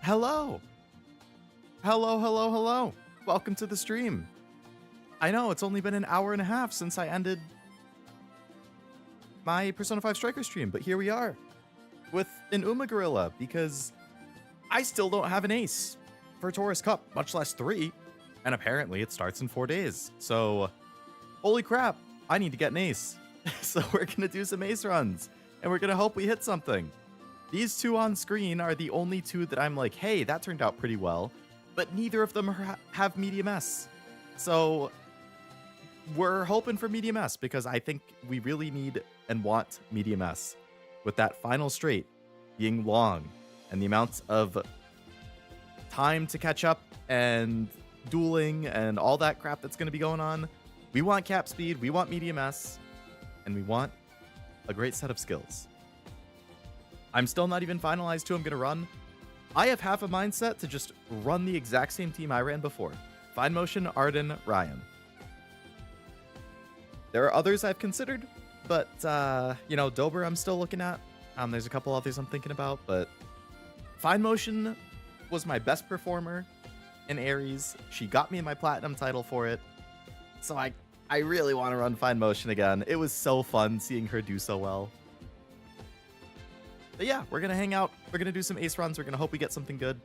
Hello! Hello, hello, hello! Welcome to the stream. I know, it's only been an hour and a half since I ended my Persona 5 Striker stream, but here we are with an guerrilla because I still don't have an ace for Taurus Cup, much less 3, and apparently it starts in 4 days. So, holy crap, I need to get an ace. So we're gonna do some ace runs, and we're gonna hope we hit something. These two on screen are the only two that I'm like, hey, that turned out pretty well, but neither of them have medium S. So we're hoping for medium S because I think we really need and want medium S with that final straight being long and the amount of time to catch up and dueling and all that crap that's going to be going on. We want cap speed, we want medium S, and we want a great set of skills. I'm still not even finalized who I'm going to run. I have half a mindset to just run the exact same team I ran before. Fine Motion, Arden, Ryan. There are others I've considered, but, you know, Dober I'm still looking at. There's a couple others I'm thinking about, but Fine Motion was my best performer in Ares. She got me my Platinum title for it. So I really want to run Fine Motion again. It was so fun seeing her do so well. But yeah, we're going to hang out. We're going to do some ace runs. We're going to hope we get something good.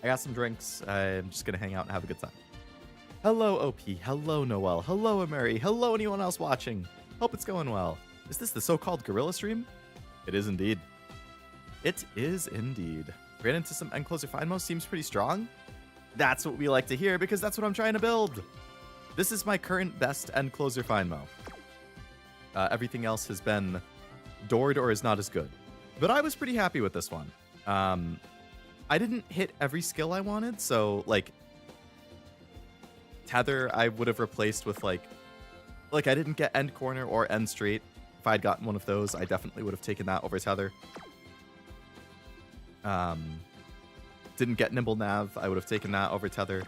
I got some drinks. I'm just going to hang out and have a good time. Hello, OP. Hello, Noel. Hello, Ameri. Hello, anyone else watching. Hope it's going well. Is this the so-called guerrilla stream? It is indeed. It is indeed. Ran into some end closer Fine Mo. Seems pretty strong. That's what we like to hear because that's what I'm trying to build. This is my current best end closer Fine Mo. Everything else has been doored or is not as good. But I was pretty happy with this one. I didn't hit every skill I wanted, so like Tether I would have replaced with like I didn't get end corner or end straight. If I'd gotten one of those, I definitely would have taken that over Tether. Didn't get nimble nav, I would have taken that over Tether.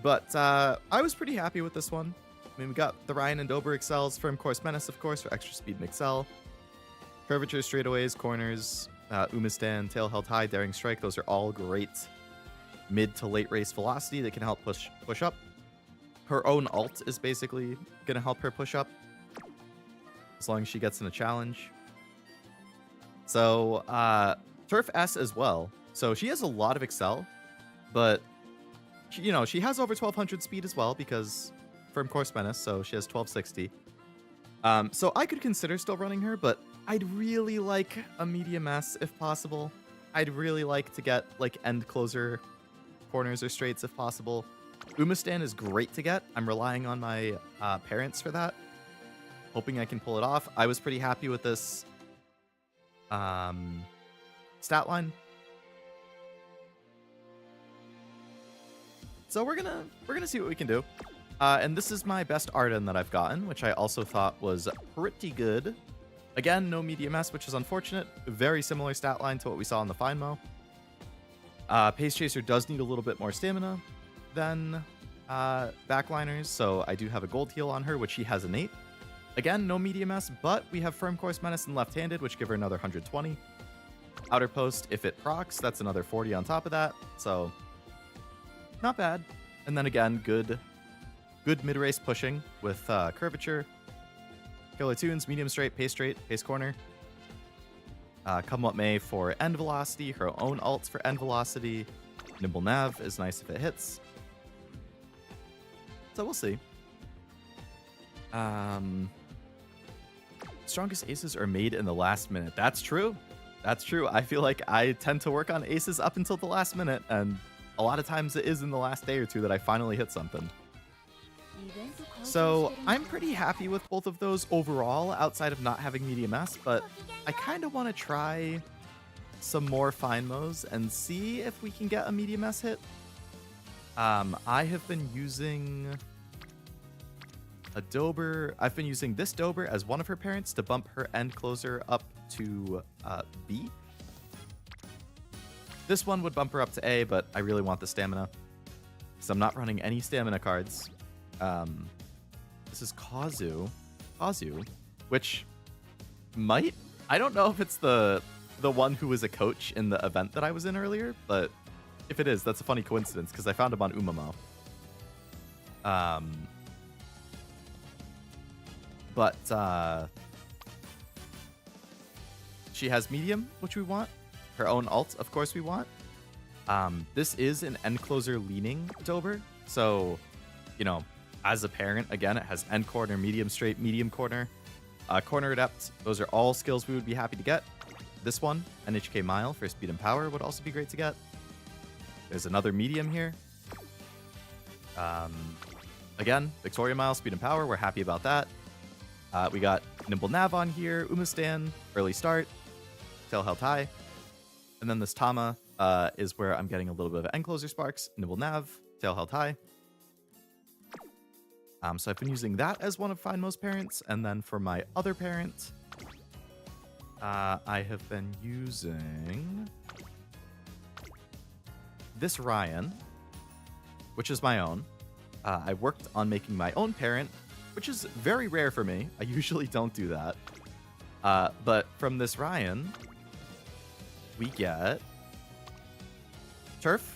But I was pretty happy with this one. I mean, we got the Ryan and Dober excels, Firm Course Menace, of course, for extra speed and excel. Curvature, straightaways, corners, Umastand, tail held high, daring strike. Those are all great mid to late race velocity that can help push up. Her own ult is basically going to help her push up as long as she gets in a challenge. So Turf S as well. So she has a lot of excel, but she, you know, she has over 1200 speed as well because Firm Course Menace, so she has 1260. So I could consider still running her, but I'd really like a medium S if possible. I'd really like to get like end closer corners or straights if possible. Umastan is great to get. I'm relying on my parents for that. Hoping I can pull it off. I was pretty happy with this stat line. So we're gonna see what we can do. And this is my best Arden that I've gotten, which I also thought was pretty good. Again, no medium S, which is unfortunate. Very similar stat line to what we saw in the Fine Mo. Pace Chaser does need a little bit more stamina than backliners, so I do have a gold heal on her, which she has innate. Again, no medium S, but we have Firm Course Menace and left-handed, which give her another 120. Outer Post, if it procs, that's another 40 on top of that, so not bad. And then again, good mid-race pushing with curvature. Killer Tunes, medium straight, pace corner. Come what may for end velocity, her own ults for end velocity. Nimble nav is nice if it hits. So we'll see. Strongest aces are made in the last minute. That's true. That's true. I feel like I tend to work on aces up until the last minute, and a lot of times it is in the last day or two that I finally hit something. So I'm pretty happy with both of those overall, outside of not having medium S, but I kind of want to try some more Fine Mos and see if we can get a medium S hit. I have been using a Dober. I've been using this Dober as one of her parents to bump her end closer up to B. This one would bump her up to A, but I really want the stamina because I'm not running any stamina cards. This is Kazu, which might, I don't know if it's the one who was a coach in the event that I was in earlier, but If it is, that's a funny coincidence because I found him on UmaMo. But she has medium, which we want. Her own ult, of course, we want. This is an end closer leaning Dober, so you know, as a parent, again, it has end corner, medium straight, medium corner, corner adept. Those are all skills we would be happy to get. This one, NHK Mile for speed and power, would also be great to get. There's another medium here. Again, Victoria Mile, speed and power, we're happy about that. We got Nimble Nav on here, Umastan, early start, Tail Held High. And then this Tama is where I'm getting a little bit of end closer sparks, Nimble Nav, Tail Held High. So I've been using that as one of Findmo's parents. And then for my other parent, I have been using this Ryan, which is my own. I worked on making my own parent, which is very rare for me. I usually don't do that. But from this Ryan, we get Turf.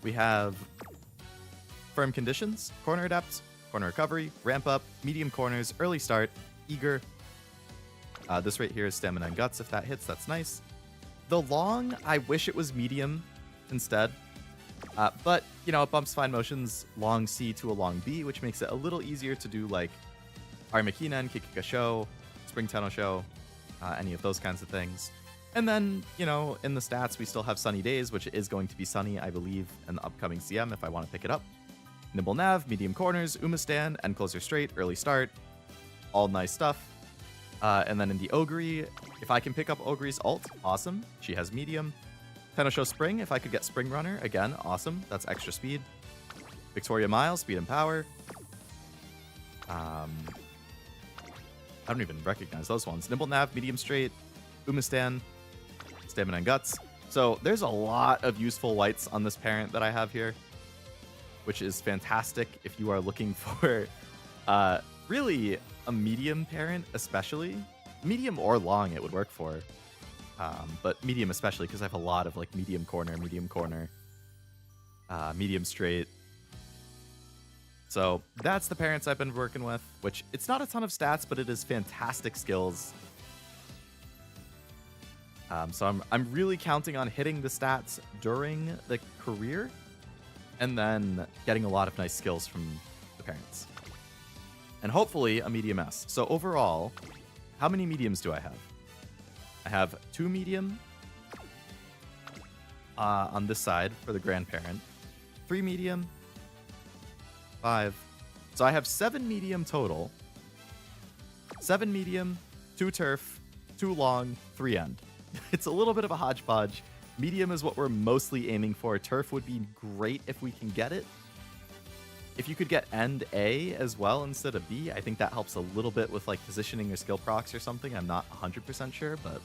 We have Firm Conditions, Corner Adept, Corner Recovery, Ramp Up, Medium Corners, Early Start, Eager. This right here is Stamina and Guts. If that hits, that's nice. The Long, I wish it was Medium instead. But, you know, it bumps Fine Motion's Long C to a Long B, which makes it a little easier to do, like, Armakinen, Kikika Show, Spring Tenno Show, any of those kinds of things. And then, you know, in the stats, we still have Sunny Days, which is going to be sunny, I believe, in the upcoming CM if I want to pick it up. Nimble Nav, Medium Corners, Umastan, End Closer Straight, Early Start. All nice stuff. And then in the Ogre, if I can pick up Ogre's ult, awesome. She has Medium. Tenno Show Spring, if I could get Spring Runner, again, awesome. That's extra speed. Victoria Mile, speed and power. I don't even recognize those ones. Nimble Nav, Medium Straight, Umastan, Stamina and Guts. So there's a lot of useful whites on this parent that I have here, which is fantastic if you are looking for really a medium parent, especially. Medium or long it would work for. But medium especially because I have a lot of like medium corner, medium straight. So that's the parents I've been working with, which it's not a ton of stats, but it is fantastic skills. So I'm really counting on hitting the stats during the career and then getting a lot of nice skills from the parents. And hopefully a medium S. So overall, how many mediums do I have? I have 2 medium on this side for the grandparent, 3 medium, 5. So I have 7 medium total. 7 medium, 2 turf, 2 long, 3 end. It's a little bit of a hodgepodge. Medium is what we're mostly aiming for. Turf would be great if we can get it. If you could get end A as well instead of B, I think that helps a little bit with like positioning or skill procs or something. I'm not 100% sure, but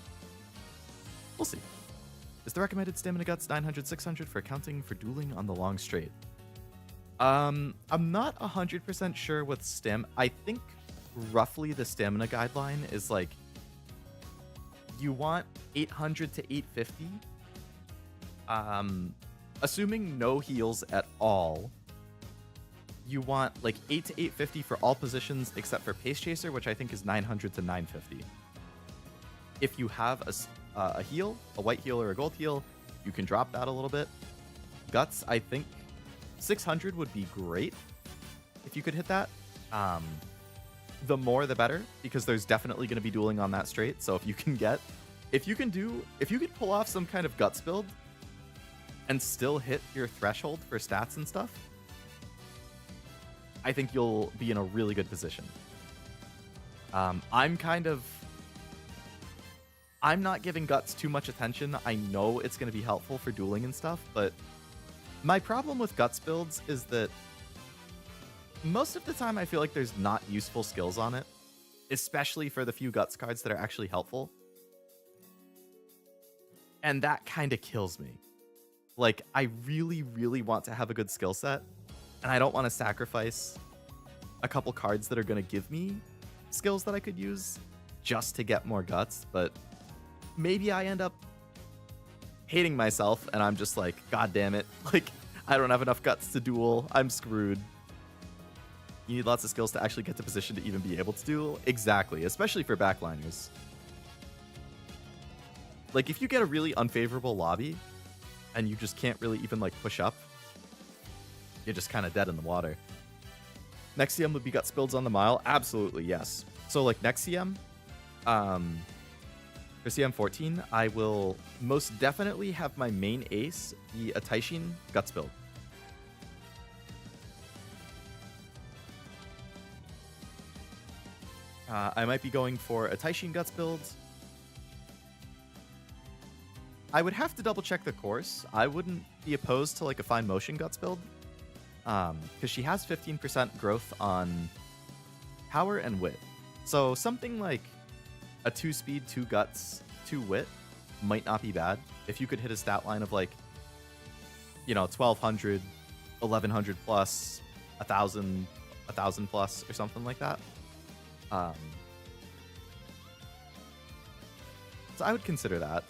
we'll see. Is the recommended Stamina Guts 900, 600 for accounting for dueling on the long straight? I'm not 100% sure with stam. I think roughly the stamina guideline is like you want 800 to 850. Assuming no heals at all, you want like 8 to 850 for all positions except for Pace Chaser, which I think is 900 to 950. If you have a heal, a white heal or a gold heal, you can drop that a little bit. Guts, I think 600 would be great if you could hit that. The more the better, because there's definitely going to be dueling on that straight. So if you can pull off some kind of Guts build and still hit your threshold for stats and stuff, I think you'll be in a really good position. I'm not giving Guts too much attention. I know it's going to be helpful for dueling and stuff, but my problem with Guts builds is that most of the time I feel like there's not useful skills on it, especially for the few Guts cards that are actually helpful. And that kind of kills me. Like, I really, really want to have a good skill set, and I don't want to sacrifice a couple cards that are going to give me skills that I could use just to get more Guts, but maybe I end up hating myself, and I'm just like, God damn it. Like, I don't have enough guts to duel. I'm screwed. You need lots of skills to actually get to position to even be able to duel. Exactly, especially for backliners. Like, if you get a really unfavorable lobby, and you just can't really even, like, push up, you're just kind of dead in the water. Next CM would be Guts builds on the mile? Absolutely, yes. So, like, next CM, for CM14, I will most definitely have my main ace be a Taishin Guts build. I might be going for a Taishin Guts build. I would have to double check the course. I wouldn't be opposed to like a Fine Motion Guts build. Because she has 15% growth on power and wit. So something like a 2 speed, 2 guts, 2 wit might not be bad. If you could hit a stat line of like, you know, 1200, 1100 plus, 1000 plus, or something like that. So I would consider that.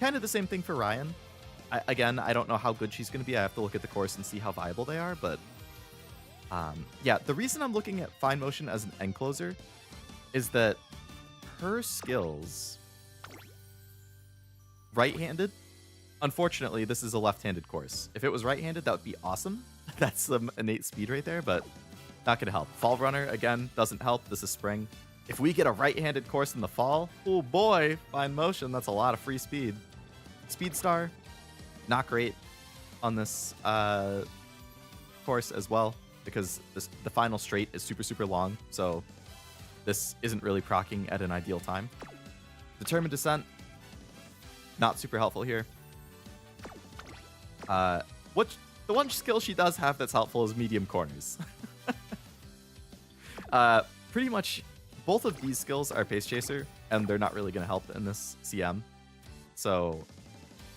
Kind of the same thing for Ryan. Again, I don't know how good she's going to be. I have to look at the course and see how viable they are. But yeah, the reason I'm looking at Fine Motion as an end closer is that her skills, right-handed, unfortunately, this is a left-handed course. If it was right-handed, that would be awesome. That's some innate speed right there, but not going to help. Fall Runner, again, doesn't help. This is spring. If we get a right-handed course in the fall, oh boy, Fine Motion, that's a lot of free speed. Speed Star, not great on this course as well, because the final straight is super, super long, so this isn't really proccing at an ideal time. Determined Descent, not super helpful here. The one skill she does have that's helpful is Medium Corners. Pretty much both of these skills are Pace Chaser, and they're not really going to help in this CM. So,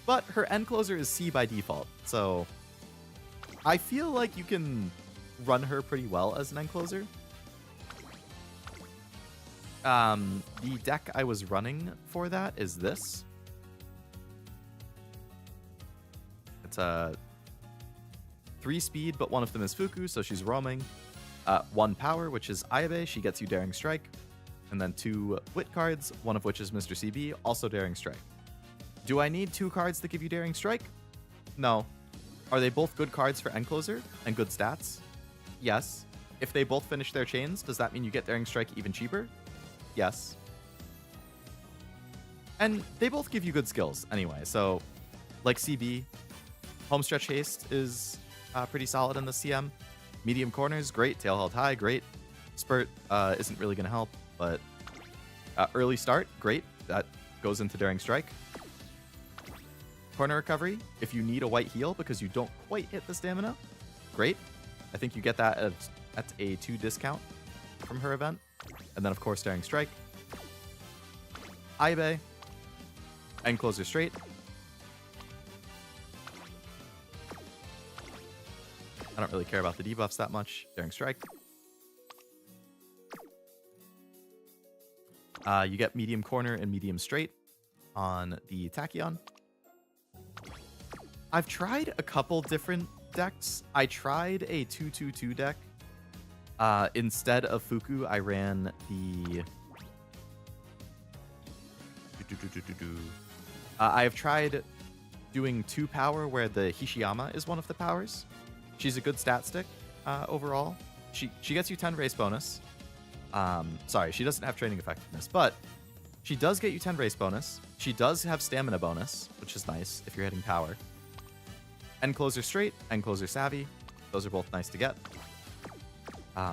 but her end closer is C by default, so I feel like you can run her pretty well as an end closer. The deck I was running for that is this. It's a 3 speed, but one of them is Fuku, so she's roaming. 1 power, which is Ayabe, she gets you Daring Strike. And then 2 wit cards, one of which is Mr. CB, also Daring Strike. Do I need 2 cards that give you Daring Strike? No. Are they both good cards for end closer and good stats? Yes. If they both finish their chains, does that mean you get Daring Strike even cheaper? Yes. And they both give you good skills anyway, so like CB, Homestretch Haste is pretty solid in the CM. Medium Corners, great. Tail Held High, great. Spurt isn't really going to help, but Early Start, great. That goes into Daring Strike. Corner Recovery, if you need a white heal because you don't quite hit the stamina, great. I think you get that at a 2 discount from her event. And then, of course, Daring Strike. Ayabe. End Closer Straight. I don't really care about the debuffs that much. Daring Strike. You get Medium Corner and Medium Straight on the Tachyon. I've tried a couple different decks. I tried a 2-2-2 deck. Instead of Fuku, I ran the... I have tried doing 2 power where the Hishiyama is one of the powers. She's a good stat stick overall. She gets you 10 race bonus. Sorry, she doesn't have training effectiveness, but she does get you 10 race bonus. She does have stamina bonus, which is nice if you're hitting power. End Closer Straight, End Closer Savvy. Those are both nice to get.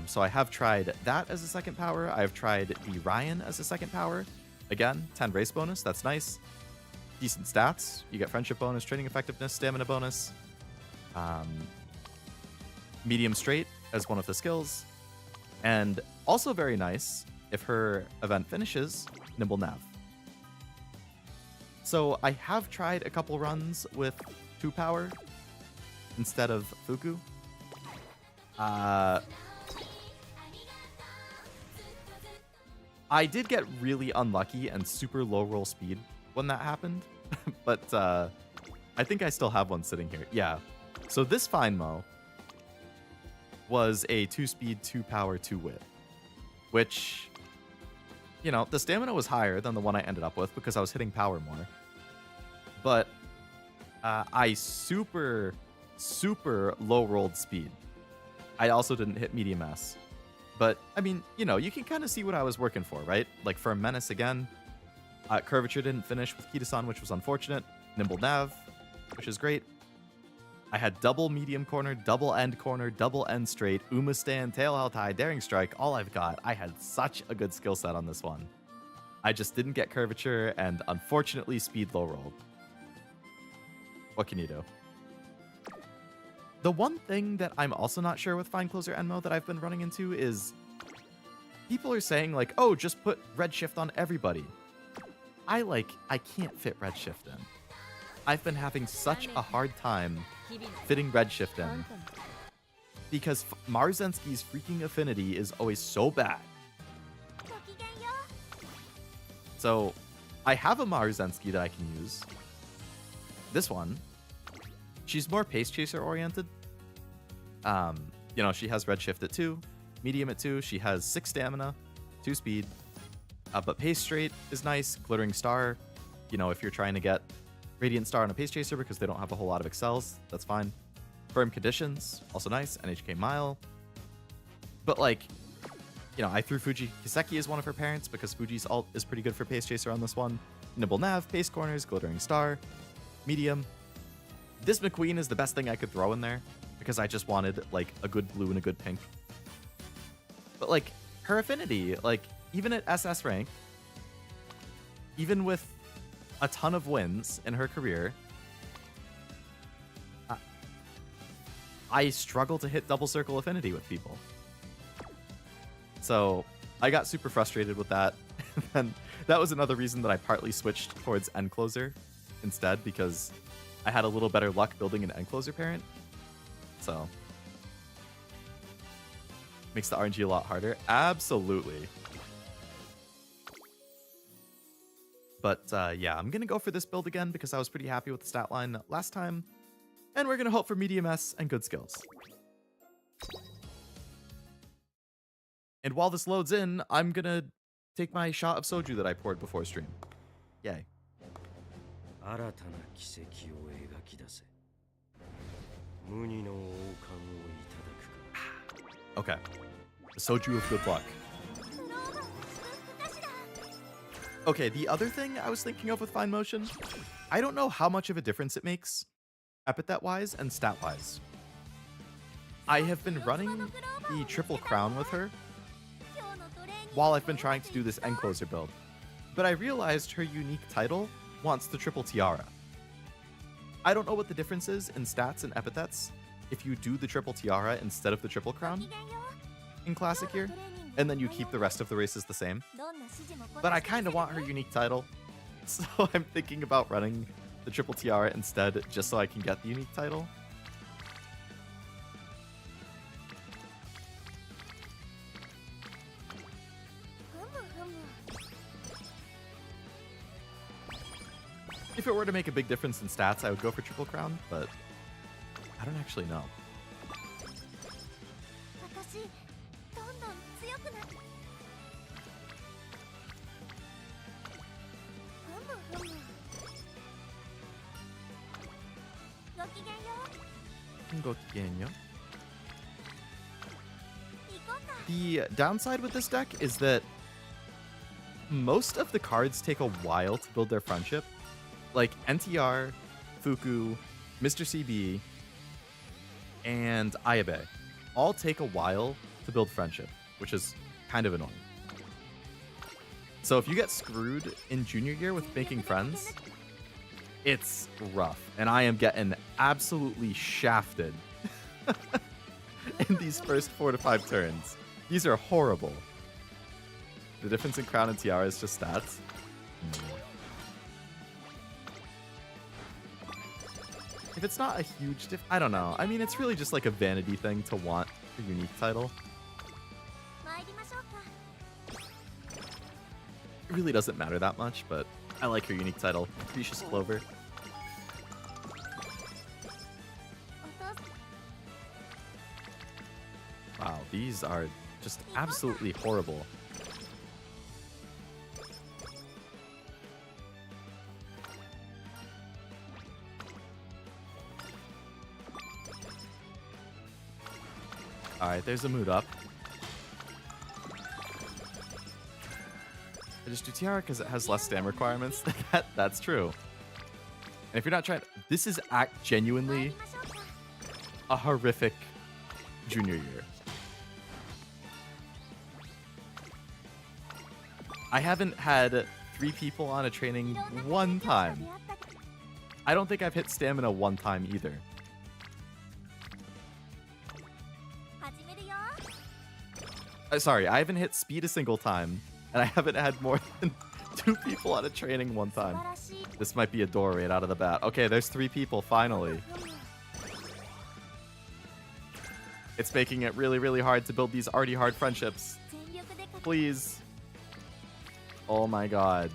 So I have tried that as a second power. I have tried the Ryan as a second power. Again, 10 race bonus, that's nice. Decent stats. You get friendship bonus, training effectiveness, stamina bonus. Medium Straight as one of the skills. And also very nice, if her event finishes, Nimble Nav. So I have tried a couple runs with 2 power instead of Fuku. I did get really unlucky and super low roll speed when that happened, but I think I still have one sitting here. Yeah. So this Fine Mo was a 2-speed, 2-power, 2-wit, which, you know, the stamina was higher than the one I ended up with because I was hitting power more. But I super low rolled speed. I also didn't hit medium S. But, I mean, you know, you can kind of see what I was working for, right? Like, for a Menace again, Curvature didn't finish with Kita-san, which was unfortunate. Nimble Nav, which is great. I had double medium corner, double end corner, double end straight, Uma stand, tail held high, daring strike, all I've got. I had such a good skill set on this one. I just didn't get Curvature, and unfortunately, speed low rolled. What can you do? The one thing that I'm also not sure with Fine Closer Enmo that I've been running into is people are saying like, oh, just put Redshift on everybody. I can't fit Redshift in. I've been having such a hard time fitting Redshift in because Marzenski's freaking affinity is always so bad. So I have a Marzenski that I can use. This one, she's more pace chaser oriented. You know, she has Redshift at 2, medium at 2. She has 6 stamina, 2 speed. But pace straight is nice. Glittering Star, you know, if you're trying to get Radiant Star on a pace chaser because they don't have a whole lot of excels, that's fine. Firm Conditions, also nice. NHK Mile. But like, you know, I threw Fuji Kiseki as one of her parents because Fuji's ult is pretty good for pace chaser on this one. Nimble Nav, pace corners, Glittering Star, medium. This McQueen is the best thing I could throw in there because I just wanted like a good blue and a good pink. But like her affinity, like even at SS rank, even with a ton of wins in her career, I struggle to hit double circle affinity with people. So I got super frustrated with that. And that was another reason that I partly switched towards End Closer instead, because I had a little better luck building an End Closer parent. So makes the RNG a lot harder. Absolutely. But yeah, I'm going to go for this build again because I was pretty happy with the stat line last time. And we're going to hope for medium S and good skills. And while this loads in, I'm going to take my shot of soju that I poured before stream. Yay. Okay. The soju of good luck. Okay, the other thing I was thinking of with Fine Motion, I don't know how much of a difference it makes, epithet-wise and stat-wise. I have been running the triple crown with her while I've been trying to do this End Closer build, but I realized her unique title wants the triple tiara. I don't know what the difference is in stats and epithets if you do the triple tiara instead of the triple crown in Classic Year, and then you keep the rest of the races the same. But I kind of want her unique title, so I'm thinking about running the triple tiara instead just so I can get the unique title. If it were to make a big difference in stats, I would go for triple crown, but I don't actually know. The downside with this deck is that most of the cards take a while to build their friendship. Like NTR, Fuku, Mr. CB, and Ayabe all take a while to build friendship, which is kind of annoying. So if you get screwed in junior year with making friends, it's rough. And I am getting absolutely shafted in these first 4 to 5 turns. These are horrible. The difference in crown and tiara is just stats. If it's not a huge I don't know. I mean, it's really just like a vanity thing to want a unique title. It really doesn't matter that much, but I like her unique title, Precious Clover. Wow, these are just absolutely horrible. Alright, there's a mood up. I just do Tiara because it has less stam requirements. That's true. And if you're not trying... This is genuinely a horrific junior year. I haven't had 3 people on a training one time. I don't think I've hit stamina one time either. Sorry, I haven't hit speed a single time, and I haven't had more than 2 people on a training one time. This might be a door right out of the bat. Okay, there's 3 people, finally. It's making it really, really hard to build these already hard friendships. Please. Oh my god.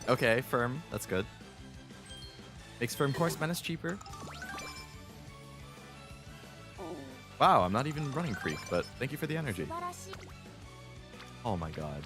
Okay, firm. That's good. Makes firm course menace cheaper. Wow, I'm not even running Creek, but thank you for the energy. Oh my god.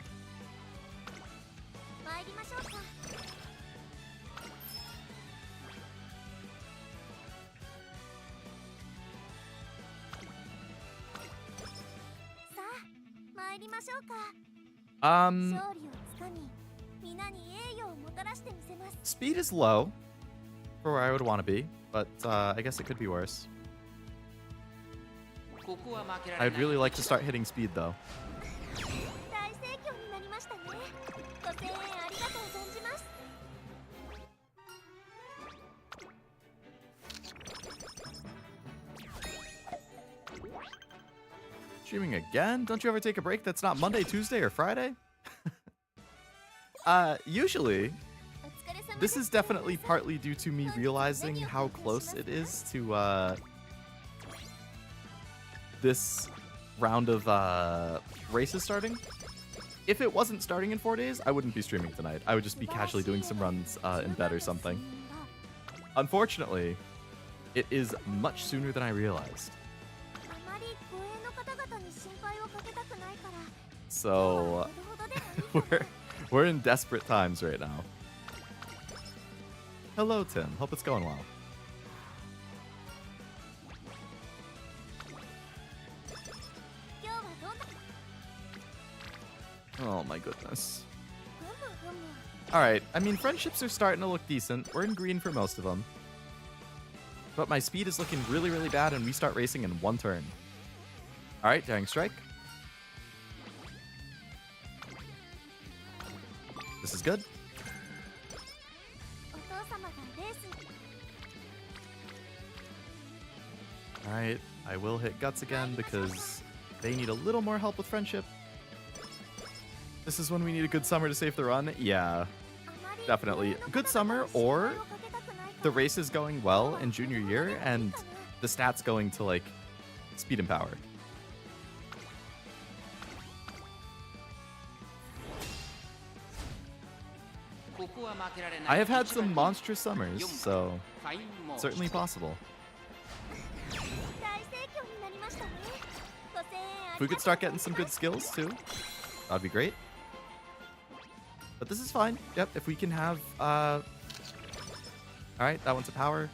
Speed is low for where I would want to be, but I guess it could be worse. I'd really like to start hitting speed, though. Streaming again? Don't you ever take a break that's not Monday, Tuesday, or Friday? Usually. This is definitely partly due to me realizing how close it is to, this round of races starting. If it wasn't starting in 4 days, I wouldn't be streaming tonight. I would just be casually doing some runs in bed or something. Unfortunately, it is much sooner than I realized. So we're in desperate times right now. Hello, Tim. Hope it's going well. Oh my goodness. Alright, I mean, friendships are starting to look decent. We're in green for most of them. But my speed is looking really, really bad, and we start racing in 1 turn. Alright, Daring Strike. This is good. Alright, I will hit Guts again because they need a little more help with friendship. This is when we need a good summer to save the run. Yeah, definitely. Good summer, or the race is going well in junior year and the stats going to, like, speed and power. I have had some monstrous summers, so certainly possible. If we could start getting some good skills, too, that'd be great. But this is fine. Yep, if we can have... Alright, that one's a power.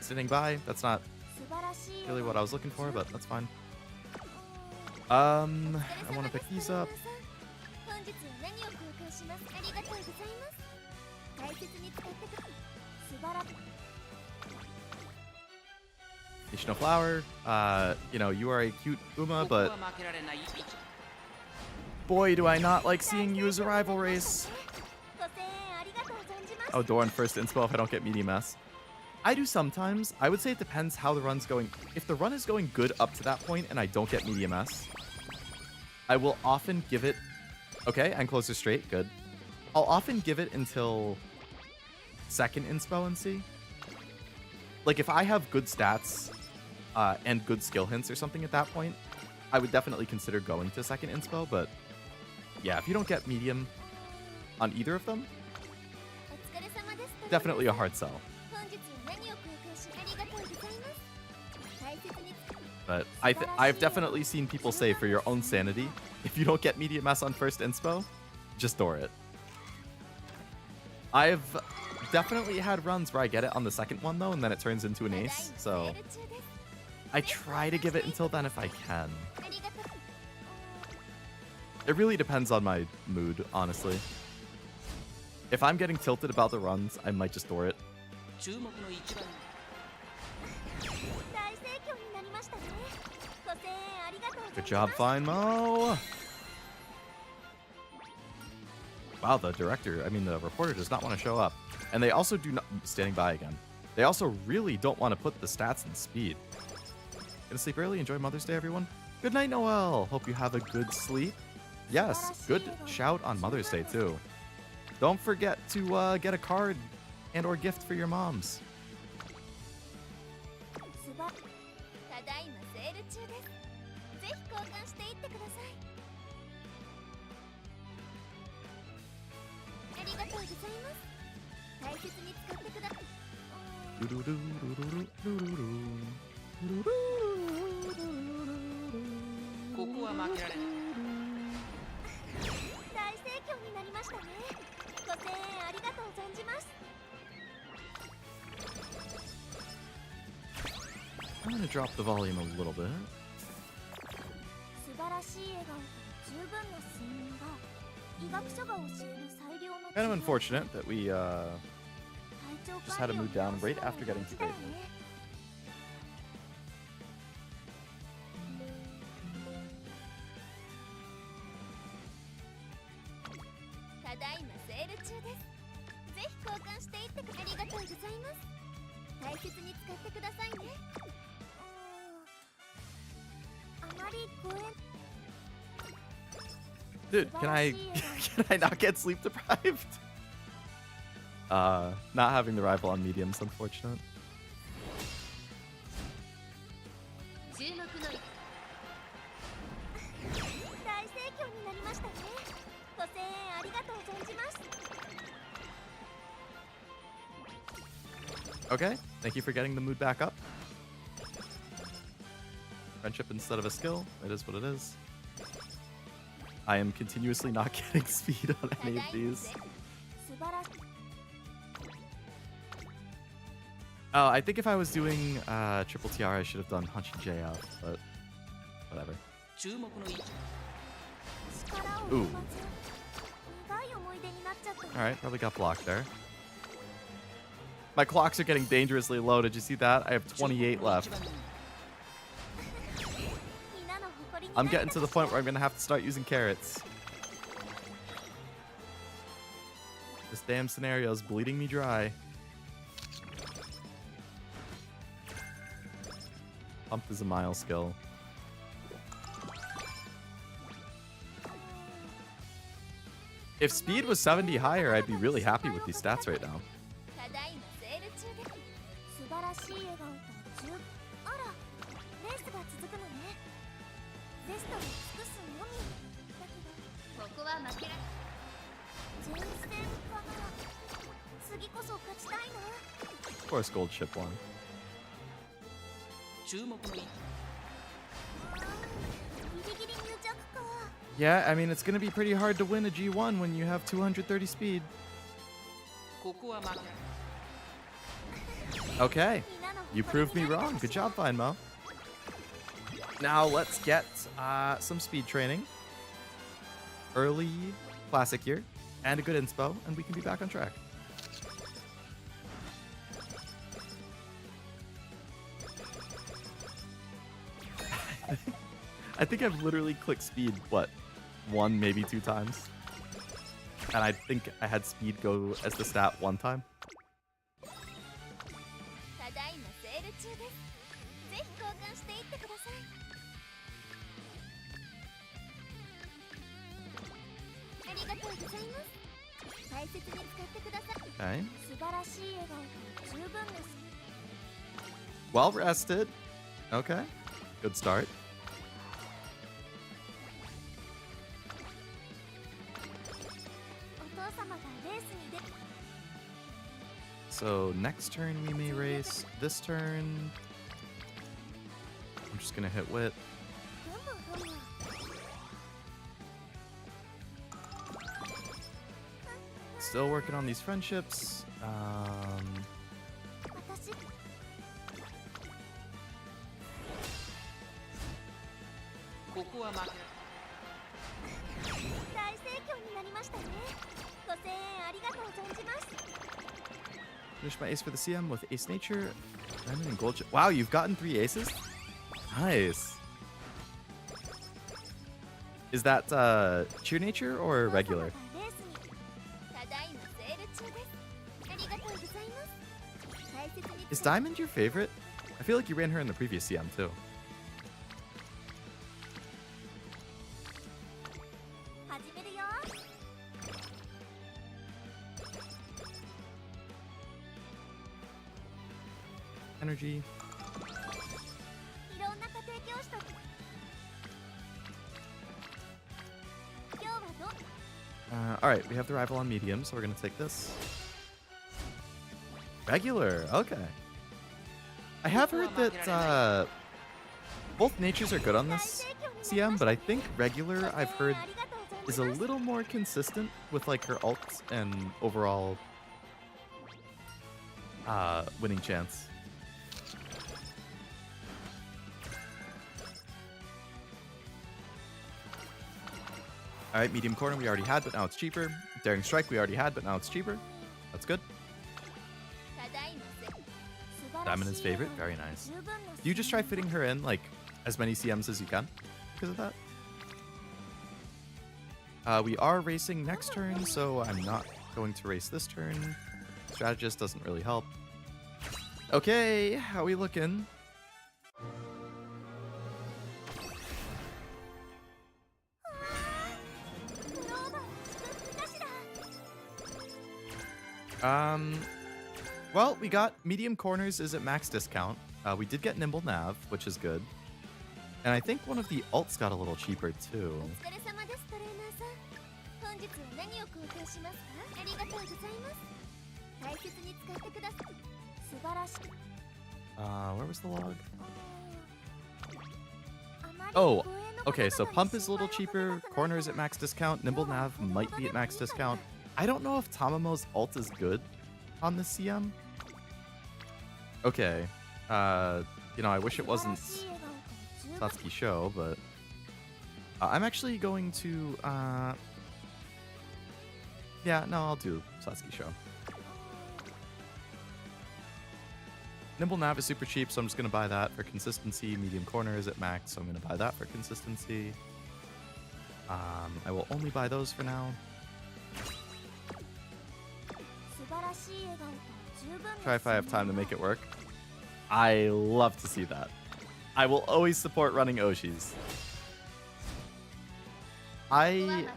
Sitting by. That's not really what I was looking for, but that's fine. I want to pick these up. Additional flower. You know, you are a cute Uma, but boy, do I not like seeing you as a rival race. Oh, Doran first inspo if I don't get medium S. I do sometimes. I would say it depends how the run's going. If the run is going good up to that point and I don't get medium S, I will often give it... Okay, and closer straight. Good. I'll often give it until second inspo and see. Like, if I have good stats and good skill hints or something at that point, I would definitely consider going to second inspo, but yeah, if you don't get medium on either of them, definitely a hard sell. But I've definitely seen people say for your own sanity, if you don't get medium S on first inspo, just door it. I've definitely had runs where I get it on the second one though, and then it turns into an ace, so I try to give it until then if I can. It really depends on my mood, honestly. If I'm getting tilted about the runs, I might just door it. Good job, Fine Mo! Wow, the reporter does not want to show up. And they also do not, standing by again. They also really don't want to put the stats in speed. Gonna sleep early, enjoy Mother's Day, everyone. Good night, Noel. Hope you have a good sleep. Yes, good shout on Mother's Day, too. Don't forget to get a card and or gift for your moms. I'm gonna drop the volume a little bit. Kind of unfortunate that we just had a mood down right after getting to great mood. Dude, can I not get sleep deprived? Not having the rival on medium's unfortunate. Okay, thank you for getting the mood back up. Friendship instead of a skill, it is what it is. I am continuously not getting speed on any of these. Oh, I think if I was doing triple TR, I should have done Hunchy J up, but whatever. Ooh. Alright, probably got blocked there. My clocks are getting dangerously low. Did you see that? I have 28 left. I'm getting to the point where I'm going to have to start using carrots. This damn scenario is bleeding me dry. Pumped is a mile skill. If speed was 70 higher, I'd be really happy with these stats right now. Of course, gold chip one. Yeah, I mean, it's going to be pretty hard to win a G1 when you have 230 speed. Okay, you proved me wrong. Good job, Fine Mo. Now let's get some speed training. Early classic here, and a good inspo, and we can be back on track. I think I've literally clicked speed, what, 1, maybe 2 times? And I think I had speed go as the stat 1 time. Okay. Well rested. Okay. Good start. So next turn we may race. This turn, I'm just gonna hit wit. Still working on these friendships. Finish my ace for the CM with Ace Nature. Diamond and Gold. Wow, you've gotten 3 aces? Nice. Is that Cheer Nature or regular? Is Diamond your favorite? I feel like you ran her in the previous CM too. Energy. Alright, we have the rival on medium, so we're gonna take this. Regular, okay. I have heard that both natures are good on this CM, but I think regular, I've heard, is a little more consistent with like her ult and overall winning chance. Alright, medium corner we already had, but now it's cheaper. Daring strike we already had, but now it's cheaper. That's good. Diamond is favorite, very nice. Do you just try fitting her in like as many CMs as you can because of that? We are racing next turn, so I'm not going to race this turn. Strategist doesn't really help. Okay, how we looking? Well, we got medium corners is at max discount. We did get nimble nav, which is good. And I think one of the ults got a little cheaper too. Where was the log? Oh, okay, so pump is a little cheaper, corner is at max discount, nimble nav might be at max discount. I don't know if Tamamo's ult is good on the CM. Okay, you know, I wish it wasn't Satsuki Show, but I'm actually going to, yeah, no, I'll do Satsuki Show. Nimble Nav is super cheap, so I'm just going to buy that for consistency. Medium corner is at max, so I'm going to buy that for consistency. I will only buy those for now. Try if I have time to make it work. I love to see that. I will always support running Oshis. I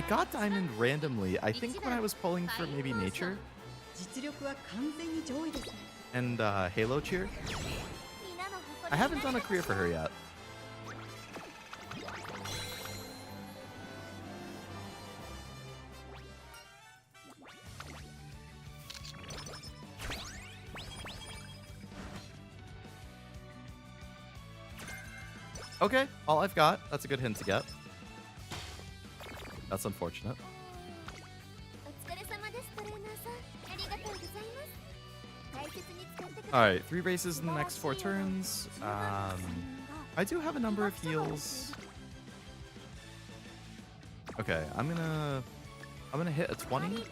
got Diamond randomly, I think when I was pulling for maybe Nature. And Halo Cheer. I haven't done a career for her yet. Okay, all I've got. That's a good hint to get. That's unfortunate. Alright, 3 races in the next 4 turns. I do have a number of heals. Okay, I'm gonna hit a 20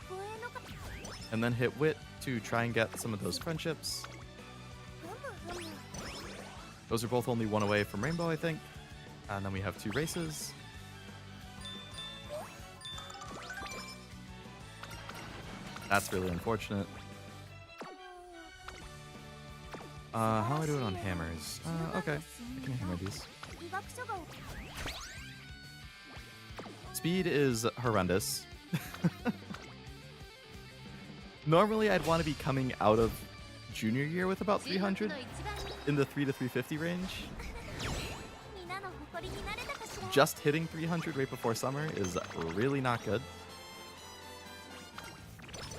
and then hit wit to try and get some of those friendships. Those are both only 1 away from Rainbow, I think. And then we have 2 races. That's really unfortunate. How am I doing on hammers? Okay, I can hammer these. Speed is horrendous. Normally, I'd want to be coming out of junior year with about 300 in the 3 to 350 range. Just hitting 300 right before summer is really not good.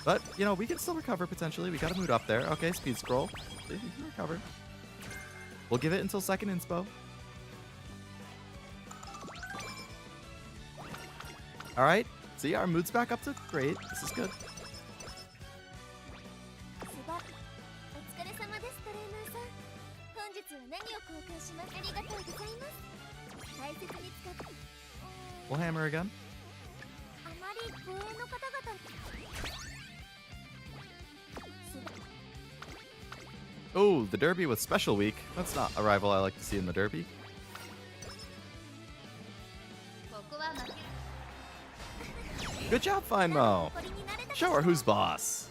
But, you know, we can still recover potentially. We got a mood up there. Okay, speed scroll. We can recover. We'll give it until second inspo. All right. See, our mood's back up to great. This is good. We'll hammer again. Oh, the Derby with Special Week. That's not a rival I like to see in the Derby. Good job, Fine Mo. Show her who's boss.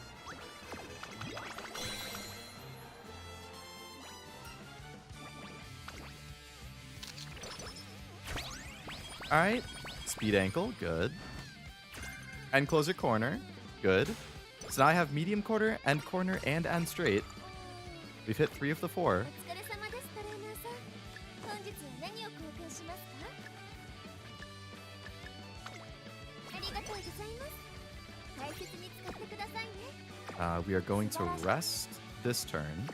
All right. Speed ankle, good. End closer corner, good. So now I have medium corner, end corner, and end straight. We've hit 3 of the 4. We are going to rest this turn.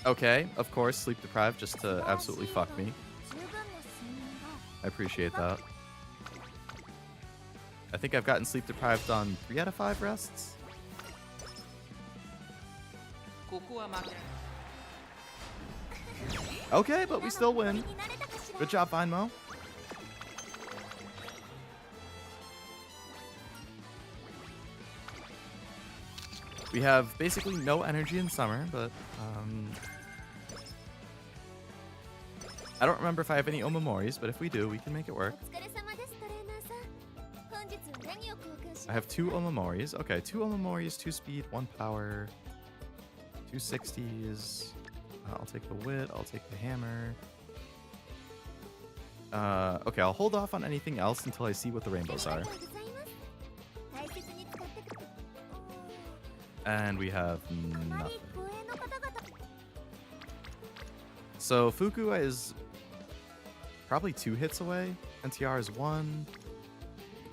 Okay, of course, sleep deprived just to absolutely fuck me. I appreciate that. I think I've gotten sleep deprived on 3 out of 5 rests. Okay, but we still win. Good job, Fine Mo. We have basically no energy in summer, but I don't remember if I have any Omamoris, but if we do, we can make it work. I have 2 Omamoris. Okay, 2 Omamoris, 2 speed, 1 power, 2 60s. I'll take the wit, I'll take the hammer. Okay, I'll hold off on anything else until I see what the rainbows are. And we have nothing. So Fuku is probably 2 hits away. NTR is 1.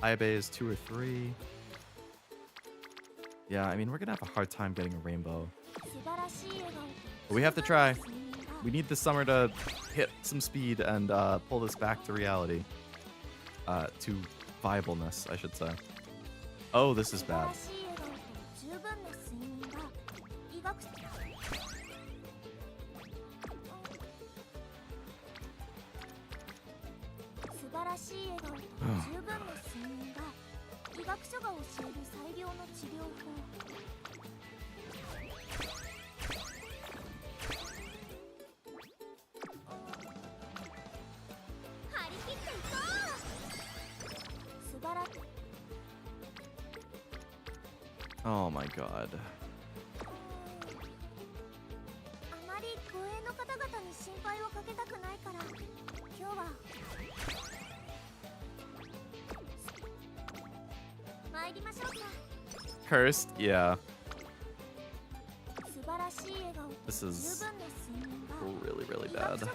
Ayabe is 2 or 3. Yeah, I mean, we're gonna have a hard time getting a rainbow. But we have to try. We need this summer to hit some speed and pull this back to reality. To viableness, I should say. Oh, this is bad. Oh my god. Cursed? Yeah. This is really, really bad.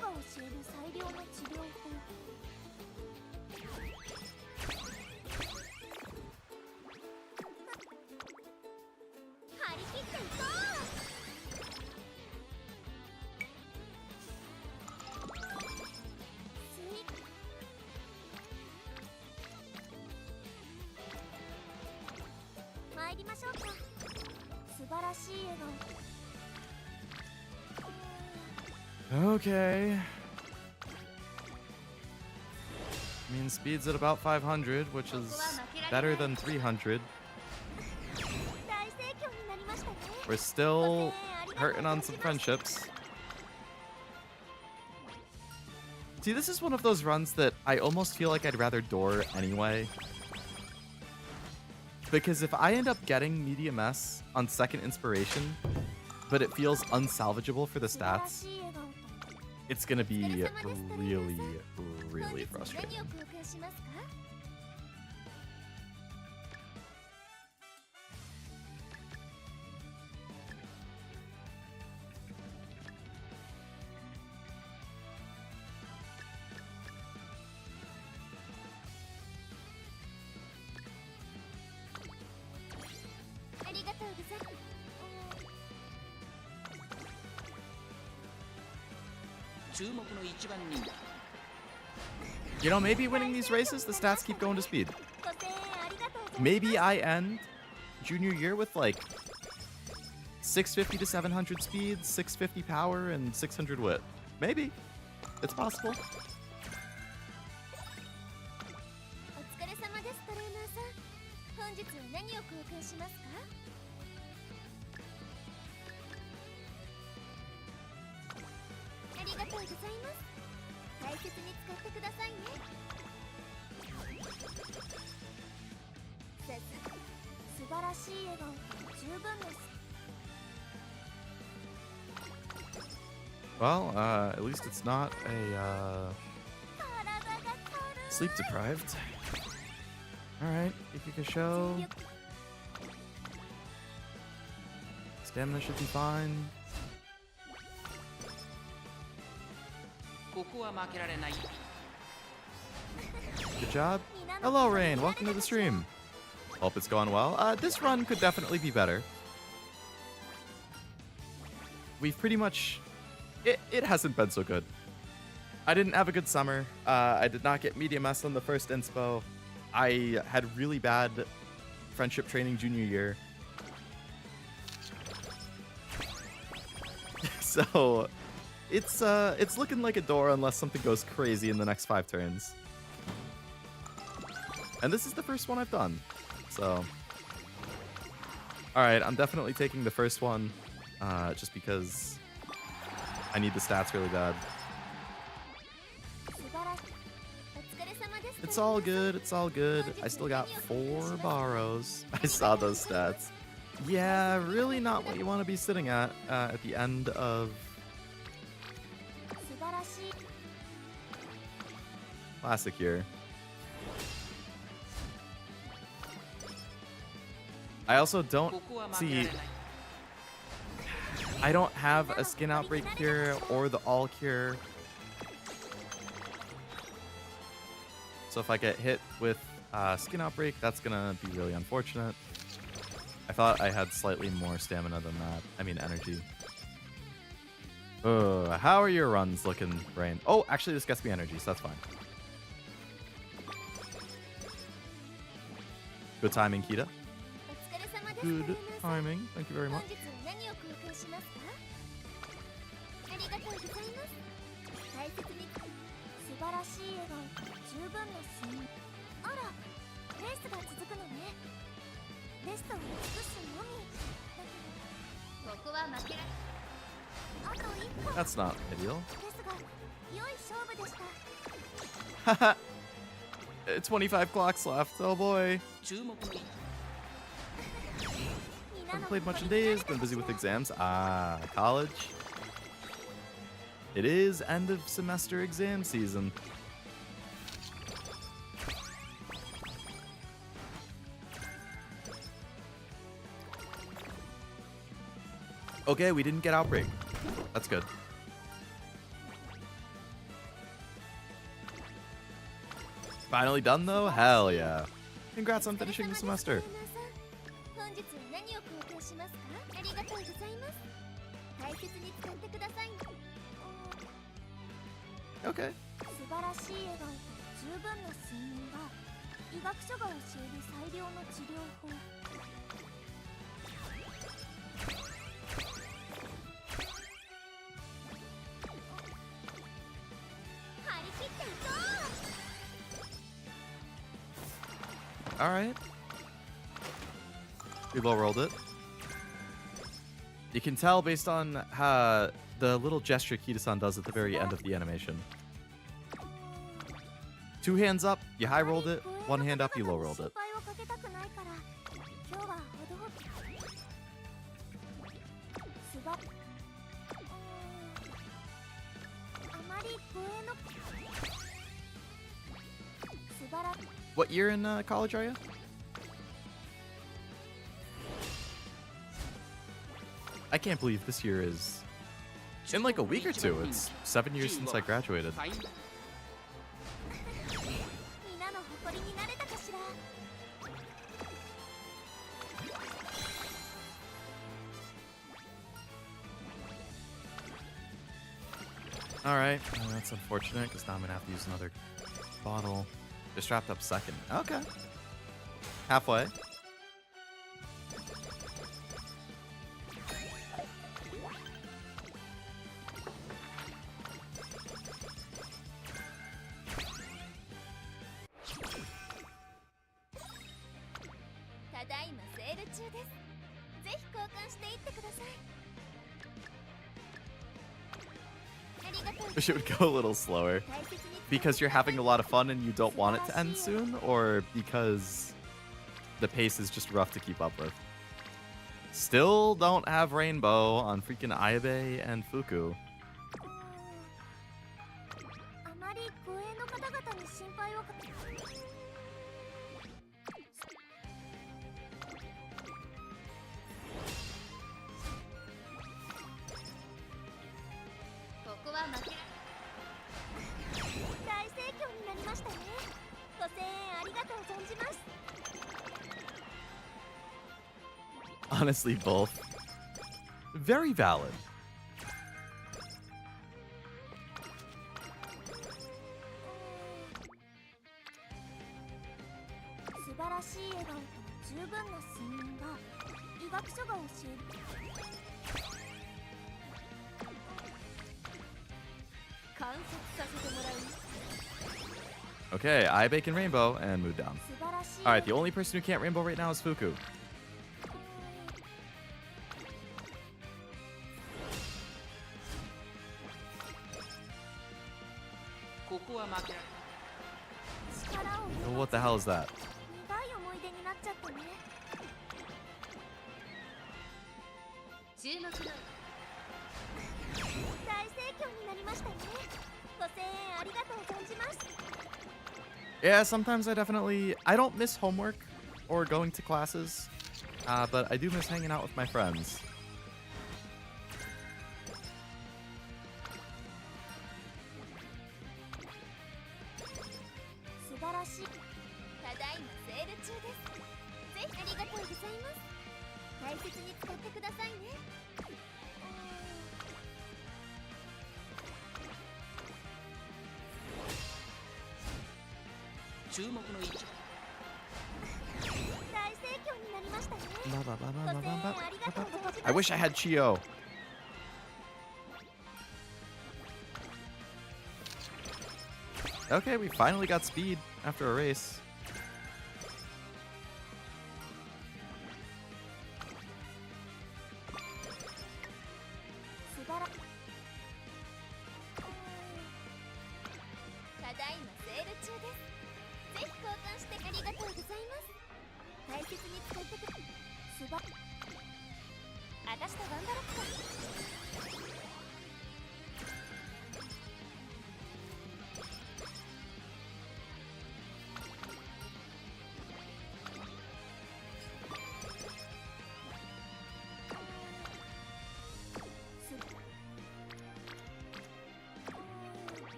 Okay. I mean, speed's at about 500, which is better than 300. We're still hurting on some friendships. See, this is one of those runs that I almost feel like I'd rather door anyway. Because if I end up getting medium S on second inspiration, but it feels unsalvageable for the stats, it's gonna be really, really frustrating. You know, maybe winning these races, the stats keep going to speed. Maybe I end junior year with like 650 to 700 speed, 650 power, and 600 wit. Maybe. It's possible. Well, at least it's not a sleep deprived. Alright, show. Stamina should be fine. Good job. Hello, Rain. Welcome to the stream. Hope it's going well. This run could definitely be better. We've pretty much... It hasn't been so good. I didn't have a good summer. I did not get medium S on the first inspo. I had really bad friendship training junior year. So it's looking like a door unless something goes crazy in the next 5 turns. And this is the first one I've done. So alright, I'm definitely taking the first one just because I need the stats really bad. It's all good, it's all good. I still got 4 borrows. I saw those stats. Yeah, really not what you want to be sitting at the end of classic year. I also don't see... I don't have a skin outbreak cure or the all cure. So if I get hit with skin outbreak, that's gonna be really unfortunate. I thought I had slightly more stamina than that. I mean energy. How are your runs looking, Brain? Oh, actually this gets me energy, so that's fine. Good timing, Kita. Good timing. Thank you very much. That's not ideal. 25 clocks left. Oh boy. Haven't played much in days. Been busy with exams. College. It is end of semester exam season. Okay, we didn't get outbreak. That's good. Finally done though? Hell yeah. Congrats on finishing the semester. Okay. All right. We low rolled it. You can tell based on the little gesture Kita-san does at the very end of the animation. 2 hands up, you high rolled it. 1 hand up, you low rolled it. What year in college are you? I can't believe this year is in like a week or 2. It's 7 years since I graduated. Alright, that's unfortunate because now I'm gonna have to use another bottle. Just wrapped up second. Okay. Halfway. ただいまセール中です。ぜひ交換していってください。ありがとう。 Wish it would go a little slower. Because you're having a lot of fun and you don't want it to end soon, or because the pace is just rough to keep up with? Still don't have Rainbow on freaking Ayabe and Fuku. あまり護衛の方々に心配をかけ。ここは負け。大盛況になりましたね。ご声援ありがとう存じます。 Honestly, both. Very valid. 素晴らしい笑顔と十分な睡眠が医学書が教える。観察させてもらう。 Okay, Ayabe can Rainbow and move down. 素晴らしい。 Alright, the only person who can't Rainbow right now is Fuku. ここは負けられない。力を Oh, what the hell is that? 苦い思い出になっちゃったね。注目の大盛況になりましたね。ご声援ありがとう存じます。 Yeah, sometimes I don't miss homework or going to classes, but I do miss hanging out with my friends. 素晴らしい。ただいまセール中です。ぜひありがとうございます。大切に使ってくださいね。注目の位置。大盛況になりましたね。ご声援ありがとう存じます。 I wish I had Chio. Okay, we finally got speed after a race. 素晴ら。ただいまセール中です。ぜひ交換してありがとうございます。大切に使ってくれ。すば。あたしと頑張ろっか。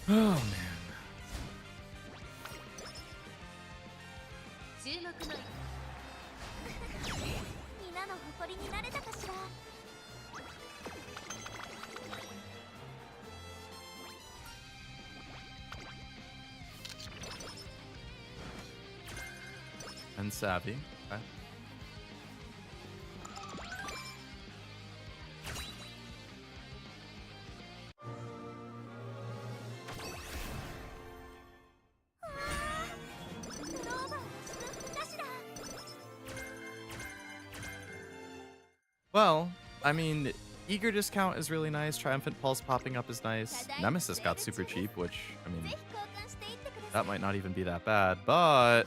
Oh man. 注目の皆の誇りになれたかしら。 And savvy. Okay. Well, I mean, Eager discount is really nice. Triumphant Pulse popping up is nice. Nemesis got super cheap, which, I mean, that might not even be that bad, but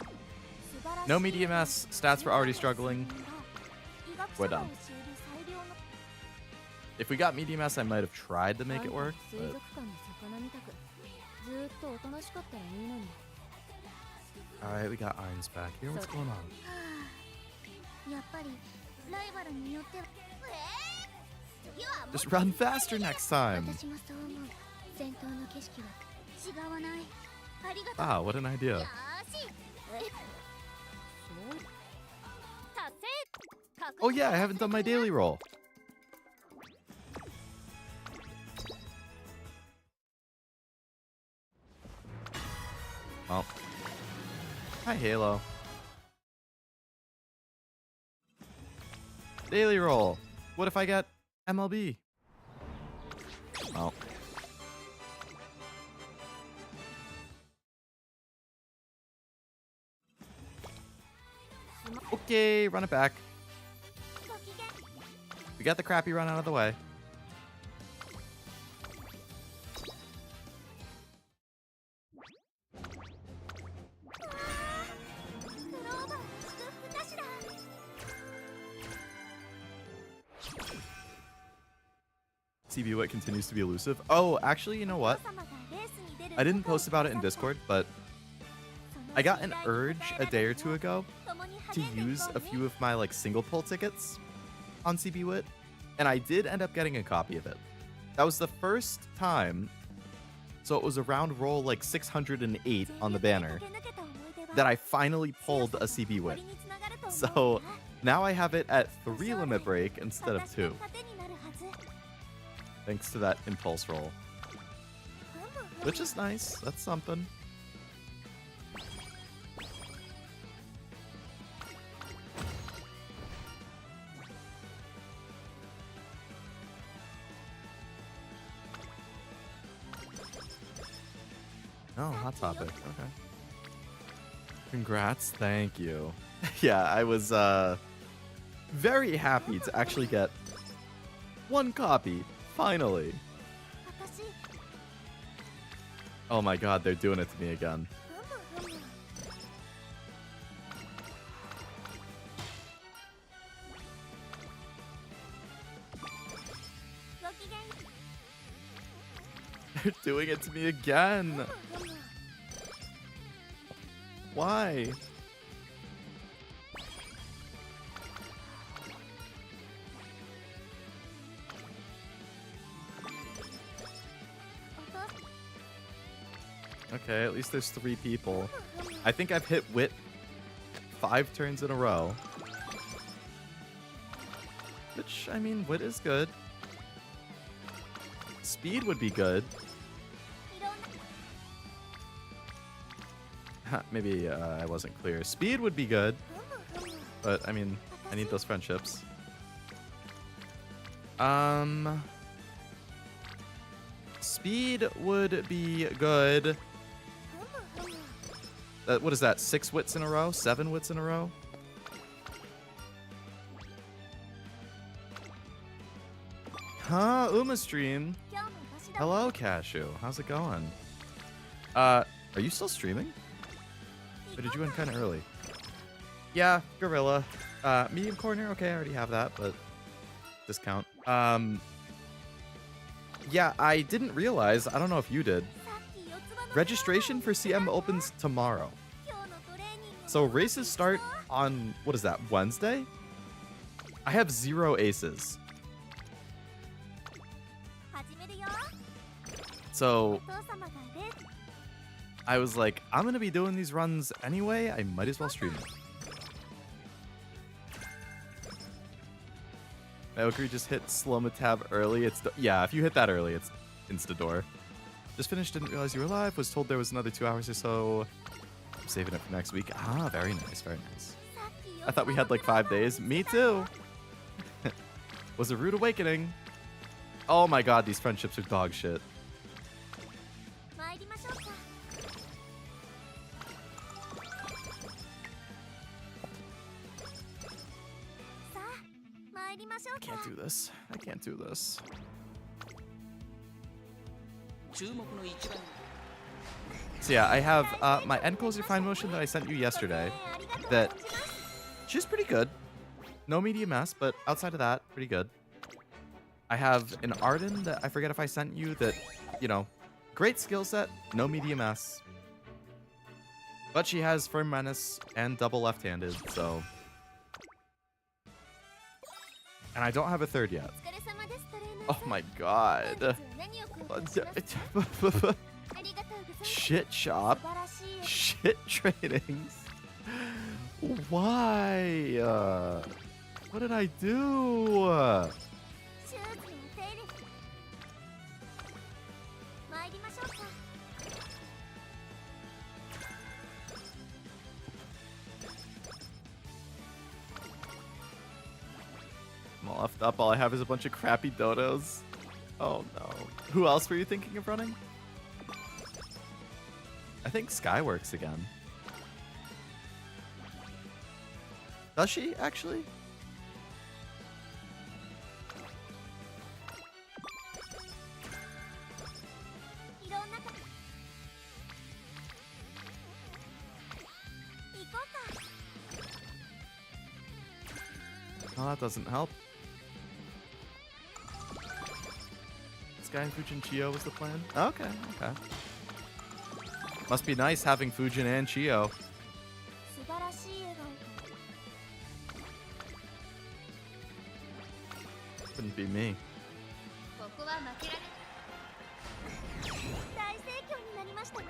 no medium S, stats were already struggling. We're done. If we got medium S, I might have tried to make it work, but... Alright, we got Irons back here. What's going on? Just run faster next time. Wow, what an idea. Oh yeah, I haven't done my daily roll. Well, hi Halo. Daily roll. What if I get MLB? Well. Okay, run it back. We got the crappy run out of the way. CB Wit continues to be elusive. Oh, actually, you know what? I didn't post about it in Discord, but I got an urge a day or two ago to use a few of my like single pull tickets on CB Wit, and I did end up getting a copy of it. That was the first time, so it was around roll like 608 on the banner that I finally pulled a CB Wit. So now I have it at 3 limit break instead of 2. Thanks to that impulse roll. Which is nice. That's something. Oh, Hot Topic. Okay. Congrats. Thank you. Yeah, I was very happy to actually get one copy. Finally. Oh my god, they're doing it to me again. They're doing it to me again. Why? Okay, at least there's 3 people. I think I've hit Wit 5 turns in a row. Which, I mean, Wit is good. Speed would be good. Maybe I wasn't clear. Speed would be good. But, I mean, I need those friendships. Speed would be good. What is that? 6 wits in a row? 7 wits in a row? Huh? UmaStream? Hello, Cashew. How's it going? Are you still streaming? Or did you end kind of early? Yeah, Gorilla. Medium corner? Okay, I already have that, but discount. Yeah, I didn't realize, I don't know if you did, registration for CM opens tomorrow. So races start on, what is that, Wednesday? I have 0 aces. So I was like, I'm going to be doing these runs anyway, I might as well stream it. Naokri just hit Slow-Tab early. Yeah, if you hit that early, it's insta-door. Just finished, didn't realize you were live. Was told there was another 2 hours or so. I'm saving it for next week. Ah, very nice, very nice. I thought we had like 5 days. Me too. Was a rude awakening. Oh my god, these friendships are dog shit. I can't do this. I can't do this. So yeah, I have my end closer fine motion that I sent you yesterday. That she's pretty good. No medium S, but outside of that, pretty good. I have an Arden that I forget if I sent you that, you know, great skill set, no medium S. But she has firm menace and double left-handed, so. And I don't have a third yet. Oh my god. Shit shop. Shit trainings. Why? What did I do? シューズのお手入れ参りましょうか。 I'm all effed up. All I have is a bunch of crappy dodos. Oh no. Who else were you thinking of running? I think Skyworks again. Does she actually? Oh, that doesn't help. Sky and Fujin Chio was the plan? Okay, okay. Must be nice having Fujin and Chio. 素晴らしい笑顔。 Couldn't be me. ここは負けられ大盛況になりましたね。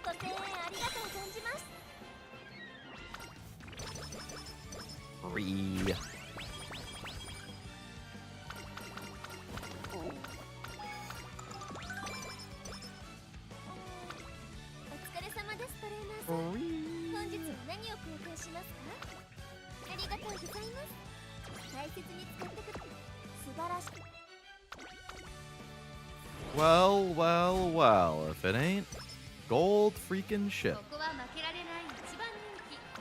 ご声援ありがとう存じます。 Free. お疲れ様ですトレーナーさん。本日は何を交換しますか？ありがとうございます。大切に使ってください。素晴らしい。 Well, well, well. If it ain't gold freaking shit. ここは負けられない一番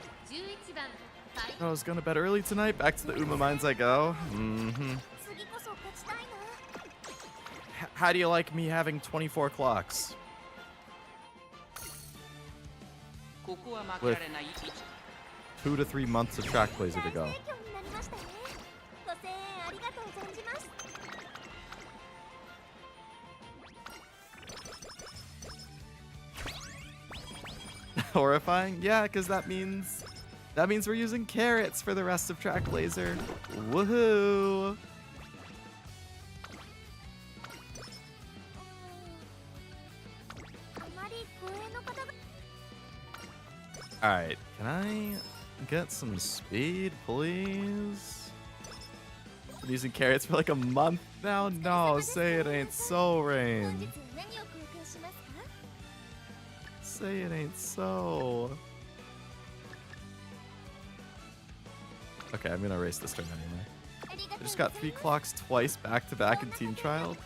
人気11番。 I was going to bed early tonight. Back to the Uma mines I go. Mm-hmm. 次こそ勝ちたいな。 How do you like me having 24 clocks? ここは負けられない2 to 3 months of track blazer to go. 大盛況になりましたね。ご声援ありがとう存じます。 Horrifying? Yeah, because that means we're using carrots for the rest of track blazer. Woohoo! Alright, can I get some speed, please? Been using carrots for like a month now? No, say it ain't so, Rain. Say it ain't so. Okay, I'm gonna erase this turn anyway. I just got 3 clocks twice back to back in Team Trial.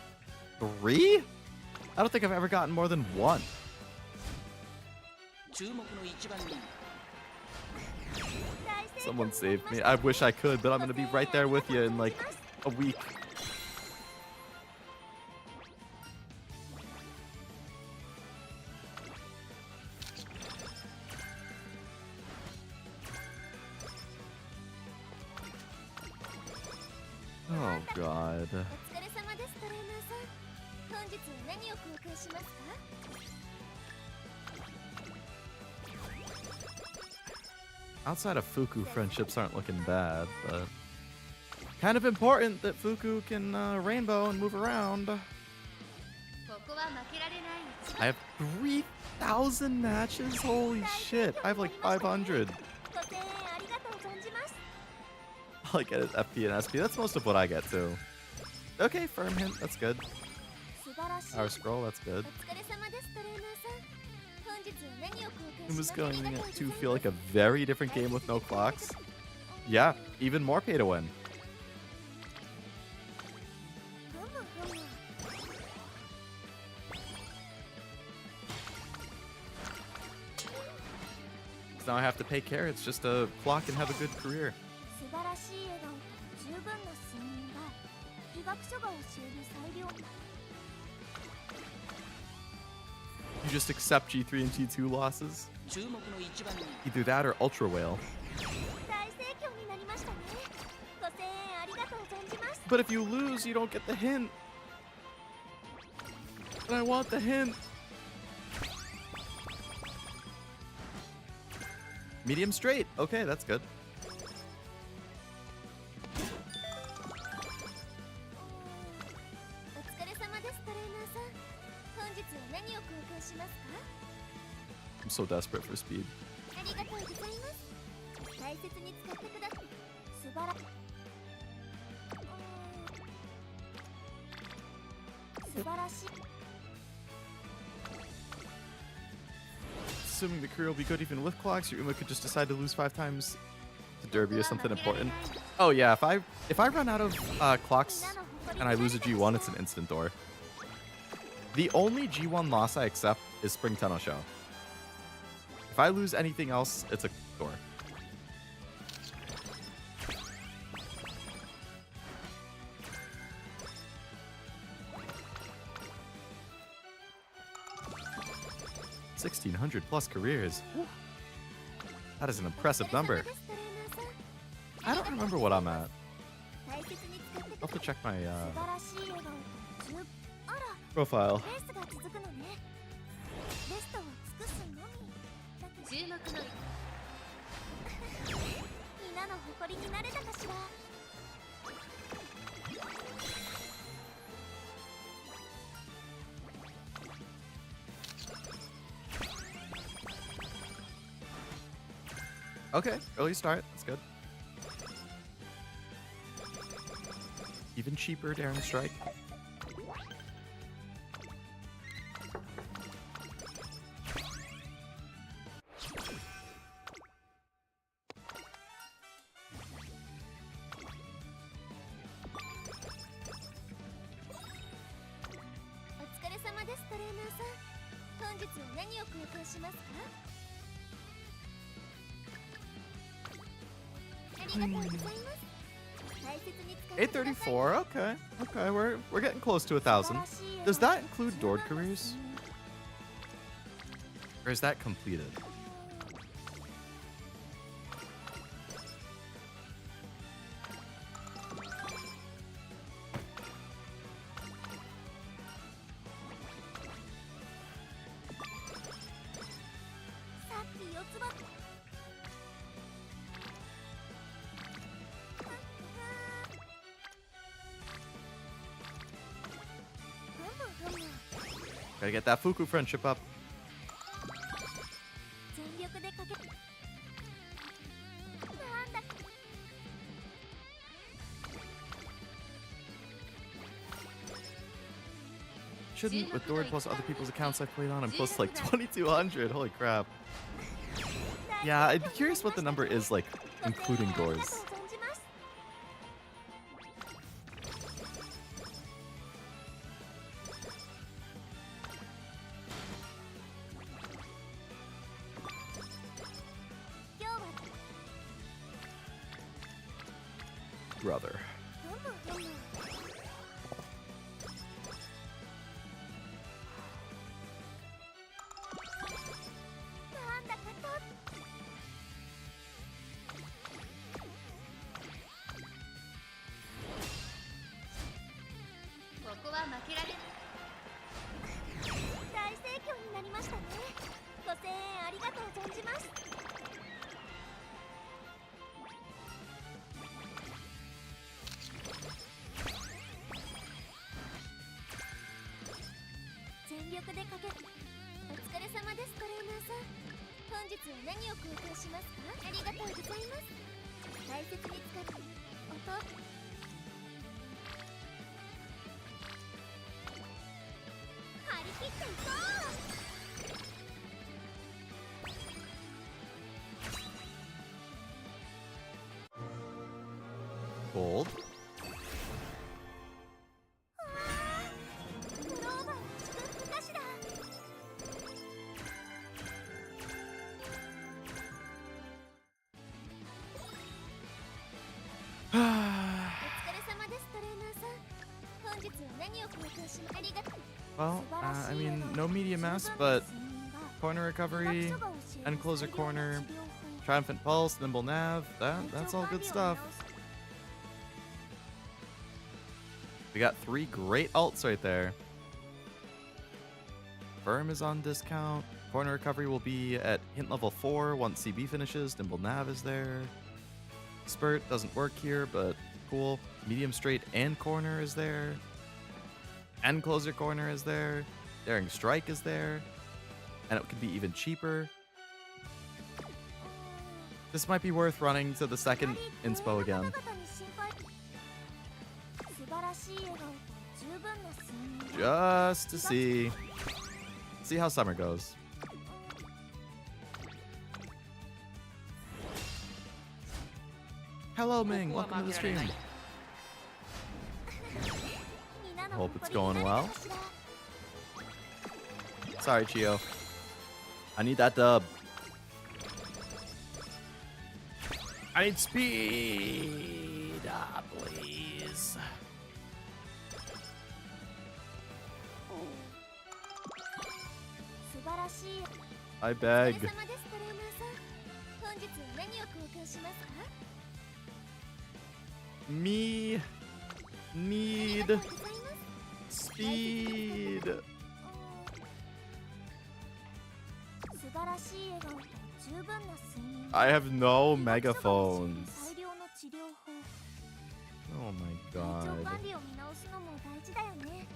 3? I don't think I've ever gotten more than 1. 注目の一番人 Someone saved me. I wish I could, but I'm gonna be right there with you in like a week. Oh god. Outside of Fuku, friendships aren't looking bad, but kind of important that Fuku can rainbow and move around. I have 3,000 matches? Holy shit, I have like 500. All I get is FP and SP. That's most of what I get too. Okay, firm hint, that's good. Our scroll, that's good. It was going to feel like a very different game with no clocks. Yeah, even more pay to win. So now I have to pay carrots just to clock and have a good career. You just accept G3 and G2 losses? 注目の一番人 Either that or Ultra Whale. But if you lose, you don't get the hint. And I want the hint. Medium straight. Okay, that's good. I'm so desperate for speed. 大切に使ってください。素晴ら素晴らしい。 Assuming the career will be good even with clocks, your Uma could just decide to lose 5 times to Derby or something important. Oh yeah, if I run out of clocks and I lose a G1, it's an instant door. The only G1 loss I accept is Spring Tunnel Show. If I lose anything else, it's a door. +1,600 careers. Whew. That is an impressive number. I don't remember what I'm at. I'll have to check my profile. 皆の誇りになれたかしら。 Okay, early start. That's good. Even cheaper Daring Strike. Hmm. 834. Okay, okay, we're getting close to 1,000. Does that include Dord careers, or is that completed? Gotta get that Fuku friendship up. Shouldn't, with Dord plus other people's accounts I've played on, I'm close to like 2,200. Holy crap. Yeah, I'd be curious what the number is, like, including Dords. Brother. Gold. Well, I mean, no medium mass, but corner recovery, end closer corner, triumphant pulse, nimble nav, that's all good stuff. We got 3 great alts right there. Firm is on discount. Corner recovery will be at hint level 4 once CB finishes. Nimble nav is there. Spurt doesn't work here, but cool. Medium straight and corner is there. End closer corner is there. Daring strike is there. And it could be even cheaper. This might be worth running to the second inspo again. 素晴らしい笑顔と十分な睡眠 Just to see how summer goes. Hello, Ming. Welcome to the stream. Hope it's going well. Sorry, Chio. I need that dub. I need speed. Ah, please. I beg. お疲れ様ですトレーナーさん本日は何を交換しますか Me あり need がとうございます speed. 素晴らしい笑顔と十分な睡眠 I have no 医学書が教える megaphones. 最良の治療法 Oh my 体調 god. 管理を見直すのも大事だよね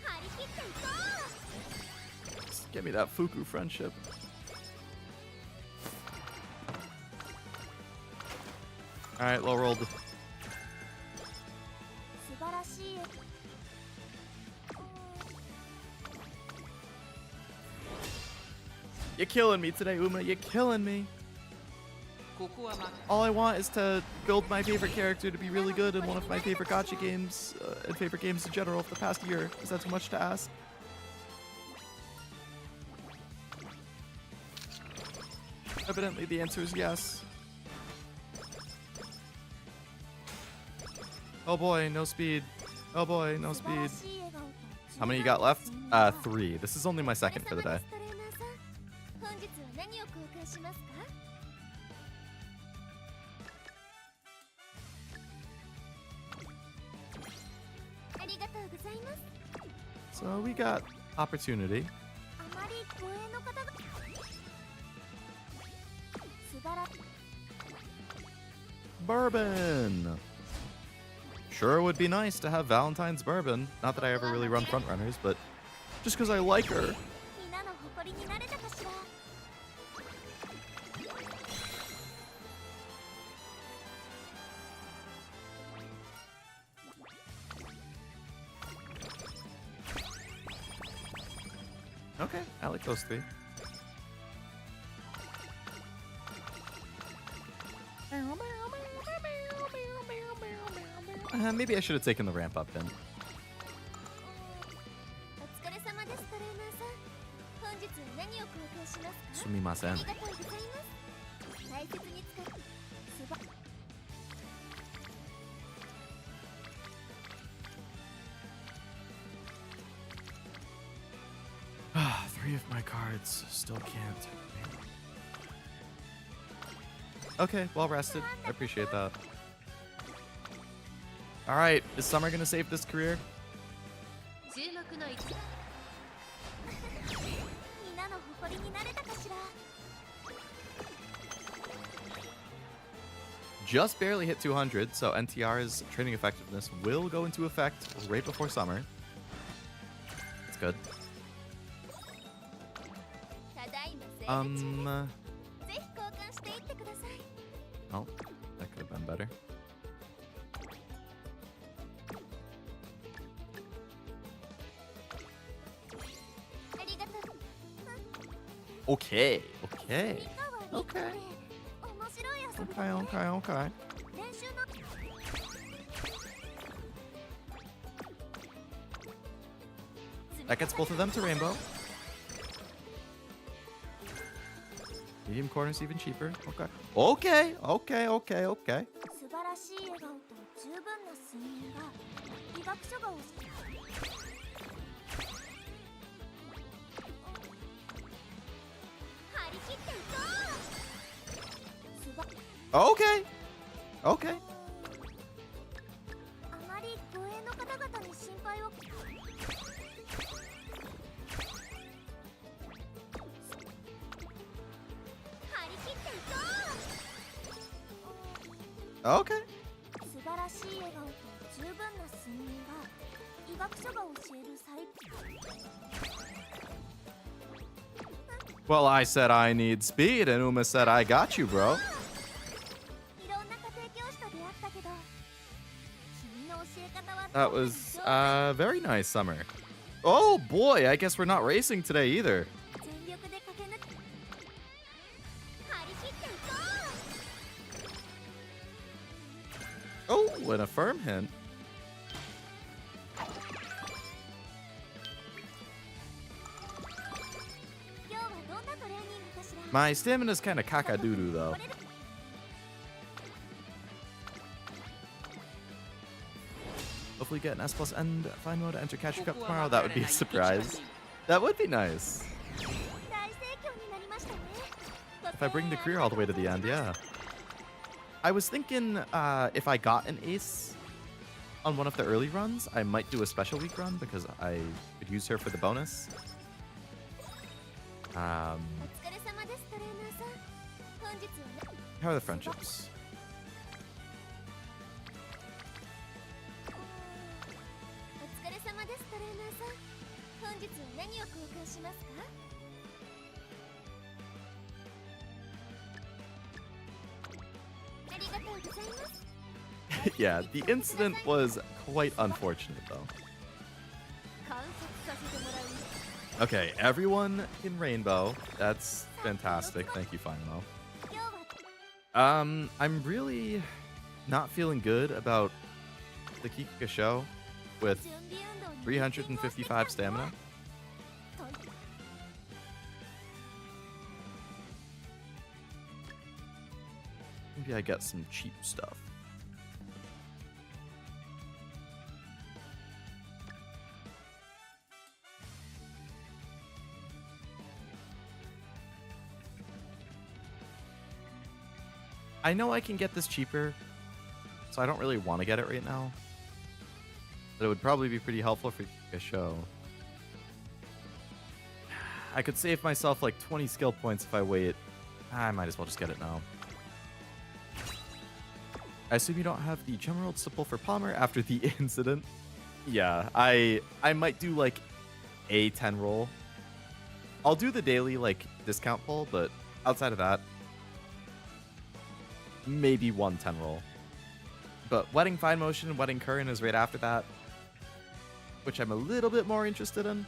張り切っていこう Just give me that Fuku friendship. Alright, low rolled. 素晴らしい You're killing me today, Uma. You're killing me. ここは負け All I want is to build my favorite character to be really good in one of my favorite gacha games, and favorite games in general for the past year. Is that too much to ask? Evidently, the answer is yes. Oh boy, no speed. Oh boy, no 素晴ら speed. しい笑顔と十 How many you 分な got left? 睡眠 3. This is only my second for the day. トレーナーさん本日は何を交換しますか ありがとうございます So we got opportunity. あまり護衛の方が素晴ら Bourbon. Sure would be nice to have Valentine's bourbon. Not that I ever really run frontrunners, but just because I like her. みんなの誇りになれたかしら Okay, I like those three. Maybe I should have taken the ramp up then. お疲れ様ですトレーナーさん本日は何を交換しますか Sumimasen. ありがとうございます大切に使ってすば 3 of my cards still can't. Okay, well rested. I appreciate that. Alright, is Summer gonna save this career? 注目の一みんなの誇りになれたかしら Just barely hit 200, so NTR's training effectiveness will go into effect right before Summer. It's good. ただいまセール中です Um, ぜひ交換していってください oh, that could have been better. ありがとう Okay, okay, みんなは okay, 面白い遊び okay, だね okay, okay. 練習の That gets both of them to rainbow. Medium corner's even cheaper. Okay. Okay, okay, okay, okay. 素晴らしい笑顔と十分な睡眠が医学書が教え張り切っていこうすば Okay, okay. あまり護衛の方々に心配を張り切っていこ Okay. う素晴らしい笑顔と十分な睡眠が医学書が教える最 Well, I said I need speed, and Uma said I got you, bro. いろんな家庭教師と出会ったけど君の教え方は That was very nice, Summer. Oh boy, I guess we're not racing today either. 全力で駆け抜け張り切っていこう Oh, and a firm hint. 今日はどんなトレーニングかしら My stamina's kind of caca-doo-doo, though. Hopefully get an S plus and find mode to enter Catcher Cup tomorrow. That would be a surprise. That would be nice. 大盛況になりましたね If I bring the career all the way to the end, yeah. I was thinking if I got an ace on one of the early runs, I might do a special week run because I could use her for the bonus. お疲れ様ですトレーナーさん本日はね How are the friendships? お疲れ様ですトレーナーさん本日は何を交換しますかありがとうございます Yeah, the incident was quite unfortunate, though. 観察させてもらう Okay, everyone in Rainbow. That's fantastic. Thank you, Finemo. 今日は I'm really not feeling good about the Kikika show with 準備運動に 355 stamina. Maybe I get some cheap stuff. I know I can get this cheaper, so I don't really want to get it right now. But it would probably be pretty helpful for a show. I could save myself like 20 skill points if I wait. I might as well just get it now. I assume you don't have the Gemerald Stipple for Palmer after the incident. Yeah, I might do like a 10 roll. I'll do the daily like discount pull, but outside of that, maybe 1 10 roll. But Wedding Fine Motion and Wedding Current is right after that, which I'm a little bit more interested in.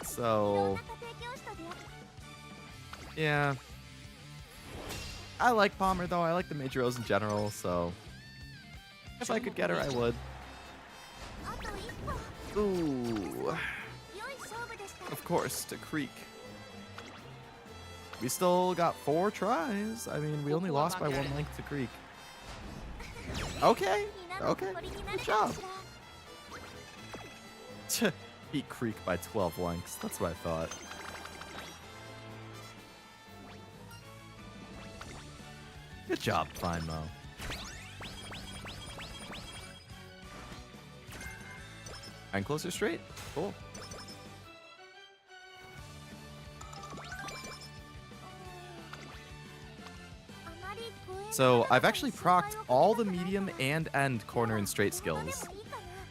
いろん So, な家庭教師と出会っ yeah. I like Palmer though. I like the Major Rose in general, so if I could get her, I would. あと一歩 Ooh, 良い勝負でした of course, to Creek. We still got 4 tries. I mean, we only lost by 1 length to Creek. Okay, 皆の okay, 誇りにな good るか job. しら Beat Creek by 12 lengths. That's what I thought. Good job, Fine Mo. And closer straight. Cool. So I've actually procced all the medium and end corner and straight skills.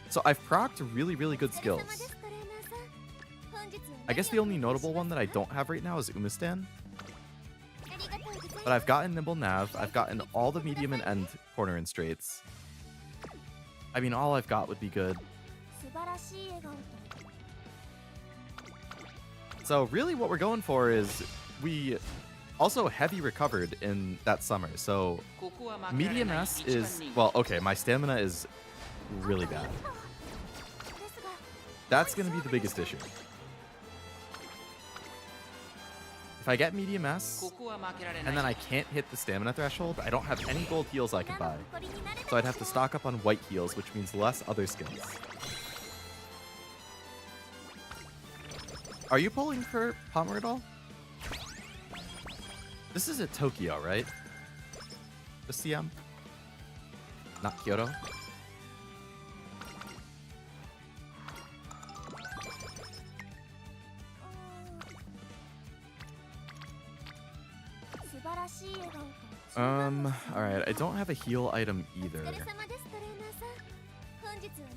So I've procced really, really good skills. I guess the only notable one that I don't have right now is Umastan. But I've gotten Nimble Nav, I've gotten all the medium and end corner and straights. I mean, all I've got would be good. 素晴らしい笑顔と So really what we're going for is we also heavy recovered in that summer. So ここは負けられ medium ない S 一番 is, 人 well, okay, my stamina is really bad. ですが That's going to be the biggest issue. If I get medium S, ここは負けられない and then I can't hit the stamina threshold, I don't have any gold heals I can 皆の buy. 誇りになる So I'd have to stock up on white heals, which means less other skills. Are you pulling for Palmer at all? This is at Tokyo, right? The CM? Not Kyoto? 素晴らしい笑顔と Alright, I don't have a heal item お either. 疲れ様ですトレーナーさん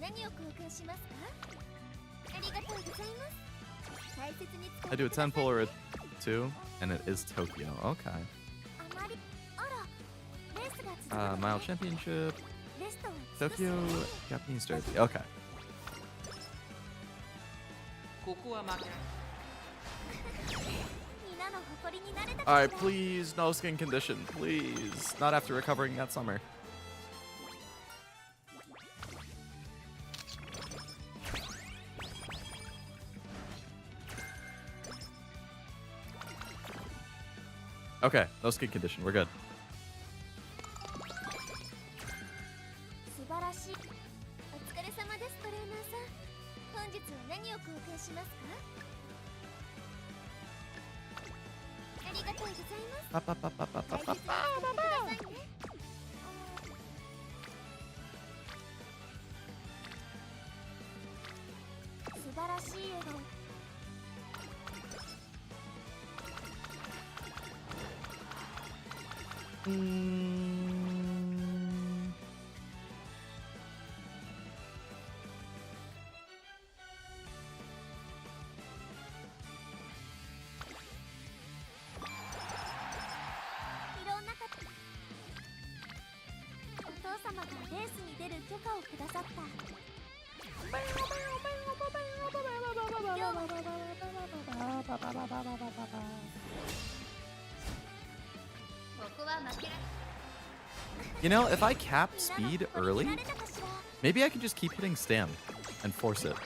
何を交換しますか？ありがとうございます。大切に使っ I て do a ください 10 pull or a 2, and it is Tokyo. Okay. あまりあらレースが続くのね Mile Championship, レストは少し Tokyo, Japanese Derby. Okay. ここは負けない。皆の誇りになれたかしら Alright, please, no skin condition. Please. Not after recovering that summer. Okay, no skin condition. We're good. 素晴らしい。お疲れ様ですトレーナーさん。本日は何を交換しますか？ありがとうございます。 Pa, pa, pa, pa, pa, 大 pa, 切に pa. 使ってくださいね。素晴らしい笑顔。いろんな方お父様がレースに出る許可をくださった。ここは負けられ You know, if I cap speed early, maybe I could just keep hitting stam and force it.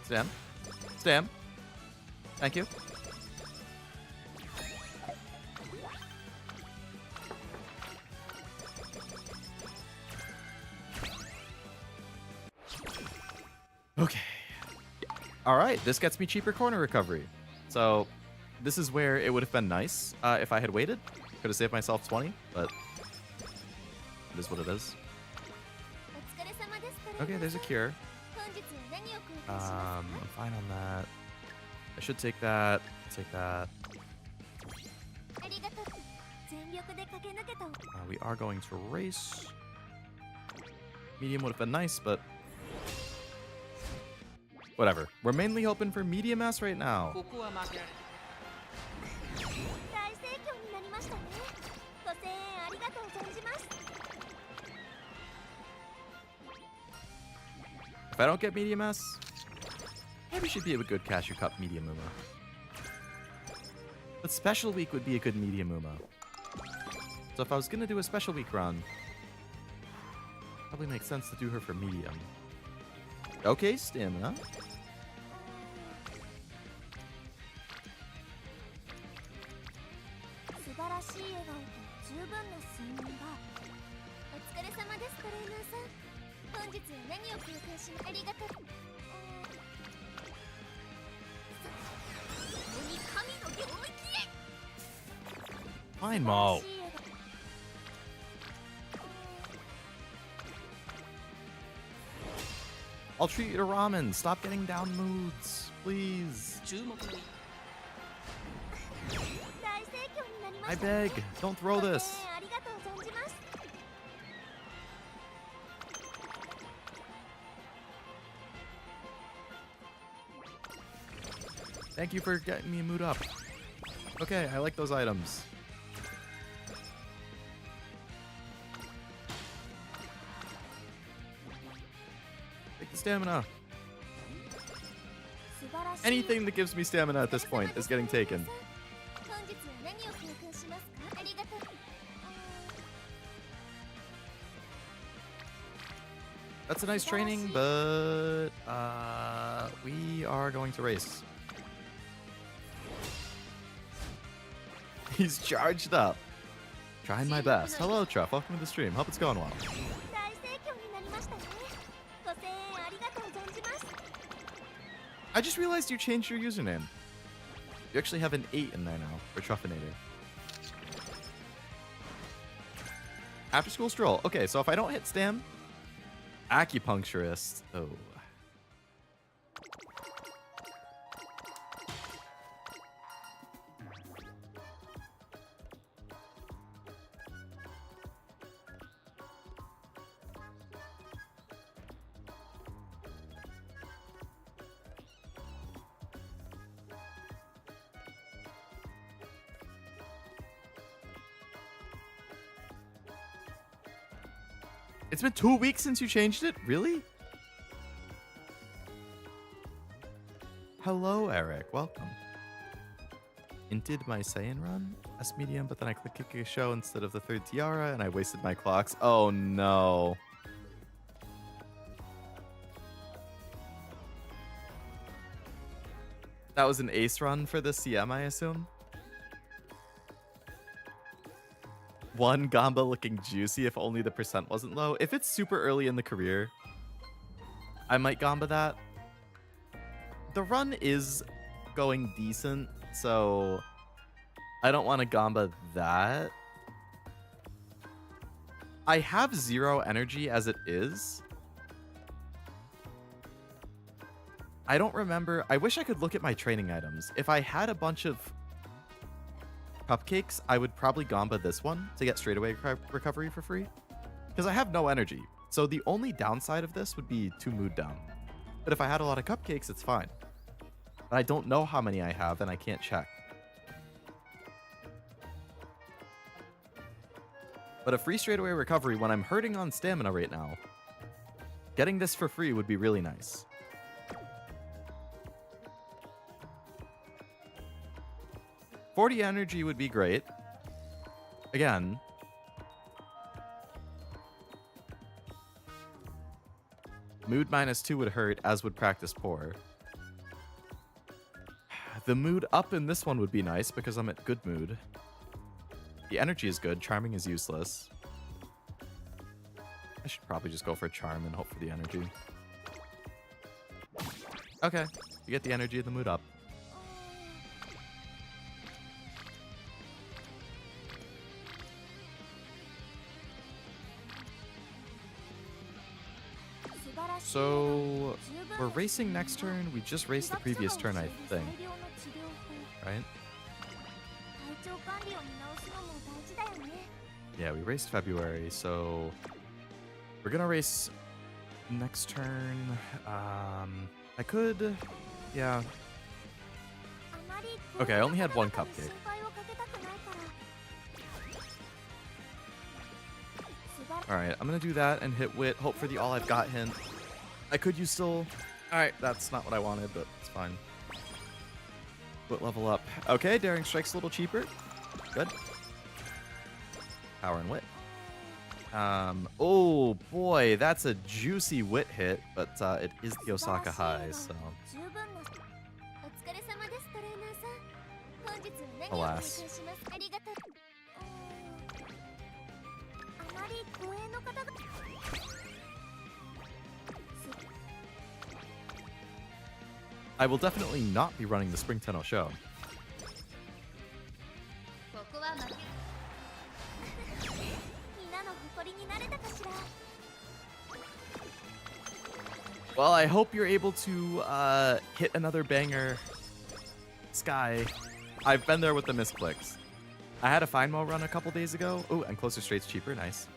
Stam. Stam. Thank you. Okay. All right, this gets me cheaper corner recovery. So this is where it would have been nice if I had waited. Could have saved myself 20, but it is what it is. お疲れ様ですトレーナーさん。 Okay, there's a cure. 本日は何を交換します I'm fine on that. I should take that. Take that. か？ありがとう。全力で駆け抜けた。 We are going to race. Medium would have been nice, but whatever. We're mainly hoping for medium S right now. ここは負けられない。大盛況になりましたね。ご声援ありがとう存じます。 If I don't get medium S, maybe she'd be a good Cashew Cup medium Uma. But special week would be a good medium Uma. So if I was gonna do a special week run, probably makes sense to do her for medium. Okay, stamina. 素晴らしい笑顔と十分な睡眠が。お疲れ様ですトレーナーさん。本日は何を交換しますありがとう。共に神の領域へ。 Fine, Mo. I'll treat you to ramen. Stop getting down moods, please. 注目の一 大盛況になりま I したね。 beg, don't throw ご声 this. 援ありがとう存じます。 Thank you for getting me a mood up. Okay, I like those items. Take the stamina. 素晴らしい Anything that gives me stamina at this point is getting taken. 本日は何を交換しますかありがとう。 That's a nice training, but we are going to race. He's charged up. Trying my best. Hello, Truff. Welcome to the stream. Hope it's going well. 大盛況になりましたね。ご声援ありがとう存じます。 I just realized you changed your username. You actually have an 8 in there now for Truffinator. After school stroll. Okay, so if I don't hit stam, acupuncturist. Oh. It's been 2 weeks since you changed it? Really? Hello, Eric. Welcome. Inted my Saiyan run? S medium, but then I clicked Kick a Show instead of the third tiara, and I wasted my clocks. Oh, no. That was an ace run for the CM, I assume? One Gamba looking juicy if only the percent wasn't low. If it's super early in the career, I might Gamba that. The run is going decent, so I don't want to Gamba that. I have 0 energy as it is. I don't remember. I wish I could look at my training items. If I had a bunch of cupcakes, I would probably Gamba this one to get straightaway recovery for free. Because I have no energy. So the only downside of this would be 2 mood down. But if I had a lot of cupcakes, it's fine. But I don't know how many I have, and I can't check. But a free straightaway recovery when I'm hurting on stamina right now, getting this for free would be really nice. $40 energy would be great. Again, mood -2 would hurt, as would practice poor. The mood up in this one would be nice because I'm at good mood. The energy is good. Charming is useless. I should probably just go for a charm and hope for the energy. Okay, you get the energy and the mood up. So, we're racing next turn. We just raced the previous turn, I think. Right? Yeah, we raced February, so we're gonna race next turn. I could, yeah. Okay, I only had 1 cupcake. Alright, I'm gonna do that and hit Wit, hope for the all I've got hint. I could use Soul. Alright, that's not what I wanted, but it's fine. Wit level up. Okay, Daring Strike's a little cheaper. Good. Power and Wit. Oh boy, that's a juicy Wit hit, but it is the Osaka High, so. Alas. I will definitely not be running the Spring Tenno show. Well, I hope you're able to hit another banger, Sky. I've been there with the misclicks. I had a Fine Mo run a couple days ago. Oh, and Closer Straight's cheaper. Nice.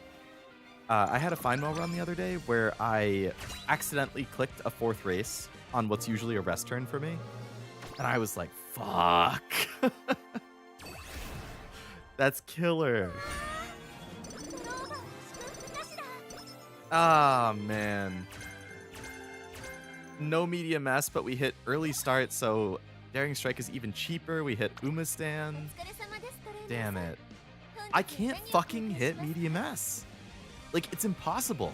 I had a Fine Mo run the other day where I accidentally clicked a 4th race on what's usually a rest turn for me. And I was like, fuck. That's killer. Ah, man. No medium S, but we hit early start, so Daring Strike is even cheaper. We hit Uma Stand. Damn it. I can't fucking hit medium S. Like, it's impossible.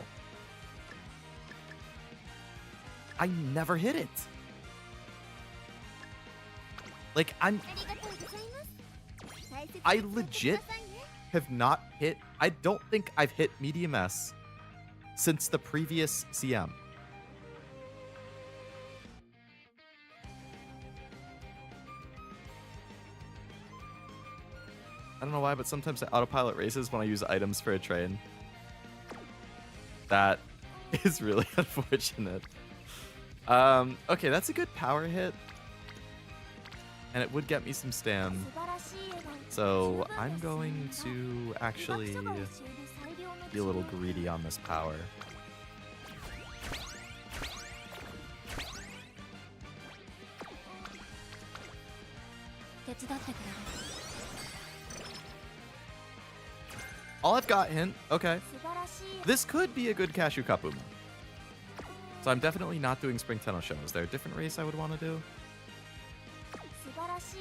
I never hit it. Like, I legit have not hit... I don't think I've hit medium S since the previous CM. I don't know why, but sometimes I autopilot races when I use items for a train. That is really unfortunate. Okay, that's a good power hit. And it would get me some stam. So I'm going to actually be a little greedy on this power. All I've got, hint. Okay. 素晴らしい This could be a good Cashew Cup Uma. So I'm definitely not doing Spring Tenno Show. Is there a different race I would want to do? 素晴らしい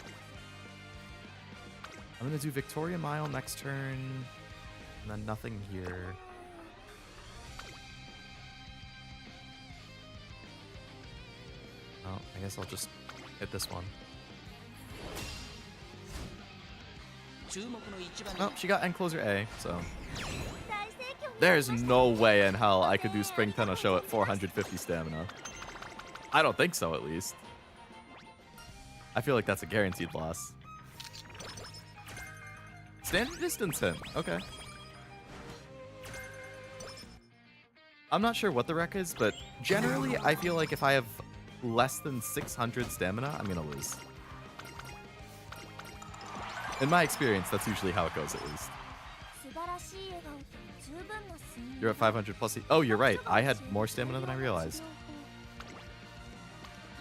I'm going to do Victoria Mile next turn. And then nothing here. Oh, I guess I'll just hit this one. 注目の一番 Oh, she got Enclosure A, so 大盛況に there's no way in hell I could do Spring Tenno Show at 450 stamina. I don't think so, at least. I feel like that's a guaranteed loss. Standard distance hint. Okay. I'm not sure what the rec is, but generally I feel like if I have less than 600 stamina, I'm gonna lose. In my experience, that's usually how it goes, at least. 素晴らしい笑顔と十分な睡眠 You're at 500 plus. Oh, you're right. I had more stamina than I realized.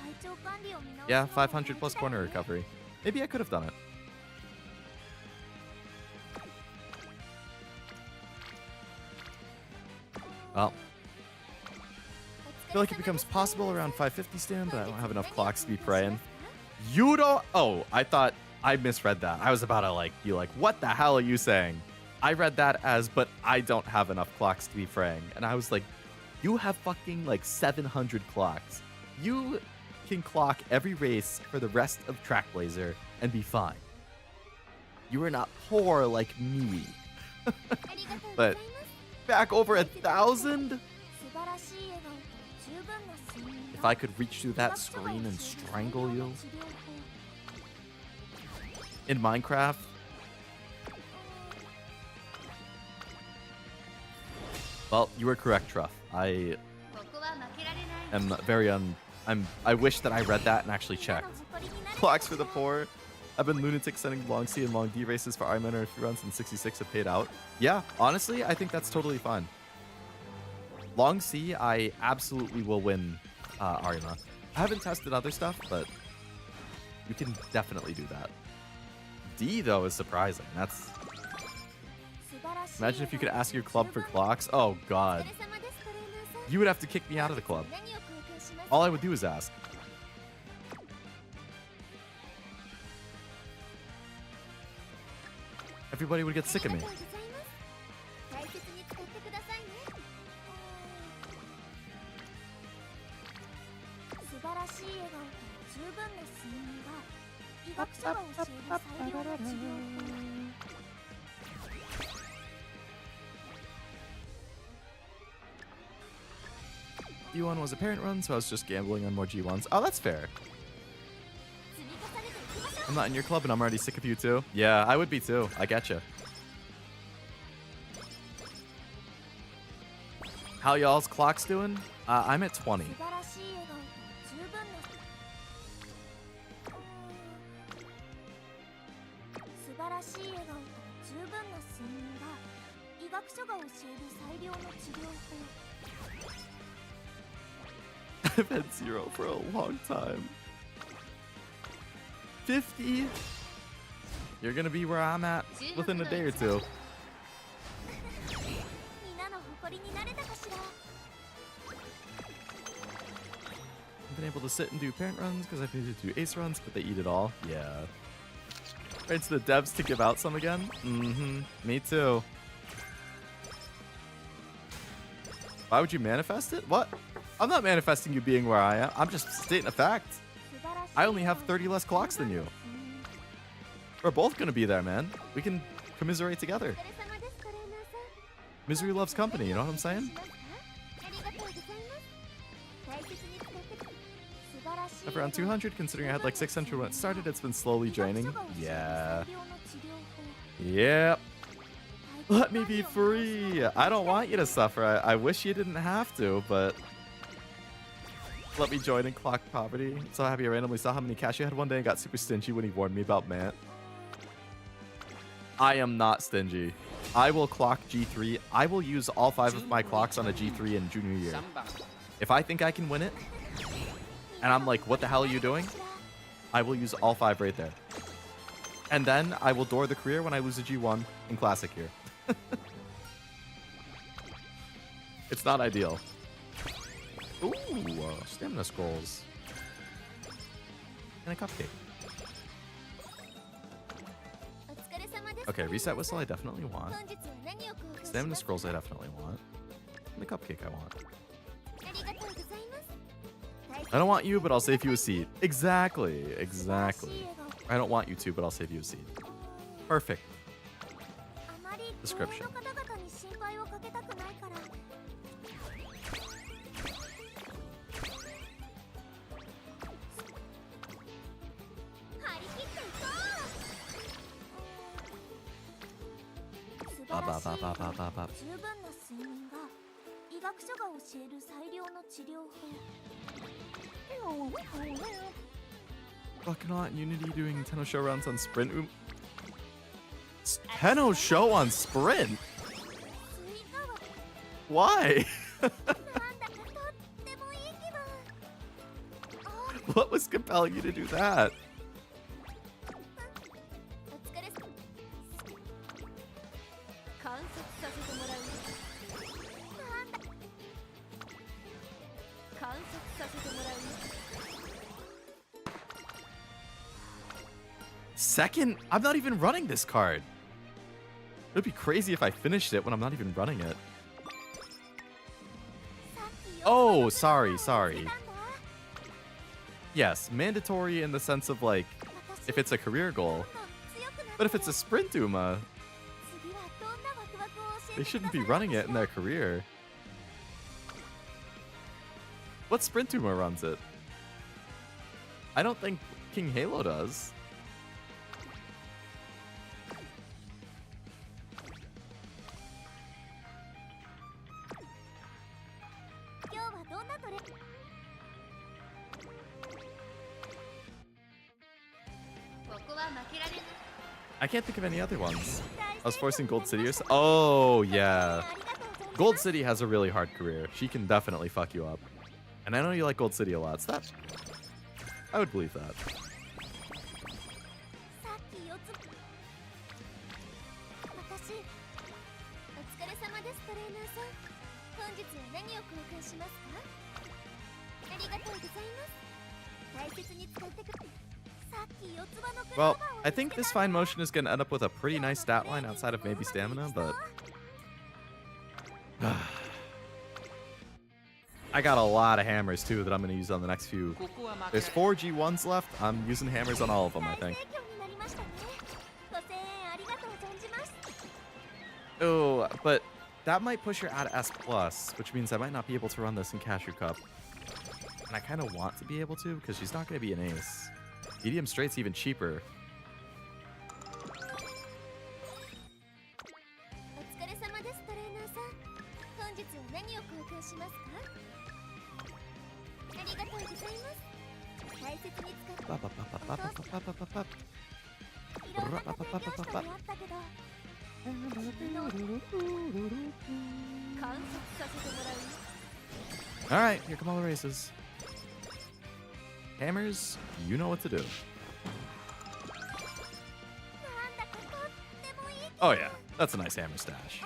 体調管理を見直す Yeah, 500 plus corner recovery. Maybe I could have done it. Well, I feel like it becomes possible around 550 stam, but I don't have enough clocks to be praying. You don't. Oh, I thought I misread that. I was about to be like, what the hell are you saying? I read that as, but I don't have enough clocks to be praying. And I was like, you have fucking 700 clocks. You can clock every race for the rest of Trackblazer and be fine. You are not poor like me. ありがとうござい But ます back over 1,000? 素晴らしい笑顔と十分な睡眠 If I could reach through that screen and strangle you in Minecraft. Well, you were correct, Truff. I ここは負けられない am very I wish that I read that and actually みんな checked. の誇りになる Clocks for the poor. I've been lunatic sending long C and long D races for Ironman or 3 runs and 66 have paid out. Yeah, honestly, I think that's totally fine. Long C, I absolutely will win Arima. I haven't tested other stuff, but you can definitely do that. D, though, is surprising. That's 素晴らしい Imagine if you could ask your club for clocks. Oh, お God. 疲れ様ですトレーナーさん You would have to kick me out of the club. 何を貢献します All I would do is ask. Everybody would get sick of me. ありがとうございます大切に使ってくださいね素晴らしい笑顔と十分な睡眠は医学書が教える最良の治療法 G1 was a parent run, so I was just gambling on more G1s. Oh, that's fair. 積み重ねていきましょう I'm not in your club and I'm already sick of you too. Yeah, I would be too. I getcha. How y'all's clocks doing? I'm at 20. 素晴らしい笑顔と十分な素晴らしい笑顔と十分な睡眠が医学書が教える最良の治療法 I've had 0 for a long time. 50? You're gonna be where I'm at within a day or two. みんなの誇りになれたかしら I've been able to sit and do parent runs because I've needed to do ace runs, but they eat it all. Yeah. Right to the devs to give out some again? Mm-hmm. Me too. Why would you manifest it? What? I'm not manifesting you being where I am. I'm just stating a fact. 素晴らしい I only have 30 less clocks than you. We're both gonna be there, man. We can commiserate together. お疲れ様ですトレーナーさん Misery loves company, you know what I'm saying? ありがとうございます大切に使って素晴らしい I've around 200, considering I had like 600 when it started. It's been slowly draining. Yeah. Yep. Let me be free. I don't want you to suffer. I wish you didn't have to, but let me join in clock poverty. I'm so happy I randomly saw how many cash you had one day and got super stingy when he warned me about Mant. I am not stingy. I will clock G3. I will use all 5 of my clocks on a G3 in junior year. 3番 If I think I can win it, and I'm like, what the hell are you doing? I will use all 5 right there. And then I will door the career when I lose a G1 in Classic here. It's not ideal. Ooh, stamina scrolls. And a cupcake. Okay, reset whistle I definitely want. Stamina scrolls I definitely want. And the cupcake I want. I don't want you, but I'll save you a seat. Exactly, exactly. I don't want you to, but I'll save you a seat. Perfect. Description. Fucking not Unity doing Tenno Show rounds on Sprint. Tenno Show on Sprint? Why? What was compelling you to do that? Second? I'm not even running this card. It would be crazy if I finished it when I'm not even running it. Oh, sorry. Yes, mandatory in the sense of like, if it's a career goal. But if it's a sprint Uma, they shouldn't be running it in their career. What sprint Uma runs it? I don't think King Halo does. I can't think of any other ones. I was forcing Gold City or so. Oh, yeah. Gold City has a really hard career. She can definitely fuck you up. And I know you like Gold City a lot, so that... I would believe that. Well, I think this fine motion is going to end up with a pretty nice stat line outside of maybe stamina, but... I got a lot of hammers, too, that I'm going to use on the next few. There's 4 G1s left. I'm using hammers on all of them, I think. Oh, but that might push her out of S+, which means I might not be able to run this in Cashew Cup. And I kind of want to be able to, because she's not going to be an ace. Medium Straight's even cheaper. Alright, here come all the races. Hammers, you know what to do. Oh yeah, that's a nice hammer stash.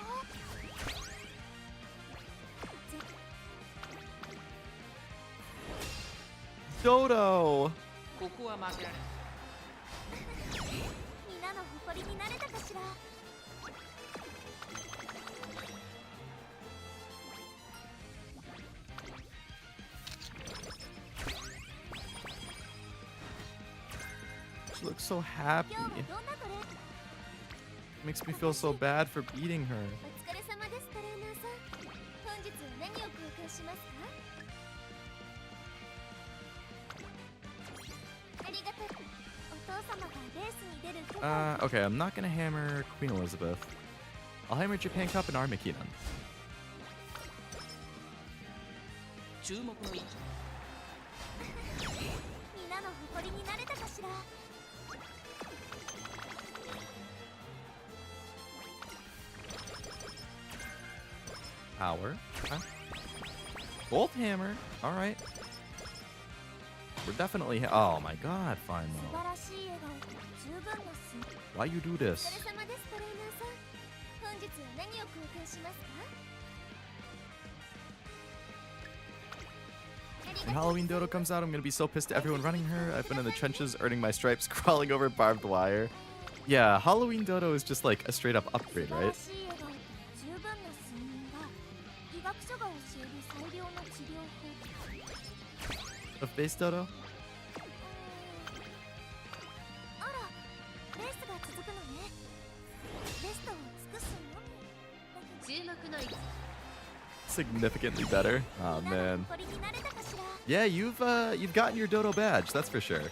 Dodo! She looks so happy. Makes me feel so bad for beating her. Okay, I'm not gonna hammer Queen Elizabeth. I'll hammer Japan Cup and Armageddon. Power. Okay. Both hammer. All right. We're definitely. Oh my God, fine though. Why you do this? When Halloween Dodo comes out, I'm gonna be so pissed at everyone running her. I've been in the trenches earning my stripes, crawling over barbed wire. Yeah, Halloween Dodo is just like a straight up upgrade, right? 素晴らしい笑顔と十分な睡眠が医学書が教える最良の治療法。 Of base Dodo? あら、レースが続くのね。ベストを尽くすのみ。注目の Significantly better. Oh みんなの man. 誇りになれたかしら。 Yeah, you've gotten your Dodo badge, that's for sure.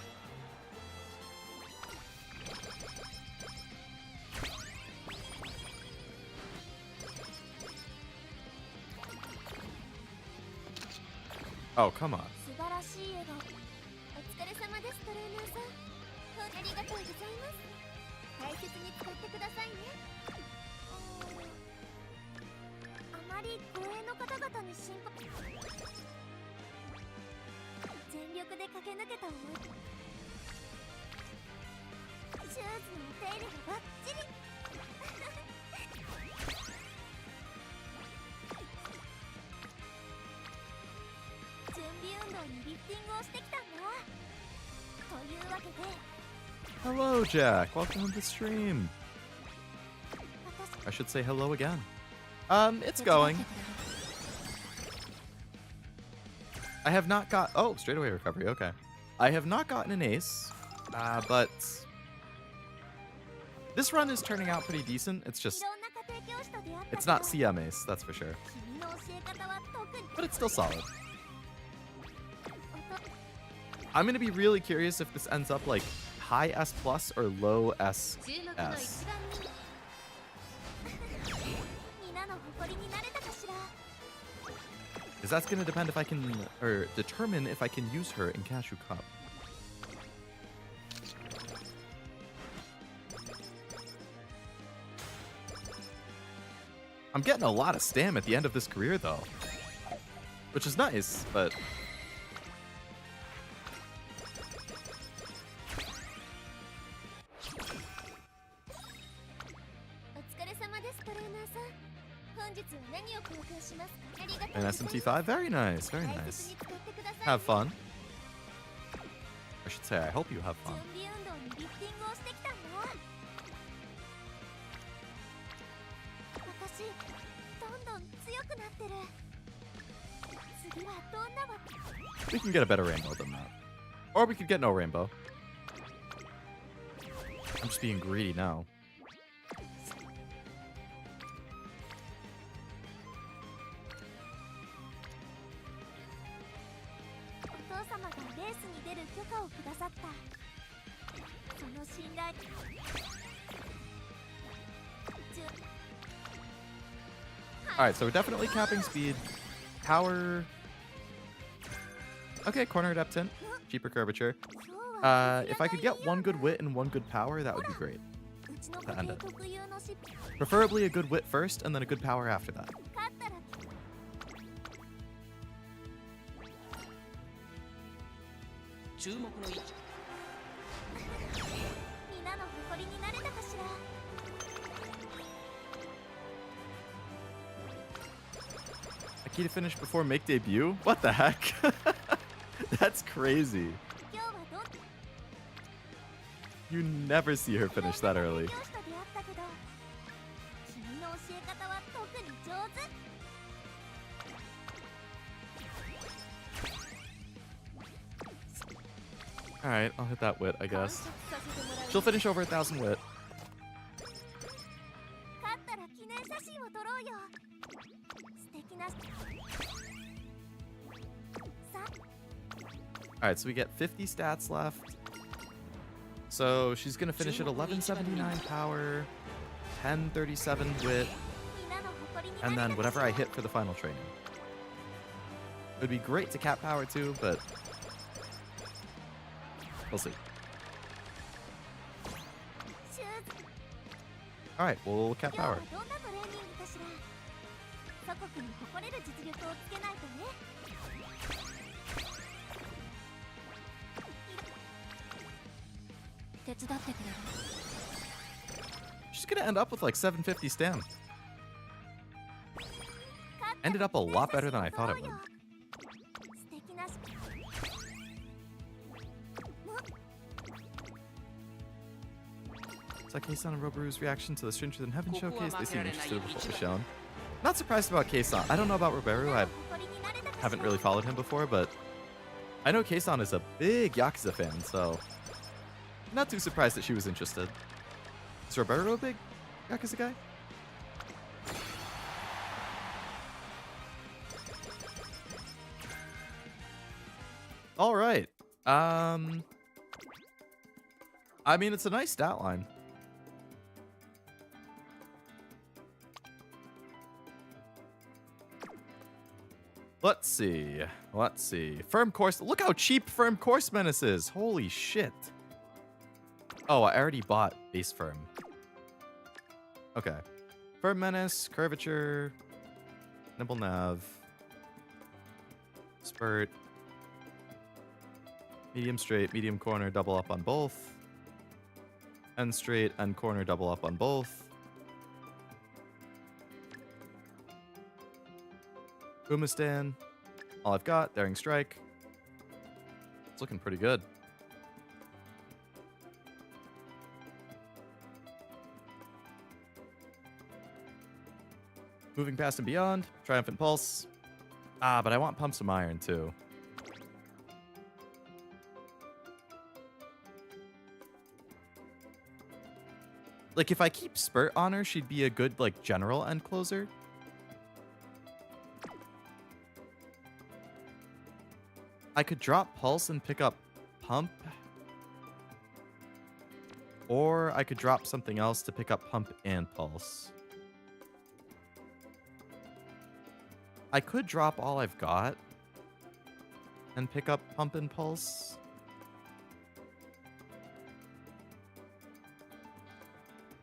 Oh, come on. 素晴らしい笑顔。お疲れ様です、トレーナーさん。ありがとうございます。大切に使ってくださいね。あまり護衛の方々に心配。全力で駆け抜けた思い。シューズのお手入れがバッチリ。準備運動にリフティングをしてきたんだ。というわけで。 Hello, Jack. Welcome to the stream. 私 I should say hello again. It's going. I have not got... Oh, straightaway recovery. Okay. I have not gotten an ace, but this run is turning out pretty decent. It's い just... ろんな家庭教師と出会ったけど It's not CM ace, that's for sure. 君の教え方は特に But it's still solid. おと I'm going to be really curious if this ends up like high S plus or low S 注目の一 S. 番皆の誇りになれたかしら。 Because that's going to depend if I can... Or determine if I can use her in Cashew Cup. I'm getting a lot of stam at the end of this career, though. Which is nice, but... An SMT5? Very nice, very nice. Have fun. I should say, I hope you have fun. 準備運動にリフティングをしてきたんだ。私、どんどん強くなってる。次はどんなわ。 We can get a better rainbow than that. Or we could get no rainbow. I'm just being greedy now. お父様がレースに出る許可をくださった。その信頼。Alright, so we're definitely capping speed. Power... Okay, corner adeptant. Cheaper curvature. If I could get one good wit and one good power, that would be great. うちのと家庭特有のし。 Preferably a good wit first, and then a good power after that. 勝ったら。注目の位置 皆の誇りになれたかしら。 A key to finish before make debut? What the heck? That's crazy. 今日はどん You never see her finish that early. 教師と出会ったけど、君の教え方は特に上手。 Alright, I'll hit that wit, I 完 guess. 食させてもらう。 She'll finish over 1,000 wit. 勝ったら記念写真を撮ろうよ。素敵な。さ、 Alright, so we get 50 stats left. So she's gonna finish at 1179 power, 1037 wit, 皆の誇りにな and れた then か whatever しら。 I hit for the final training. It would be great to cap power too, but we'll see. シューズ。 Alright, we'll cap 今日は power. どんなトレーニングかしら。祖国に誇れる実力をつけないとね。 手伝ってくれる。 She's gonna end up with like 750 stam. 勝ったら Ended up a lot better than I thought it 記念写真を撮ろう would. よ。素敵な。Saw Keisan and Roboru's reaction to the Stranger Than Heaven showcase. They seem interested in what was shown. Not surprised about Keisan. I don't know about Roboru. I haven't really followed him before, but I know Keisan is a big Yakuza fan, so not too surprised that she was interested. Is Roboru a big Yakuza guy? All right. I mean, it's a nice stat line. Let's see. Let's see. Firm course. Look how cheap Firm Course Menace is. Holy shit. Oh, I already bought base Firm. Okay. Firm Menace, Curvature, Nimble Nav, Spurt, Medium Straight, Medium Corner, double up on both. End Straight, End Corner, double up on both. Umastan, all I've got, Daring Strike. It's looking pretty good. Moving Past and Beyond, Triumphant Pulse. Ah, but I want Pump Some Iron too. Like, if I keep Spurt on her, she'd be a good, like, general end closer. I could drop Pulse and pick up Pump. Or I could drop something else to pick up Pump and Pulse. I could drop all I've got and pick up Pump and Pulse.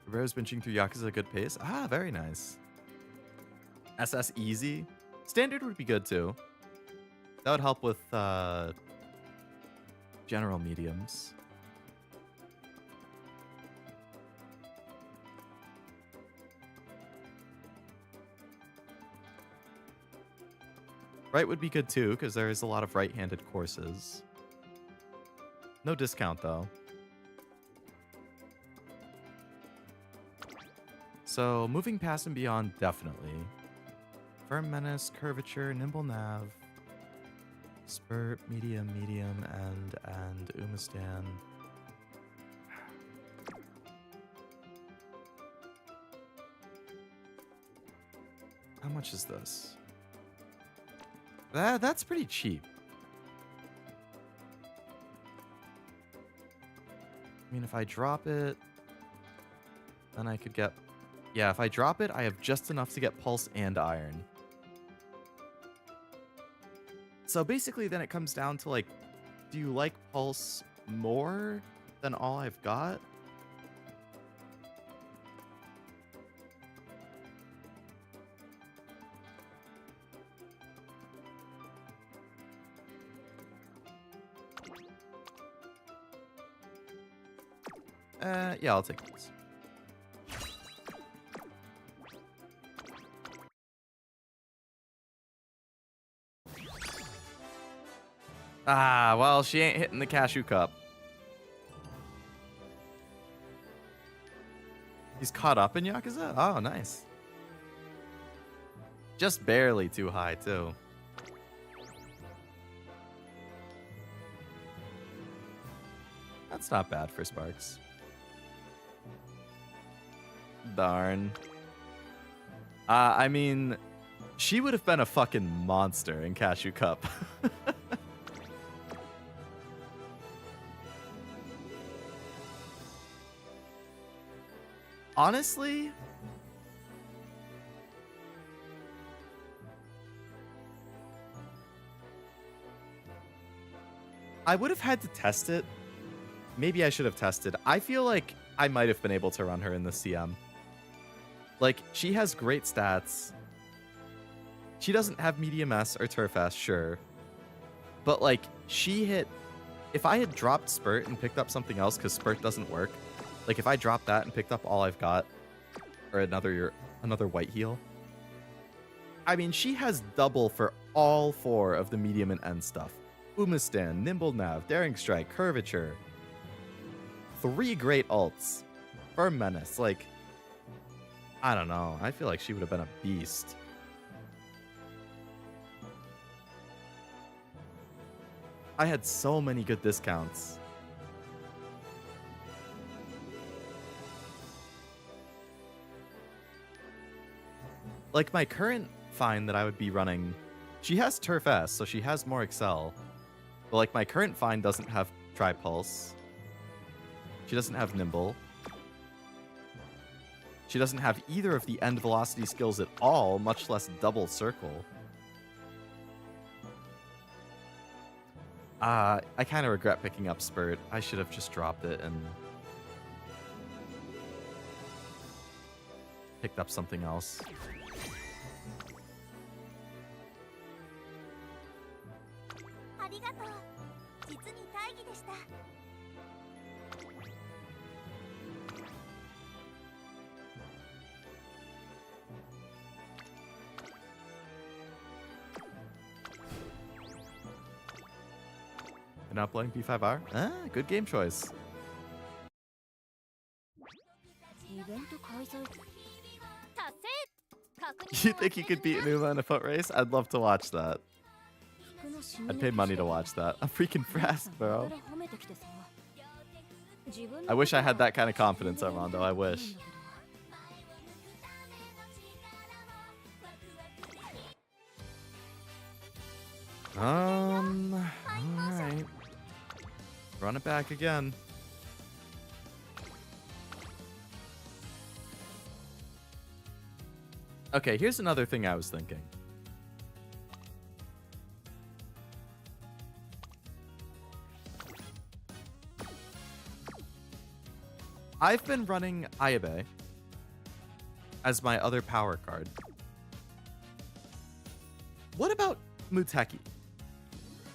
Roboru's benching through Yakuza at a good pace. Ah, very nice. SS easy. Standard would be good too. That would help with general mediums. Right would be good too, because there is a lot of right-handed courses. No discount though. So moving Past and Beyond, definitely. Firm Menace, Curvature, Nimble Nav, Spurt, Medium, and Umastan. How much is this? That's pretty cheap. I mean, if I drop it, then I could get... Yeah, if I drop it, I have just enough to get Pulse and Iron. So basically, then it comes down to, like, do you like Pulse more than all I've got? Yeah, I'll take this. Ah, well, she ain't hitting the Cashew Cup. He's caught up in Yakuza? Oh, nice. Just barely too high, too. That's not bad for Sparks. Darn. I mean, she would have been a fucking monster in Cashew Cup. Honestly, I would have had to test it. Maybe I should have tested. I feel like I might have been able to run her in the CM. Like, she has great stats. She doesn't have medium S or turf S, sure. But, like, she hit... If I had dropped Spurt and picked up something else, because Spurt doesn't work, like, if I dropped that and picked up all I've got, or another white heal, I mean, she has double for all 4 of the medium and end stuff. Umastan, Nimble Nav, Daring Strike, Curvature. 3 great ults. firm menace. Like, I don't know. I feel like she would have been a beast. I had so many good discounts. Like, my current find that I would be running, she has Turf S, so she has more Excel. But, like, my current find doesn't have Tri-Pulse. She doesn't have Nimble. She doesn't have either of the end velocity skills at all, much less double circle. I kind of regret picking up Spurt. I should have just dropped it and picked up something else. Not playing B5R? Ah, good game choice. You think you could beat Numa in a foot race? I'd love to watch that. I'd pay money to watch that. I'm freaking fast, bro. I wish I had that kind of confidence, Armando. I wish. Alright. Run it back again. Okay, here's another thing I was thinking. I've been running Ayabe as my other power card. What about Muteki?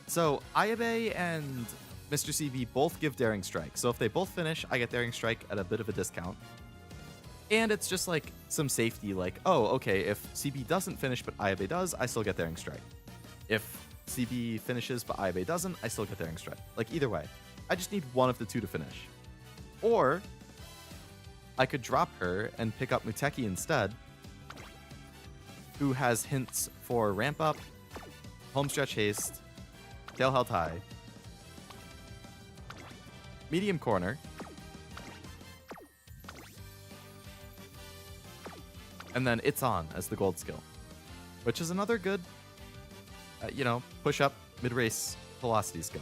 So Ayabe and Mr. CB both give Daring Strike. So if they both finish, I get Daring Strike at a bit of a discount. And it's just like some safety, like, oh, okay, if CB doesn't finish but Ayabe does, I still get Daring Strike. If CB finishes but Ayabe doesn't, I still get Daring Strike. Like, either way. I just need one of the two to finish. Or I could drop her and pick up Muteki instead, who has hints for Ramp Up, Homestretch Haste, Tail Held High, Medium Corner, and then It's On as the gold skill, which is another good, push up mid-race velocity skill.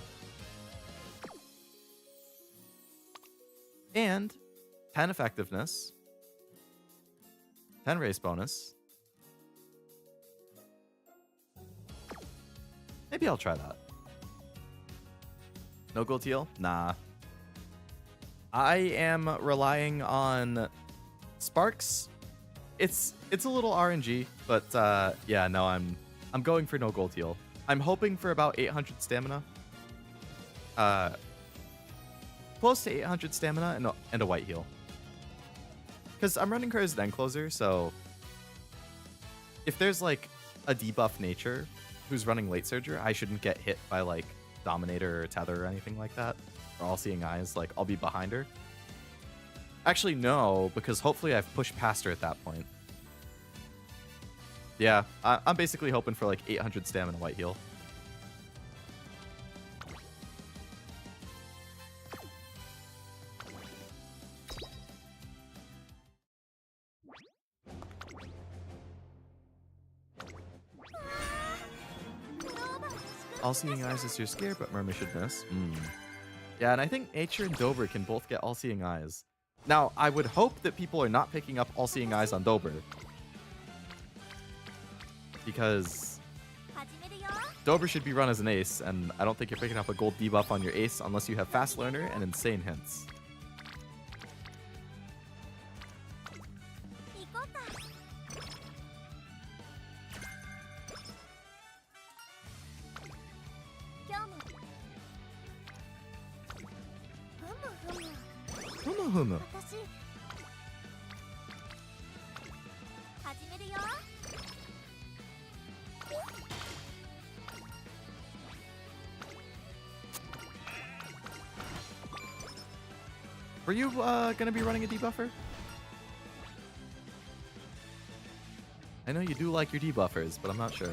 And 10 effectiveness, 10 race bonus. Maybe I'll try that. No gold heal? Nah. I am relying on Sparks. It's a little RNG, but yeah, no, I'm going for no gold heal. I'm hoping for about 800 stamina. Close to 800 stamina and a white heal. Because I'm running her as an end closer, so if there's like a debuff nature who's running late surger, I shouldn't get hit by like Dominator or Tether or anything like that. Or All Seeing Eyes, like I'll be behind her. Actually, no, because hopefully I've pushed past her at that point. Yeah, I'm basically hoping for like 800 stamina white heal. All Seeing Eyes is your scare, but Mermaid should miss. Yeah, and I think Nature and Dober can both get All Seeing Eyes. Now, I would hope that people are not picking up All Seeing Eyes on Dober, because Dober should be run as an ace, and I don't think you're picking up a gold debuff on your ace unless you have Fast Learner and Insane Hints. UmaMusume. Were you gonna be running a debuffer? I know you do like your debuffers, but I'm not sure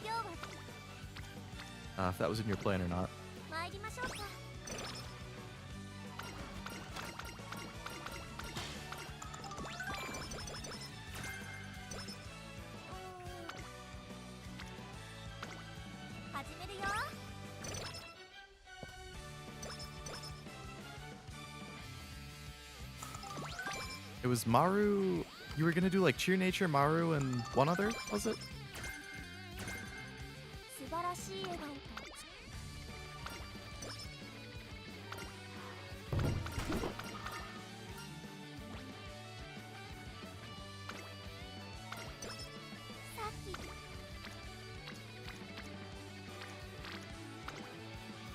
今日は if that was in your plan or not. 参りましょうか。始めるよ。 It was Maru. You were gonna do like Cheer Nature, Maru, and one other, was it? 素晴らしい笑顔とさっき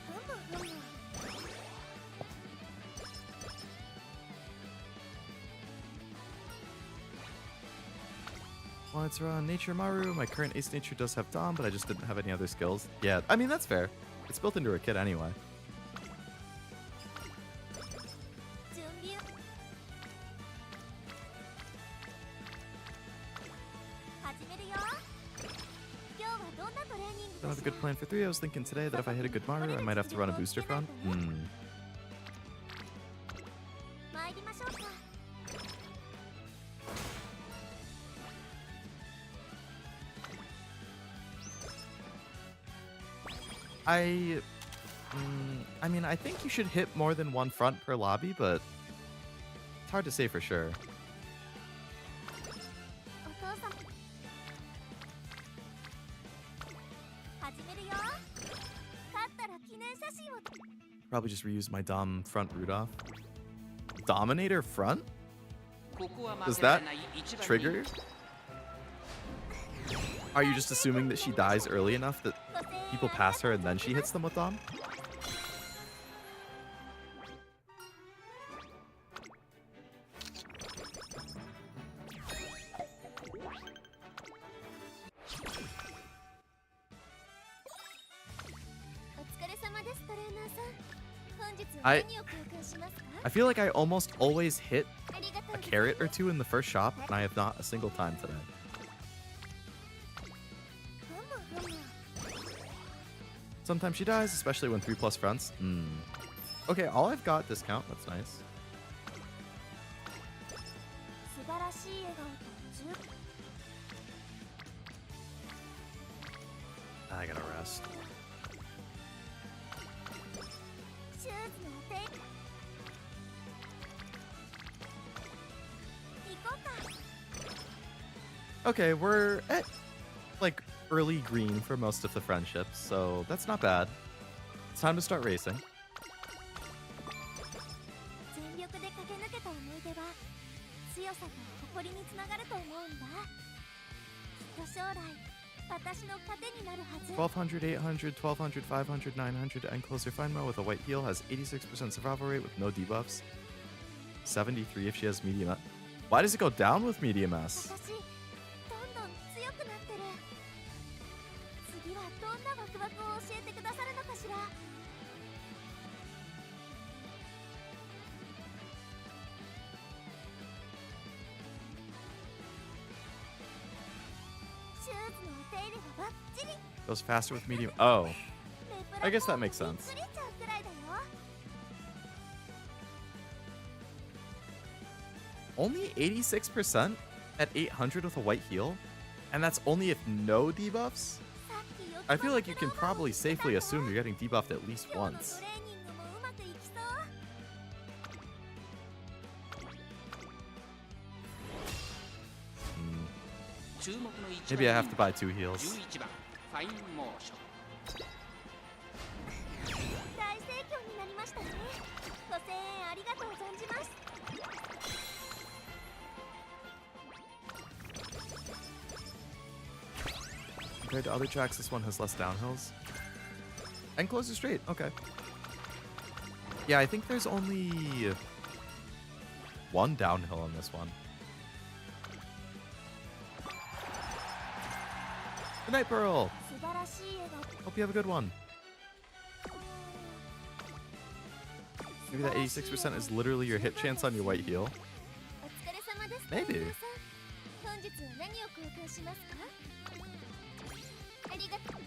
ふむふむ Well, it's around Nature Maru. My current Ace Nature does have Dom, but I just didn't have any other skills. Yeah, I mean, that's fair. It's built into her kit anyway. 準備始めるよ。今日はどんなトレーニング Don't have a good plan for 3. I was thinking today that if I hit a good Maru, I might have to run a booster front. 参りましょうか。 I mean, I think you should hit more than one front per lobby, but it's hard to say for sure. お父さん始めるよ。勝ったら記念写真を Probably just reuse my Dom front Rudolph. Dominator front? ここは Does 負けら that れない一番 trigger? Are you just assuming that she dies early enough that people pass her and then she hits them with Dom? I feel like I almost always hit a carrot or two in the first shop, and I have not a single time today. Sometimes she dies, especially when 3+ fronts. Okay, all I've got discount. That's nice. I gotta rest. Okay, we're at like early green for most of the friendships, so that's not bad. It's time to start racing. 全力で駆け抜けた思い出は強さと誇りにつながると思うんだ。きっと将来私の糧になるはず。 1200, 800, 1200, 500, 900, and closer Feinmo with a white heal has 86% survival rate with no debuffs. 73 if she has medium S. Why does it go down with medium S? 私どんどん強くなってる。次はどんなワクワクを教えてくださるのかしら。シューズのお手入れがバッチリ。 Goes faster with medium. Oh, I guess that makes sense. びっくりしちゃうくらいだよ。 Only 86% at 800 with a white heal? And that's only if no debuffs? さっきよく I feel like you can probably safely assume you're getting debuffed at least 今日の once. トレーニングもうまくいきそう。 注目の一 Maybe I 番 have to buy 2 heals. 11番ファインモーション。大盛況になりましたね。ご声援ありがとう存じます。 Compared to other tracks, this one has less downhills. And closer straight, okay. Yeah, I think there's only one downhill on this one. Good night, Pearl. 素晴らしい笑顔。 Hope you have a good one. 素 Maybe that 86% is literally your hit chance on your white heal. お疲れ様です。 Maybe. 本日は何を交換しますか？ありがとう。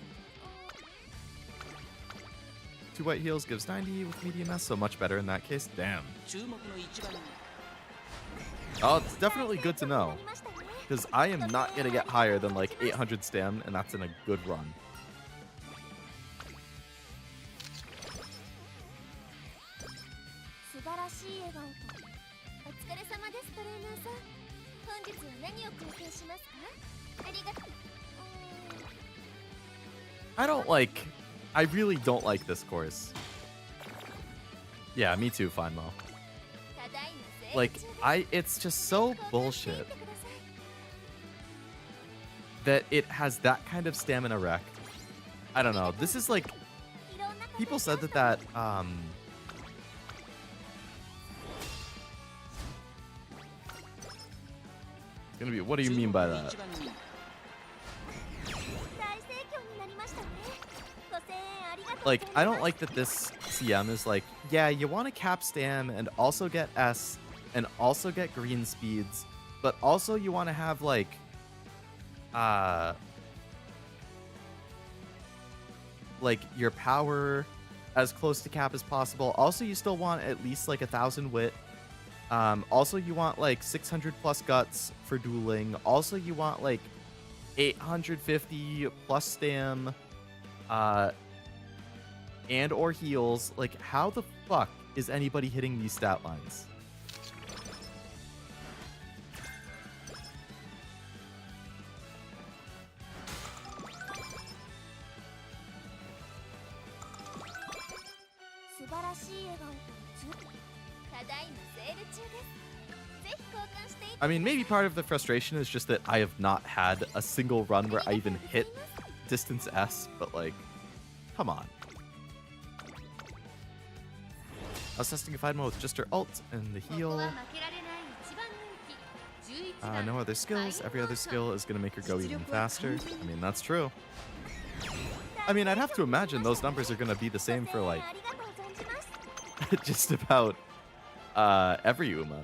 2 white heals gives 90 with medium S, so much better in that case. Damn. 注目の一番 Oh, it's definitely good to know. Because I am not going to get higher than like 800 stam, and that's in a good run. 素晴らしい笑顔とお疲れ様ですトレーナーさん。本日は何を交換しますか？ありがとう。 I really don't like this course. Yeah, me too, fine Mo. ただいま Like, it's just so bullshit that it has that kind of stamina wreck. I don't know. This is like, people said that it's gonna be, what do you mean by that? 大盛況になりましたね。5000円ありがとうございます。 Like, I don't like that this CM is like, yeah, you want to cap stam and also get S and also get green speeds, but also you want to have like, your power as close to cap as possible. Also, you still want at least like 1,000 wit. Also, you want like 600 plus guts for dueling. Also, you want like 850 plus stam, and or heals. Like, how the fuck is anybody hitting these stat lines? I mean, maybe part of the frustration is just that I have not had a single run where I even hit distance S, but like, come on. I was testing if I'd with just her ult and the heal. No other skills. Every other skill is going to make her go even faster. I mean, that's true. I mean, I'd have to imagine those numbers are going to be the same for like just about every Uma.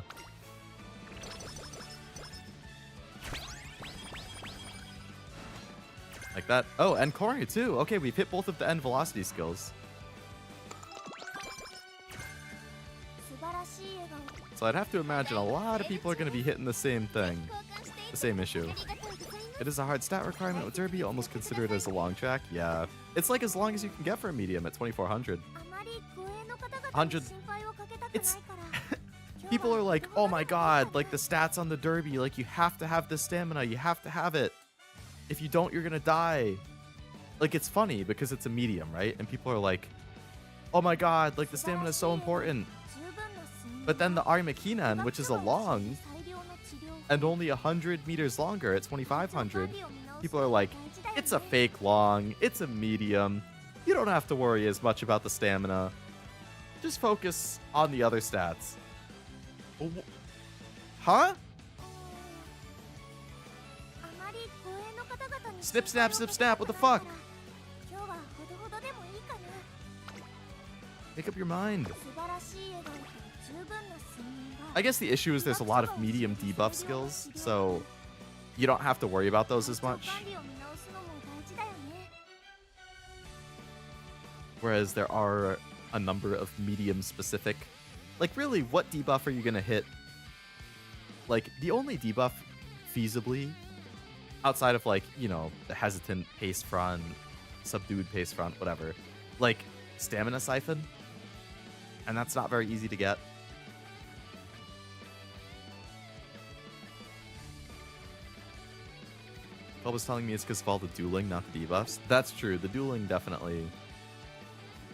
Like that. Oh, and Corey too. Okay, we've hit both of the end velocity skills. So I'd have to imagine a lot of people are going to be hitting the same thing. The same issue. It is a hard stat requirement with Derby. Almost consider it as a long track. Yeah. It's like as long as you can get for a medium at 2400. 100. It's... People are like, oh my god, like the stats on the Derby, like you have to have this stamina. You have to have it. If you don't, you're going to die. Like, it's funny because it's a medium, right? And people are like, oh my god, like the stamina is so important. But then the Arimakinan, which is a long, and only 100 meters longer at 2500, people are like, it's a fake long, it's a medium. You don't have to worry as much about the stamina. Just focus on the other stats. Huh? Snip, snap, snip, snap, what the fuck? Make up your mind. I guess the issue is there's a lot of medium debuff skills, so you don't have to worry about those as much. Whereas there are a number of medium specific. Like, really, what debuff are you going to hit? Like, the only debuff feasibly, outside of, like, you know, the hesitant pace front, subdued pace front, whatever, like, stamina siphon. And that's not very easy to get. Bob was telling me it's because of all the dueling, not the debuffs. That's true. The dueling definitely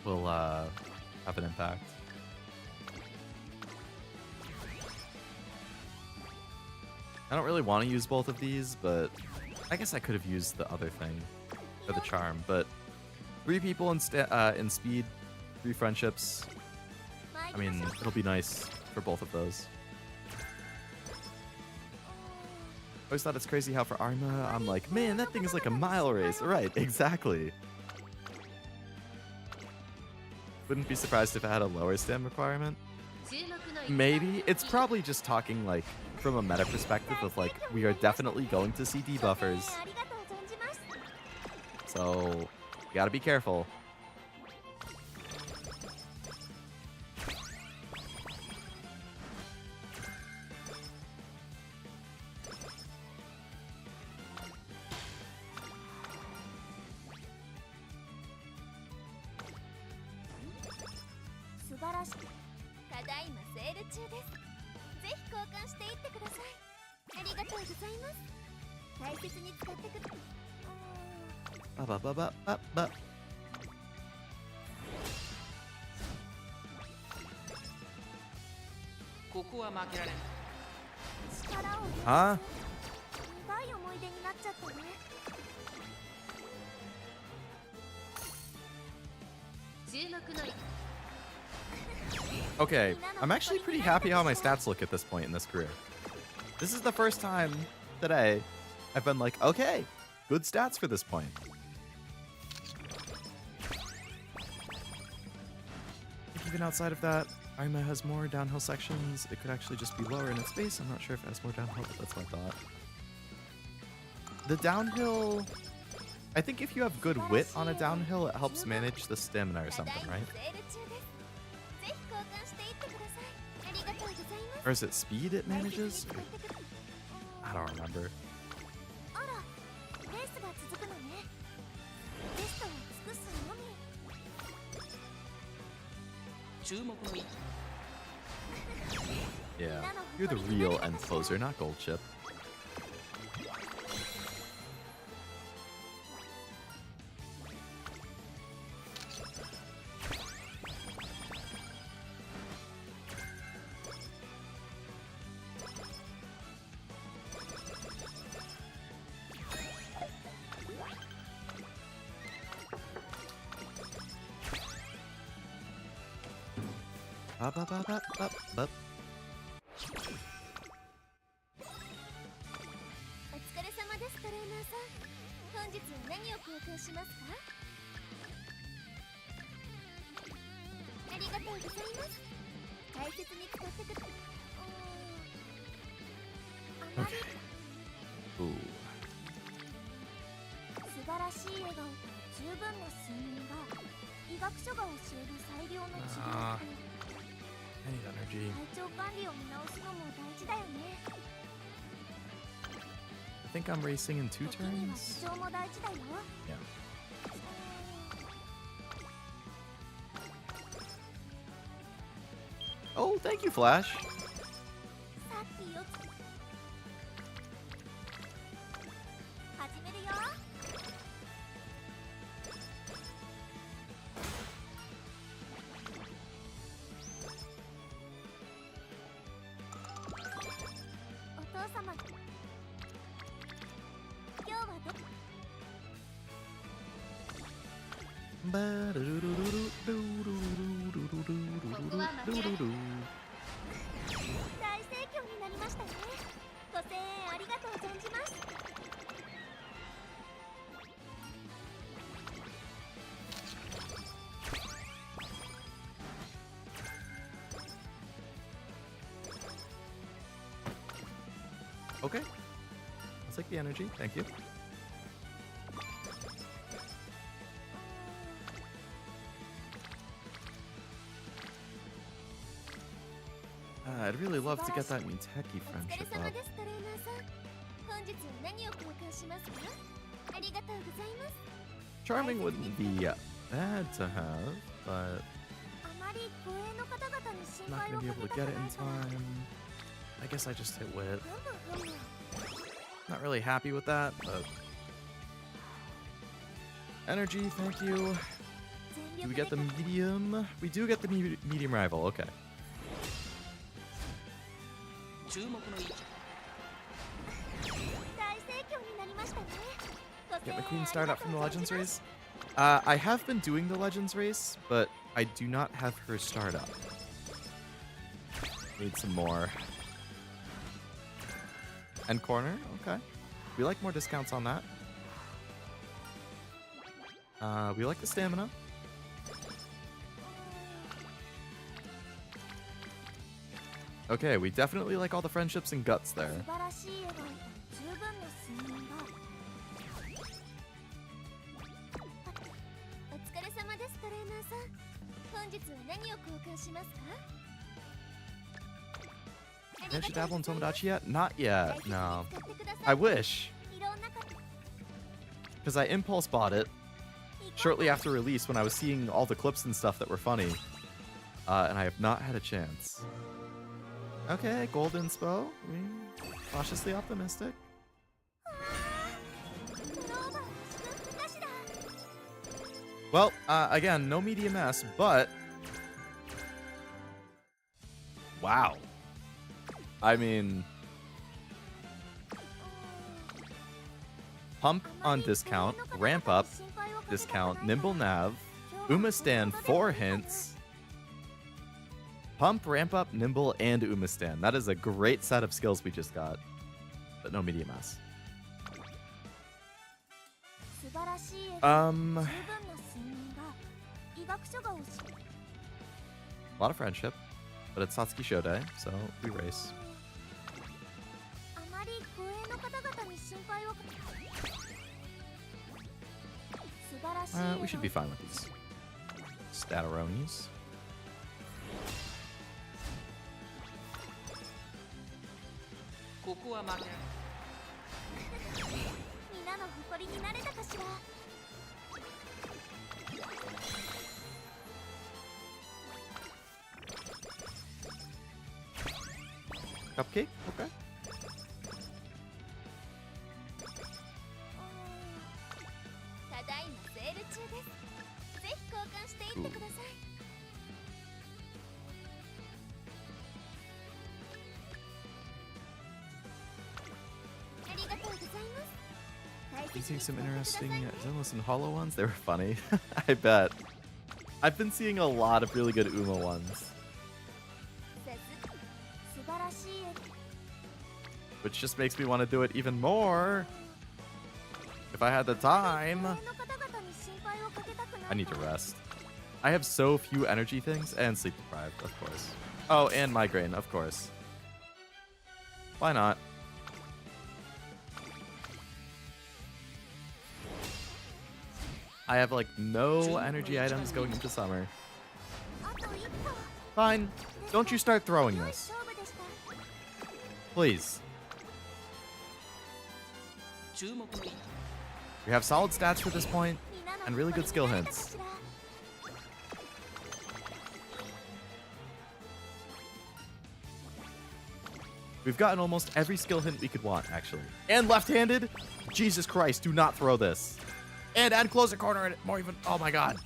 will have an impact. I don't really want to use both of these, but I guess I could have used the other thing for the charm. But 3 people in speed, 3 friendships. I mean, it'll be nice for both of those. Always thought it's crazy how for Arma, I'm like, man, that thing is like a mile race. Right, exactly. Wouldn't be surprised if it had a lower stam requirement. maybe. It's probably just talking like from a meta perspective of like we are definitely going to see debuffers. ありがとう存じます So you gotta be careful. Ba ba ba ba ba ba. Huh? 苦い思い出になっちゃったね Okay, I'm actually pretty happy how my stats look at this point in this career. This is the first time today I've been like, okay, good stats for this point. Even outside of that, Aima has more downhill sections. It could actually just be lower in its base. I'm not sure if it has more downhill, but that's my thought. The downhill... I think if you have good wit on a downhill, it helps manage the stamina or something, right? Or is it speed it manages? I don't remember. あらレースが続くのねテストを尽くすのみ Yeah, you're the real end closer, not gold chip. Ba ba ba ba ba ba. お疲れ様ですトレーナーさん本日は何を交換しますかありがとうございます大切に使ってくだあまり Ooh. 素晴らしい笑顔と十分な睡眠が医学書が教える最良の治療法 I need energy. 体調管理を見直すのも大事だよね I think I'm racing in 2 時には turns. 不調も大事だよ Yeah. Oh, thank you, Flash. さっきよ始めるよ お父様今日はど 大盛況になりましたねご声援ありがとう存じます Okay. I'll take the energy. Thank you. I'd really love to get that Miteki お疲れ friendship 様 up. ですトレーナーさん本日は何を交換しますかありがとうございます Charming wouldn't be bad to have, but あまり護衛の方々に心 not 配 gonna を be か able け to た get く it な in いから time. I guess I just hit wit. ふむふむ Not really happy with that, but energy, thank you. 全 Do we 力 get the で medium? We do get the medium rival. Okay. 大盛況になりましたねご声 Get 援 the queen あり start が up と from う the 存じ Legends ます race. I have been doing the Legends race, but I do not have her start up. Need some more. End corner, okay. We like more discounts on that. We like the stamina. Okay, we definitely like all the friendships and guts there. 素晴らしい笑顔と十分な睡眠がある。お疲れ様です、トレーナーさん。本日は何を交換しますか？ Did you dabble in Tomodachi yet? Not yet, no. I wish, because I impulse bought it shortly after release when I was seeing all the clips and stuff that were funny, and I have not had a chance. Okay, gold inspo. Cautiously optimistic. Well, again, no medium S, but wow. I mean, pump on discount, ramp up, discount, nimble nav, Uma stand 4 hints, pump, ramp up, nimble, and Uma stand. That is a great set of skills we just got, but no medium S. A lot of friendship, but it's Satsuki Show Day, so we race. We should be fine with these Stataronis. Cupcake? Okay. Been seeing some interesting Zenless and Hollow ones. They were funny. I bet. I've been seeing a lot of really good Uma ones. Which just makes me want to do it even more. If I had the time. I need to rest. I have so few energy things and sleep deprived, of course. Oh, and migraine, of course. Why not? I have like no energy items going into summer. Fine. Don't you start throwing this. Please. We have solid stats for this point and really good skill hints. We've gotten almost every skill hint we could want, actually. And left-handed? Jesus Christ, do not throw this. And add closer corner and more even. Oh my god.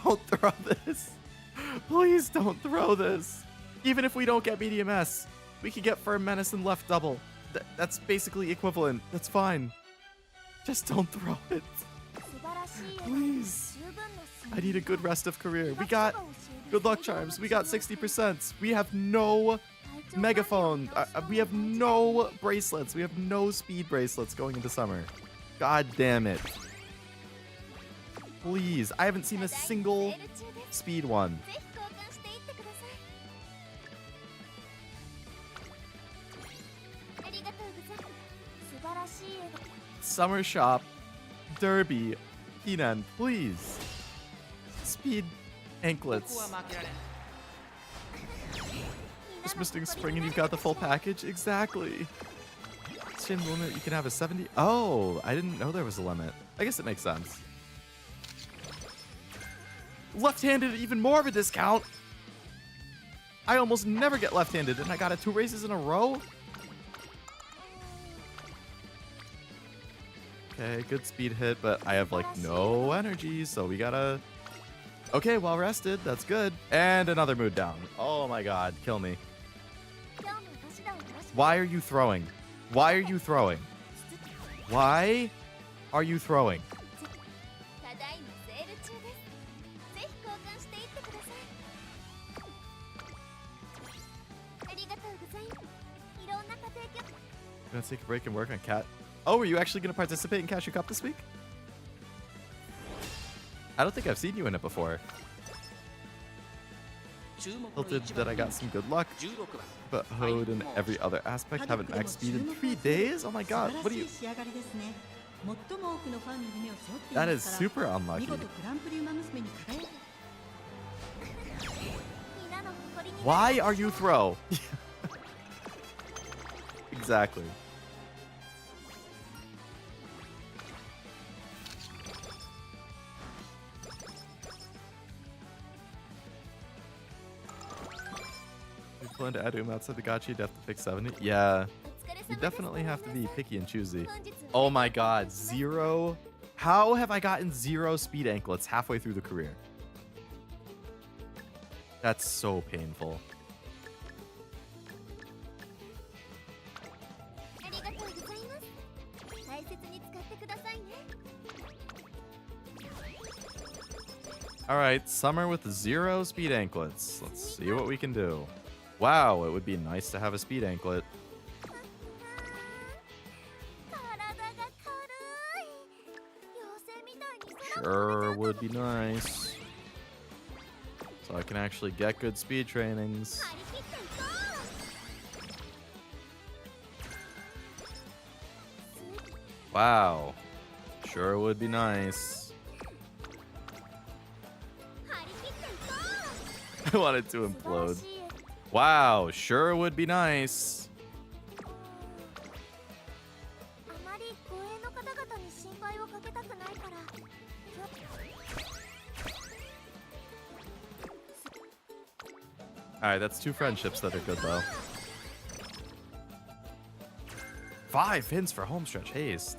Don't throw this. Please don't throw this. Even if we don't get medium S, we could get firm menace and left double. That's basically equivalent. That's fine. Just don't throw it. Please. I need a good rest of career. We got good luck charms. We got 60%. We have no megaphone. We have no bracelets. We have no speed bracelets going into summer. God damn it. Please. I haven't seen a single speed one. Summer shop. Derby. Kinan, please. Speed anklets. Just missing spring and you've got the full package? Exactly. Same limit, you can have a 70. Oh, I didn't know there was a limit. I guess it makes sense. Left-handed, even more of a discount. I almost never get left-handed, and I got it 2 races in a row. Okay, good speed hit, but I have like no energy, so we gotta. Okay, well rested. That's good. And another mood down. Oh my god, kill me. Why are you throwing? Why are you throwing? Why are you throwing? Gonna take a break and work on Cat. Oh, are you actually gonna participate in Cashew Cup this week? I don't think I've seen you in it before. tilted that I got some good luck, 16番 but hoed in every other aspect. Haven't max speed in 3 days? Oh my god, what do you... That is super unlucky. 皆の誇りに Why are you throw? Exactly. You plan to add Uma outside the gacha, you'd have to pick 70? Yeah, お疲れ様 you です definitely have to be picky and choosy. 本日は Oh my god, 0? How have I gotten 0 speed anklets halfway through the career? That's so painful. ありがとうございます大切に使ってくださいね Alright, summer with 0 speed anklets. Let's see what we can do. Wow, it would be nice to have a speed anklet. 体が軽い妖精みたいに空 Sure would be nice. So I can actually get good speed trainings. 張り切っていこう Wow. Sure would be nice. 張り切っていこ I wanted to う素晴ら implode. しい Wow, sure would be nice. あまり護衛の方々に心配をかけたくないから今日 Alright, that's 2 friendships that are good though. 5 hints for homestretch haste.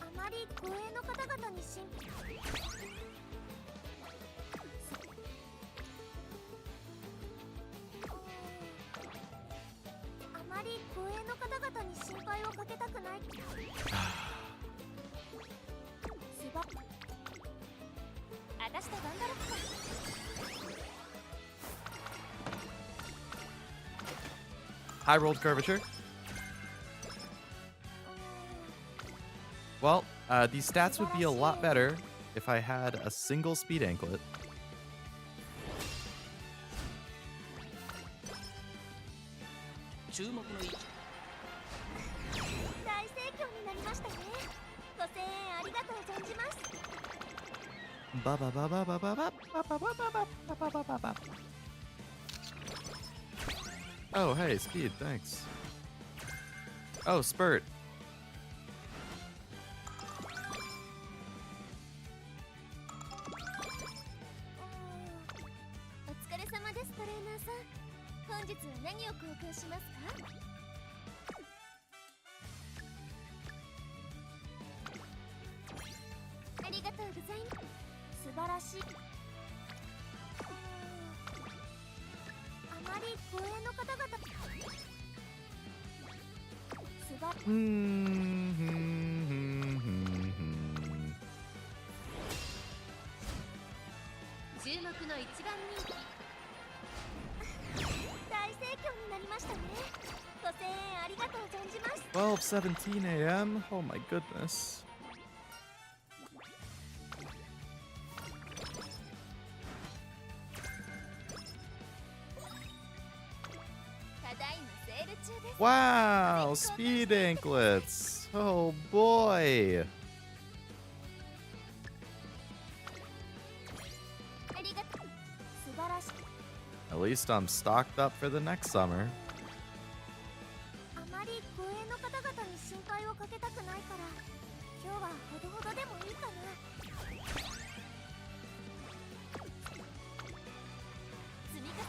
あまり護衛の方々に心配あまり護衛の方々に心配をかけたくないすばあたしと頑張ろっか High rolled curvature. Well, these stats would be a lot better if I had a single speed anklet. 注目の位置 大盛況になりましたねご声援ありがとう存じます Ba ba ba ba ba ba ba ba ba ba ba ba ba ba ba. Oh, hey, speed, thanks. Oh, spurt. お疲れ様ですトレーナーさん本日は何を交換しますかありがとうございます素晴らしいあまり護衛の方々すば 注目の一番人気大盛況になりましたねご声援ありがとう存じます 12:17 a.m. Oh my goodness. ただいまセール中です Wow, speed anklets. Oh boy. ありがとう素晴らしい At least I'm stocked up for the next summer. あまり護衛の方々に心配をかけたくないから今日はほどほどでもいいかな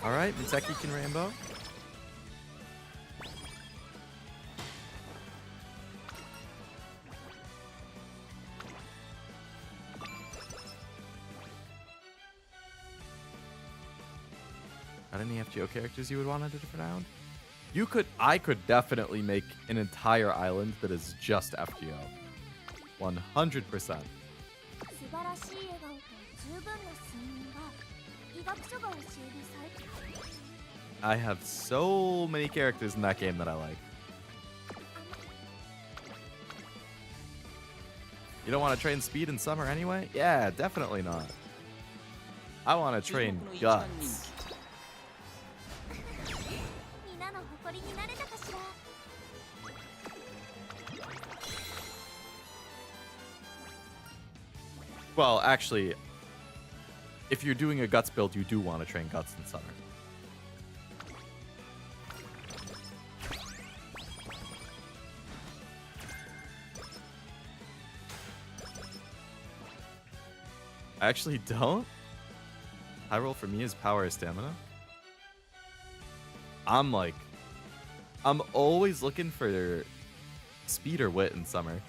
Alright, Miteki can rainbow. Got any FGO characters you would want at a different island? I could definitely make an entire island that is just FGO. 100%. 素晴らしい笑顔と十分な睡眠が医学書が教える最 I have so many characters in that game that I like. You don't want to train speed in summer anyway? Yeah, definitely not. I want to train guts. 皆の誇りになれたかしら。 Well, actually, if you're doing a guts build, you do want to train guts in summer. I actually don't. High roll for me is power or stamina. I'm always looking for speed or wit in summer.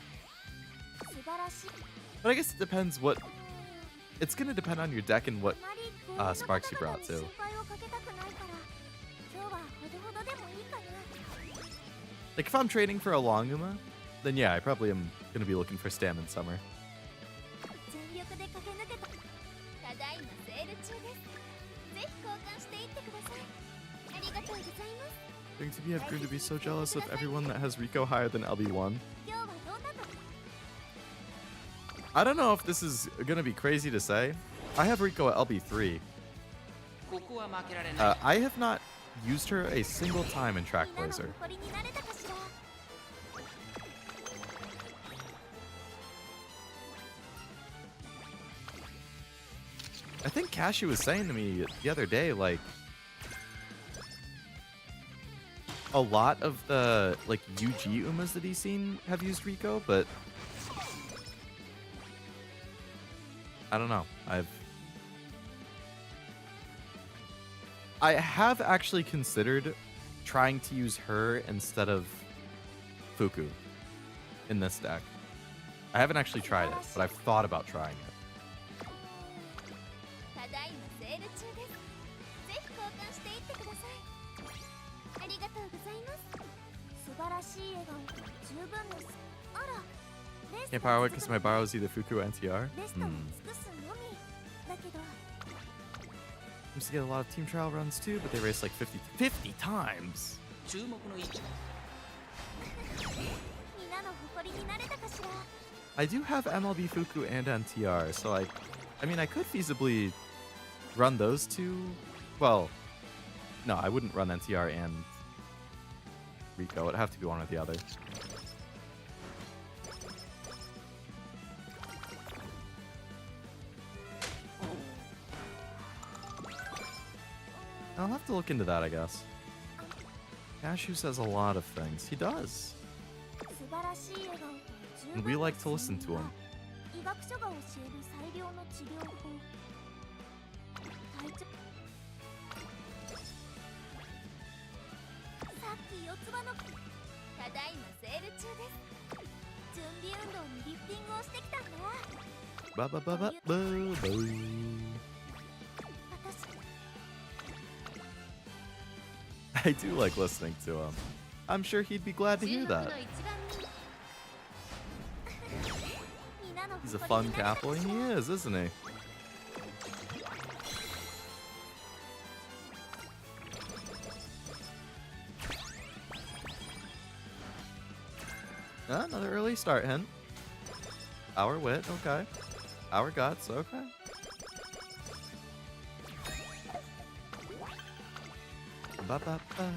素晴らしい。 But I guess it depends what... It's gonna depend on your deck and what あまり強引な sparks you 方々 brought に too. 心配をかけたくないから、今日はほどほどでもいいかな。 Like, if I'm training for a long Uma, then yeah, I probably am gonna be looking for stam in summer. 全力で駆け抜けた。ただいまセール中です。ぜひ交換していってください。ありがとうございます。 Going to be have grown to be so jealous of everyone that has Rico higher than LB1. 今日はどんなと I don't know if this is gonna be crazy to say. I have Rico at LB3. ここは負けられない。 I have not used her a single time in Track みんなの Blazer. 誇りになれたかしら。 I think Cashew was saying to me the other day, like, a lot of the, like, UG Umas that he's seen have used Rico, but I don't know. I have actually considered trying to use her instead of Fuku in this deck. I haven't actually tried it, but I've thought about trying it. ただいまセール中です。ぜひ交換していってください。ありがとうございます。素晴らしい笑顔、十分です。あら、レスト Can't power it because my borrow is either Fuku or NTR. レストに尽くすのみ。だけど、 Seems to get a lot of team trial runs too, but they race like 50 times. 注目の位置。皆の誇りになれたかしら。 I do have MLB Fuku and NTR, so I mean, I could feasibly run those two. Well, no, I wouldn't run NTR and Rico. It'd have to be one or the other. I'll have to look into that, I guess. Cashew says a lot of things. He does. 素晴らしい笑顔、十 And 分 we like to listen to him. 医学書が教える最良の治療法。体調。さっき四つ葉の。ただいまセール中です。準備運動にリフティングをしてきたんだ。 Ba ba ba ba ba ba. 私。 I do like listening to him. I'm sure he'd be glad to 注 hear 目の that. 一番に He's a fun Caploy. He is, isn't he? Another early start hint. Our wit, okay. Our guts, okay. Ba ba ba.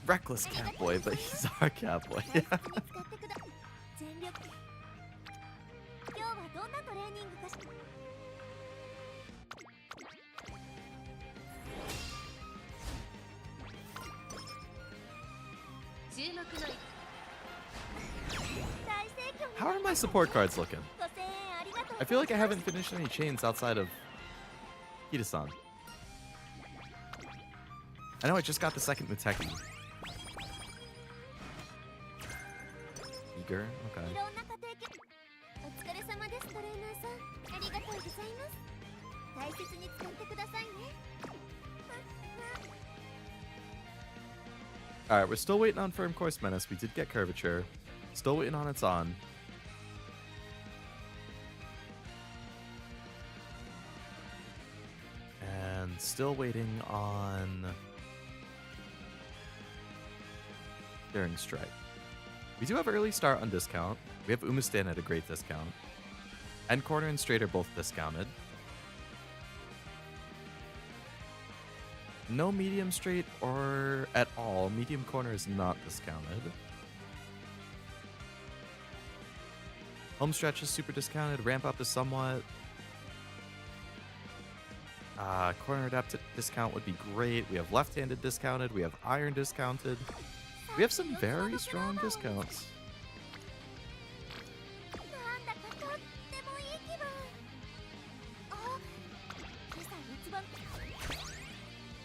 Reckless Catboy, but he's our Catboy. Yeah. 全力。今日はどんなトレーニングかし。注目の位置。 大盛況。 How are my support cards looking? ご声援ありがとう。 I feel like I haven't finished any chains outside of Hida-san. I know I just got the second Muteki. Eager? Okay. いろんな家庭教。お疲れ様ですトレーナーさん。ありがとうございます。大切に使ってくださいね。All right, we're still waiting on Firm Course Menace. We did get Curvature. Still waiting on its on. And still waiting on Daring Strike. We do have early start on discount. We have Umastan at a great discount. End Corner and Straight are both discounted. No medium straight or at all. Medium corner is not discounted. Home stretch is super discounted. Ramp up is somewhat. Corner adept discount would be great. We have left-handed discounted. We have iron discounted. We have some very strong discounts.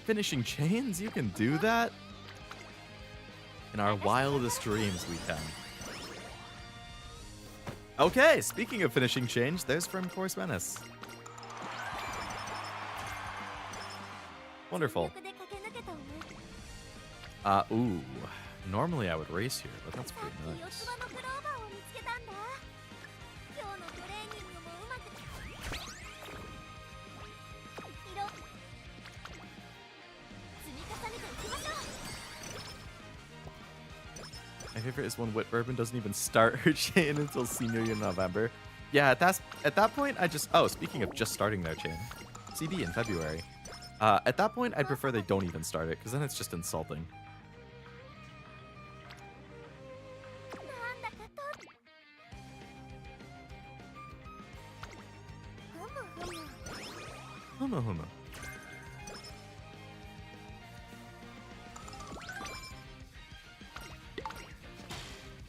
Finishing chains? You can do that? In our wildest dreams, we can. Okay, speaking of finishing change, there's Firm Course Menace. Wonderful. Ooh. Normally I would race here, but that's pretty nice. My favorite is when Wit Bourbon doesn't even start her chain until senior year November. Yeah, at that point, I just... Oh, speaking of just starting their chain. CB in February. At that point, I'd prefer they don't even start it, because then it's just insulting. Huma huma.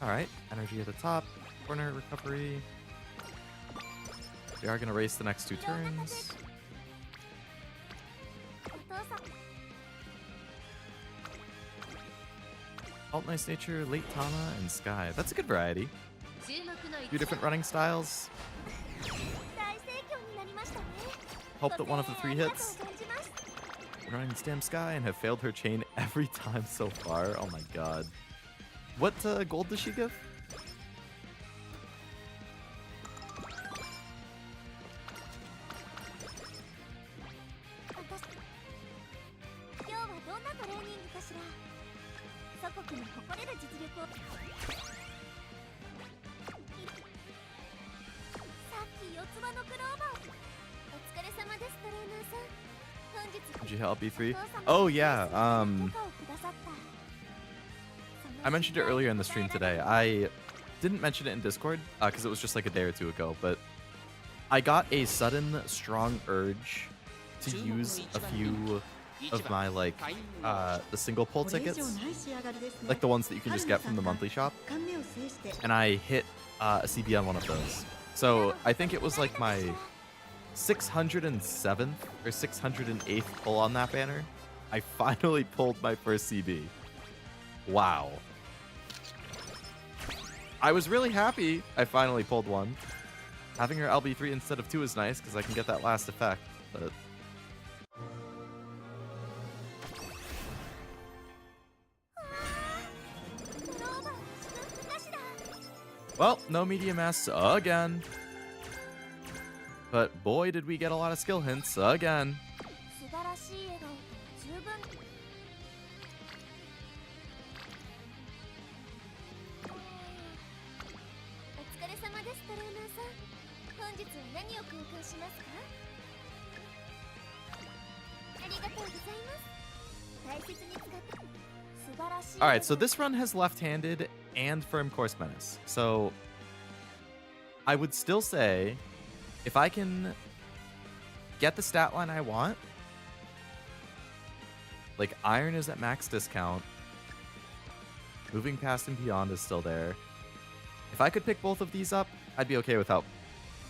Alright, energy at the top, corner recovery. We are going to race the next 2 turns. Alt Nice Nature, Late Tama, and Sky. That's a good variety. 2 different running styles. Hope that one of the 3 hits. Running Stem Sky and have failed her chain every time so far. Oh my god. What gold does she give? Did you help B3? Oh yeah, I mentioned it earlier in the stream today. I didn't mention it in Discord because it was just like a day or 2 ago, but I got a sudden strong urge to use a few of my like the single pull tickets, like the ones that you can just get from the monthly shop, and I hit a CB on one of those. So I think it was like my 607th or 608th pull on that banner. I finally pulled my first CB. Wow. I was really happy I finally pulled one. Having her LB3 instead of 2 is nice because I can get that last effect, but... Well, no medium mass again. But boy, did we get a lot of skill hints again. Alright, so this run has left-handed and Firm Course Menace. So I would still say if I can get the stat line I want, like Iron is at max discount, Moving Past and Beyond is still there. If I could pick both of these up, I'd be okay without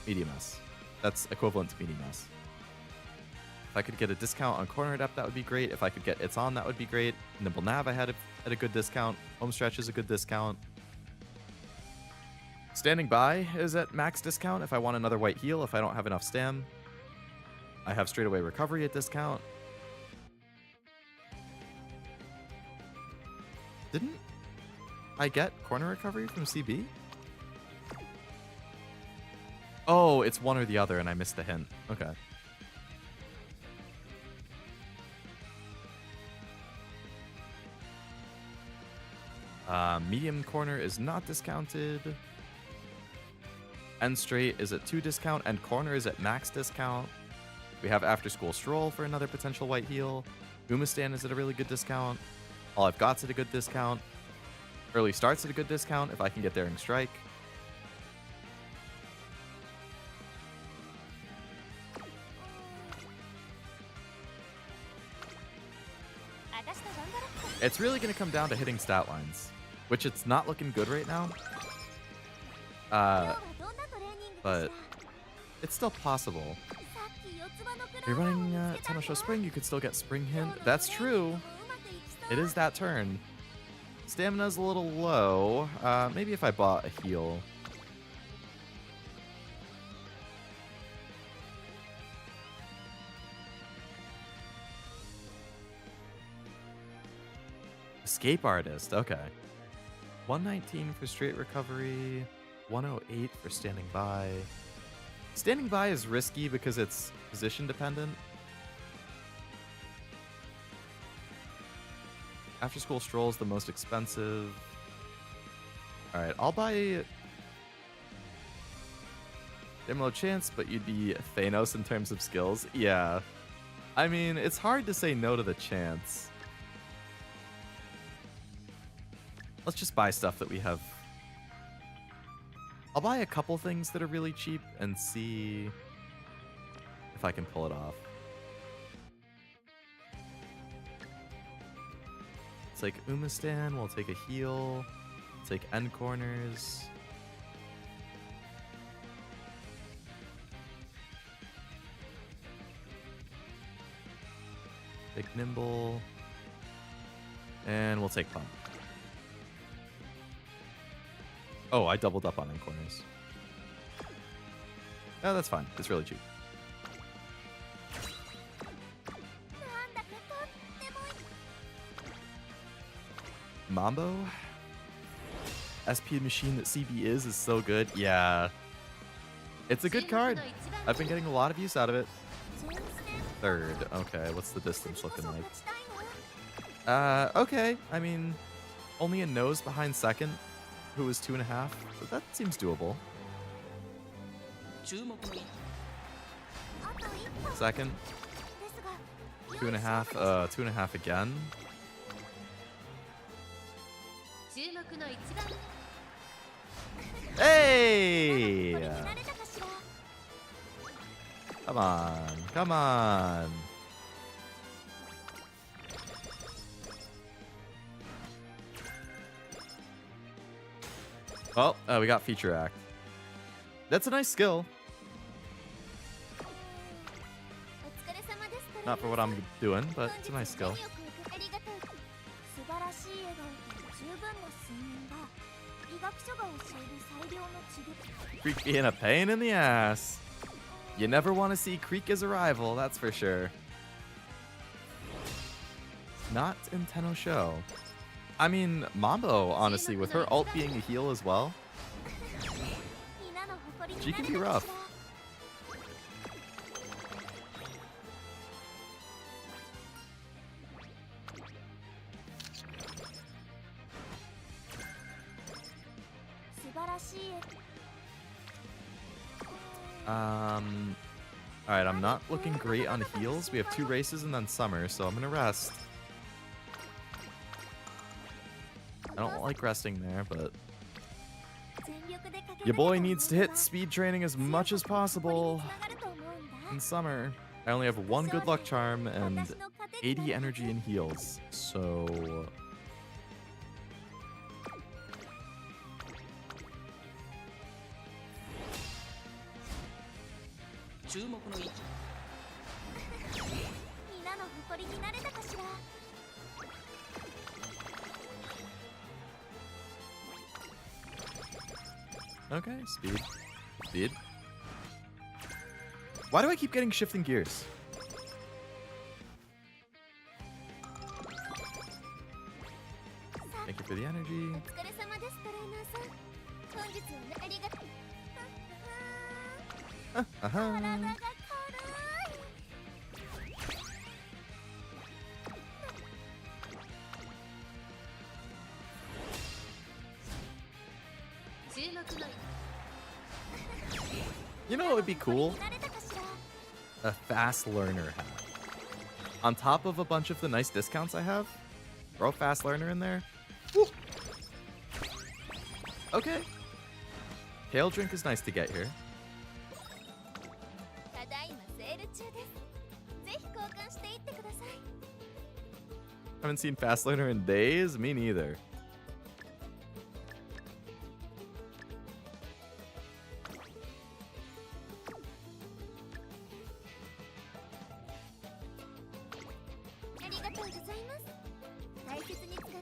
Medium S. That's equivalent to Medium S. If I could get a discount on Corner Adept, that would be great. If I could get It's On, that would be great. Nimble Nav I had at a good discount. Home Stretch is a good discount. Standing By is at max discount if I want another white heal, if I don't have enough stam. I have Straightaway Recovery at discount. I get corner recovery from CB? Oh, it's one or the other, and I missed the hint. Okay. Medium corner is not discounted. End straight is at 2 discount, and corner is at max discount. We have after school stroll for another potential white heal. UmaStan is at a really good discount. All I've got's at a good discount. Early starts at a good discount if I can get Daring Strike. It's really going to come down to hitting stat lines, which it's not looking good right now. But it's still possible. If you're running Tenno Spring, you could still get Spring Hint. That's true. It is that turn. Stamina's a little low. Maybe if I bought a heal. Escape Artist, okay. 119 for straight recovery, 108 for standing by. Standing by is risky because it's position dependent. After school stroll is the most expensive. Alright, I'll buy Demo Chance, but you'd be Thanos in terms of skills. Yeah. I mean, it's hard to say no to the chance. Let's just buy stuff that we have. I'll buy a couple things that are really cheap and see if I can pull it off. It's like UmaStan, we'll take a heal, take end corners. Take Nimble. And we'll take Pump. Oh, I doubled up on end corners. No, that's fine. It's really cheap. Mambo? SP machine that CB is so good. Yeah. It's a good card. I've been getting a lot of use out of it. Third. Okay, what's the distance looking like? Okay. I mean, only a nose behind second, who was 2.5. But that seems doable. Second. 2.5. 2.5 again. Hey! Come on. Come on. Well, we got Feature Act. That's a nice skill. Not for what I'm doing, but it's a nice skill. Creek being a pain in the ass. You never want to see Creek as a rival, that's for sure. Not in Tenno Show. I mean, Mambo, honestly, with her ult being a heal as well, she can be rough. Alright, I'm not looking great on heals. We have 2 races and then summer, so I'm gonna rest. I don't like resting there, but your boy needs to hit speed training as much as possible in summer. I only have 1 good luck charm and 80 energy in heals, so okay, speed. Speed. Why do I keep getting shifting gears? Thank you for the energy. さん。本日はありがとう。体が軽い。注目の You know what would be cool? A fast learner hat. On top of a bunch of the nice discounts I have, throw fast learner in there. Woo. Okay. Kale drink is nice to get here. ただいまセール中です。ぜひ交換していってください。 Haven't seen fast learner in days. Me neither.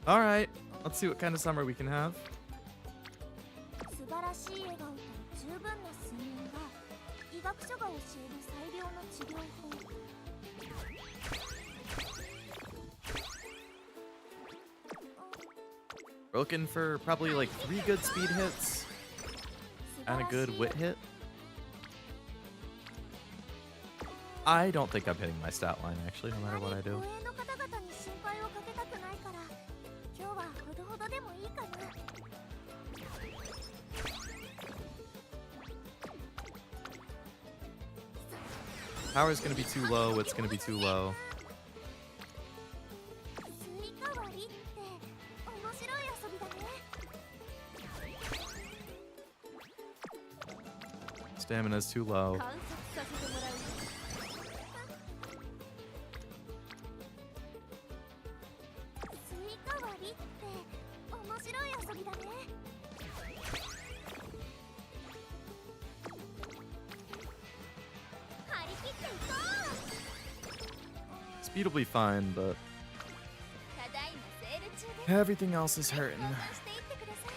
All right, let's see what kind of summer we can have. 素晴らしい笑顔と十分な睡眠が医学書が教える最良の治療法。 We're looking for probably like 3 good speed hits and a good wit hit. I don't think I'm hitting my stat line actually, no matter what I do. 護衛の方々に心配をかけたくないから今日はほどほどでもいいかな。 Power's gonna be too low, wit's gonna be too low. スイカ割りって面白い遊びだね。 Stamina's too low. 観察させてもらうよ。スイカ割りって面白い遊びだね。 張り切っていこう。 Speed will be fine, but ただいまセール中です。 everything else is hurting. 交換していってください。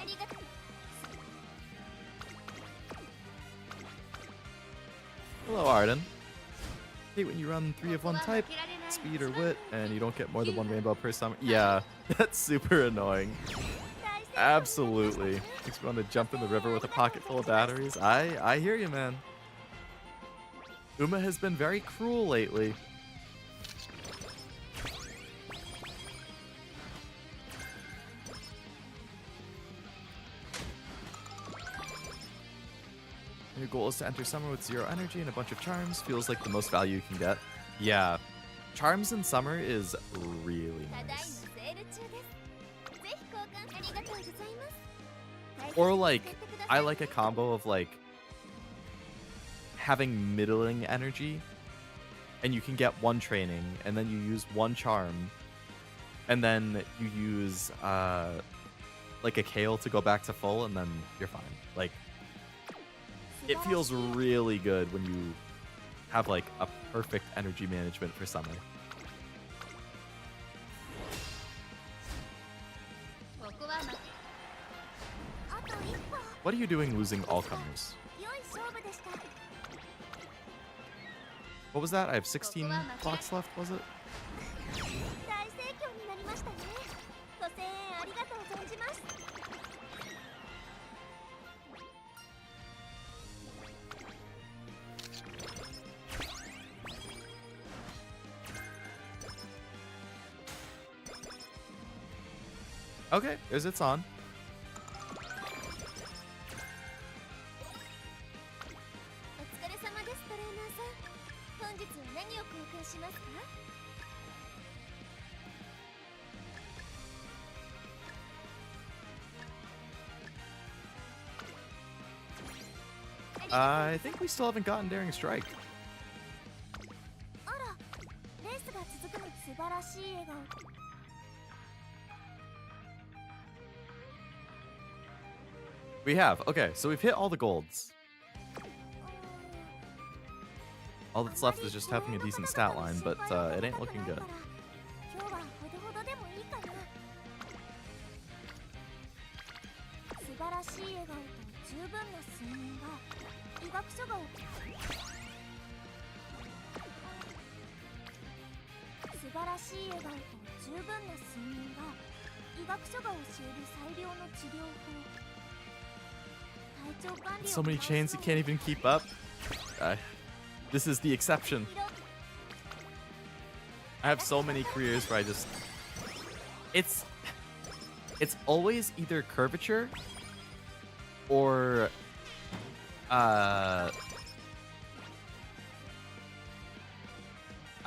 ありがとう。 Hello, Arden. Hate when you run 3 of one type, speed or wit, and you don't get more than 1 rainbow per summer. Yeah, that's super annoying. Absolutely. Makes me want to jump in the river with a pocket full of batteries. I hear you, man. Uma has been very cruel lately. Your goal is to enter summer with 0 energy and a bunch of charms. Feels like the most value you can get. Yeah. Charms in summer is really ただいま nice. セール中です。ぜひ交換ありがとうございます。 Or like, I like a combo of like having middling energy and you can get 1 training and then you use 1 charm and then you use like a kale to go back to full and then you're fine. Like, it feels really good when you have like a perfect energy management for summer. ここは負け あと一歩。 What are you doing losing all comers? 良い勝負でした。 What was that? I have 16 clocks left, was it? 大盛況になりましたね。ご声援ありがとう存じます。 Okay, there's its on. お疲れ様ですトレーナーさん。本日は何を交換しますか？ I think we still haven't gotten Daring Strike. あら、レースが続くの素晴らしい笑顔。 We have. Okay, so we've hit all the golds. All that's left is just having a decent stat line, but it ain't looking good. 今日はほどほどでもいいかな。素晴らしい笑顔と十分な睡眠が医学書が素晴らしい笑顔と十分な睡眠が医 So many chains you can't even keep up. This is the exception. I have so many careers where I just... It's always either curvature or... I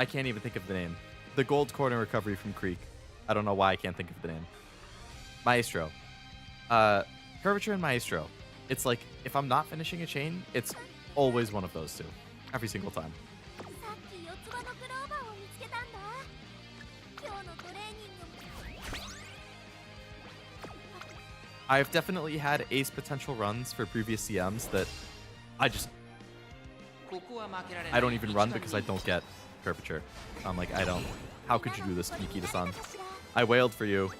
can't even think of the name. The gold corner recovery from Creek. I don't know why I can't think of the name. Maestro. Curvature and Maestro. It's like, if I'm not finishing a chain, it's always one of those two. Every single time. I've definitely had ace potential runs for previous CMs that I don't even run because I don't get curvature. I'm like, how could you do this to Nikita-san? I wailed for you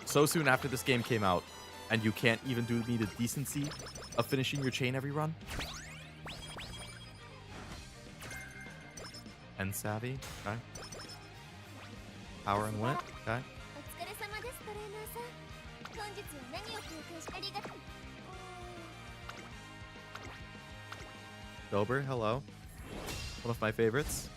so soon after this game came out, and you can't even do me the decency of finishing your chain every run? And savvy, okay. Power and wit, okay. Dober, hello. One of my favorites.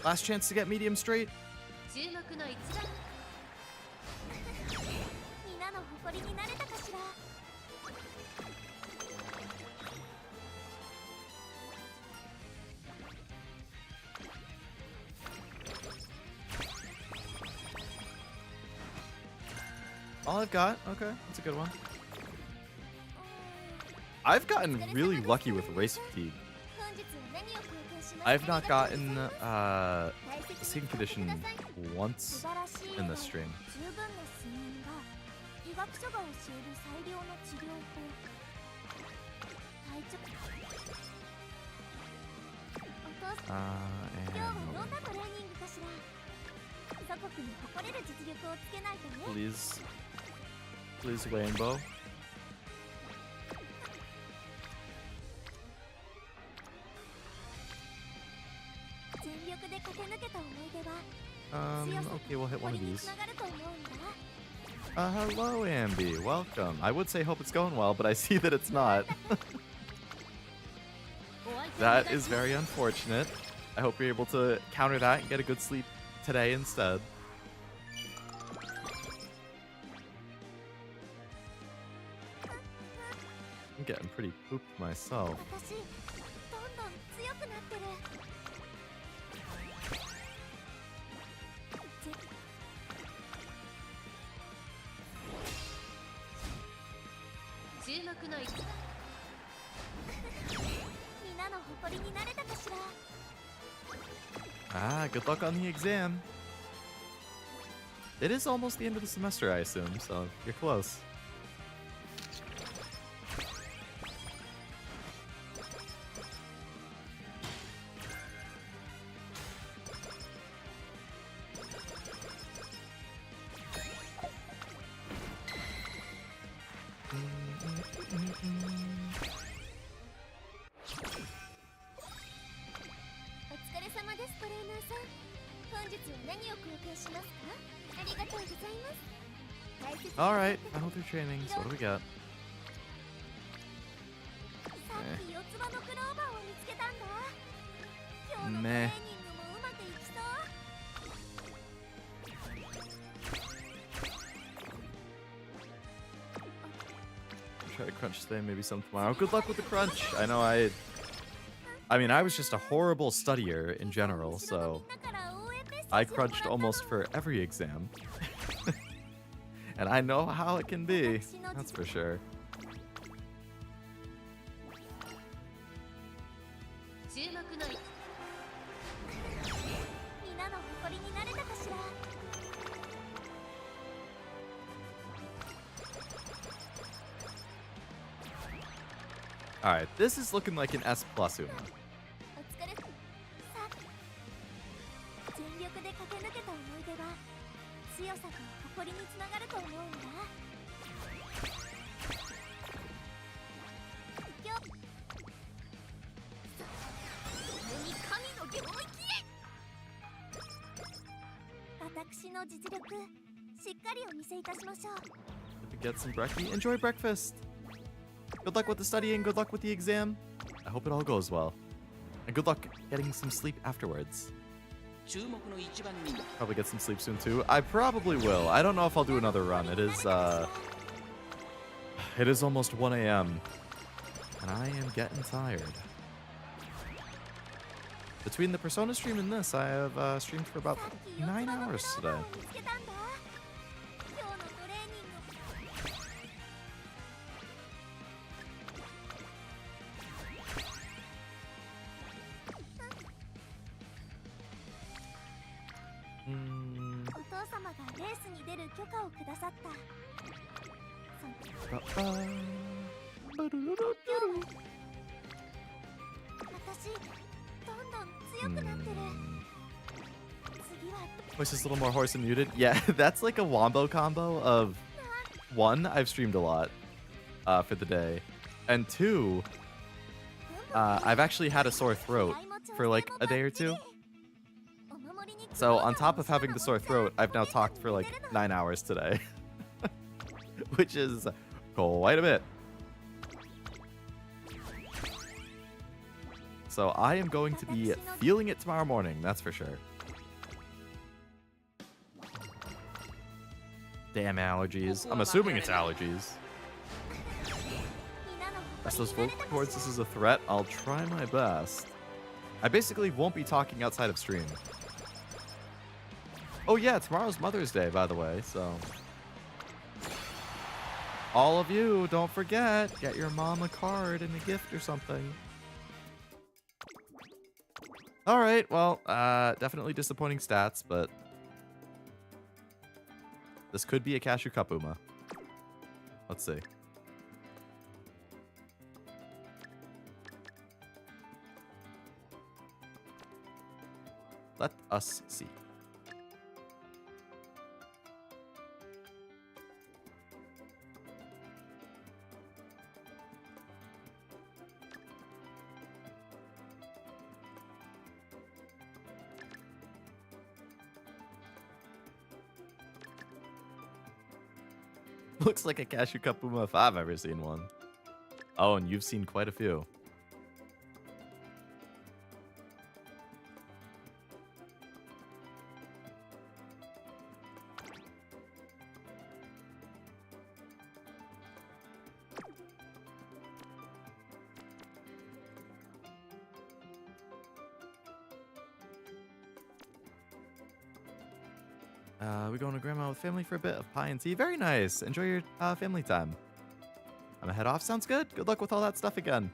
Last chance to get medium straight. All I've got? Okay, that's a good one. I've gotten really lucky with race fatigue. I've not gotten skin condition once in this stream. Please, Rainbow. Okay, we'll hit one of these. Hello, Ambi. Welcome. I would say hope it's going well, but I see that it's not. That is very unfortunate. I hope you're able to counter that and get a good sleep today instead. I'm getting pretty pooped myself. Good luck on the exam. It is almost the end of the semester, I assume, so you're close. Alright, final through training, so what do we got? Meh. Try to crunch today, maybe some tomorrow. Good luck with the crunch! I know I mean, I was just a horrible studier in general, so I crunched almost for every exam. And I know how it can be. That's for sure. 注目の位 みんなの誇りになれたかしら。 Alright, this is looking like an S plus Uma. お疲れ。さあ、全力で駆け抜けた思い出は強さと誇りにつながると思うんだ。今日共に神の領域へ。私の実力しっかりお見せいたしましょう。 If you get some brekkie, enjoy breakfast. Good luck with the studying, good luck with the exam. I hope it all goes well. And good luck getting some sleep afterwards. 注目の一番人 Probably get some sleep soon too. I probably will. I don't know if I'll do another run. It is almost 1 a.m. and I am getting tired. Between the Persona stream and this, I have streamed for about 9 hours today. 見つけたんだ。今日のトレーニング。 お父様がレースに出る許可をくださった。私、どんどん強くなってる。次は Voice is a little more hoarse and muted. Yeah, that's like a wombo combo of 1, I've streamed a lot for the day, and 2, I've actually had a sore throat for like a day or 2. So on top of having the sore throat, I've now talked for like 9 hours today, which is quite a bit. So I am going to be feeling it tomorrow morning, that's for sure. Damn allergies. I'm assuming it's allergies. As those vocal cords, this is a threat. I'll try my best. I basically won't be talking outside of stream. Oh yeah, tomorrow's Mother's Day, by the way, so... All of you, don't forget, get your mom a card and a gift or something. Alright, well, definitely disappointing stats, but... This could be a Cashew Cup Uma. Let's see. Let us see. Looks like a Cashew Cup Uma if I've ever seen one. Oh, and you've seen quite a few. We're going to Grandma with family for a bit of pie and tea. Very nice. Enjoy your family time. I'm gonna head off. Sounds good. Good luck with all that stuff again.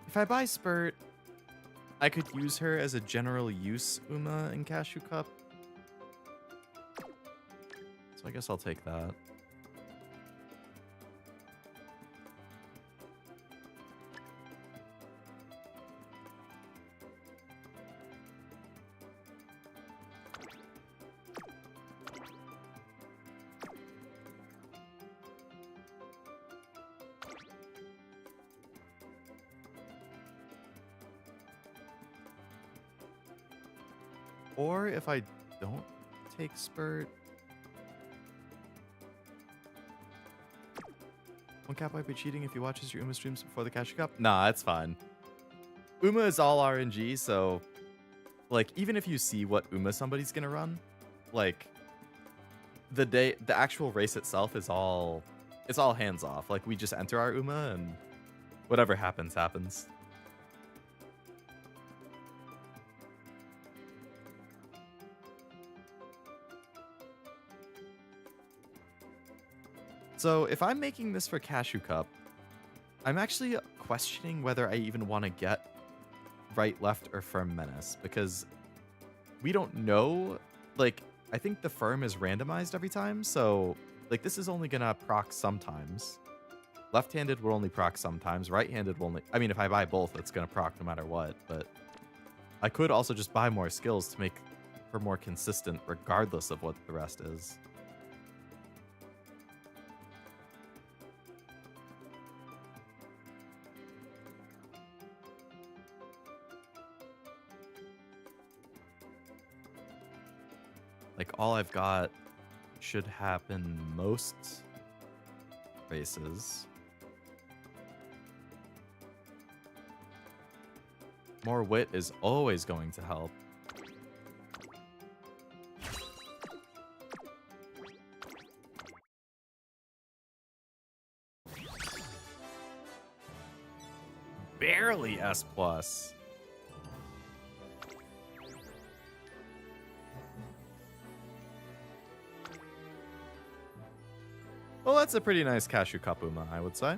If I buy Spurt, I could use her as a general use Uma in Cashew Cup. So I guess I'll take that. Or if I don't take spurt. One cap might be cheating if he watches your Uma streams before the Cashew Cup. Nah, it's fine. Uma is all RNG, so like even if you see what Uma somebody's gonna run, like the actual race itself is all hands off. Like we just enter our Uma and whatever happens, happens. So if I'm making this for Cashew Cup, I'm actually questioning whether I even want to get right, left, or firm menace, because we don't know. Like, I think the firm is randomized every time, so like this is only gonna proc sometimes. Left-handed will only proc sometimes. Right-handed will only, I mean, if I buy both, it's gonna proc no matter what, but I could also just buy more skills to make for more consistent regardless of what the rest is. Like, all I've got should happen most races. More wit is always going to help. Barely S+. Well, that's a pretty nice Cashew Cup Uma, I would say.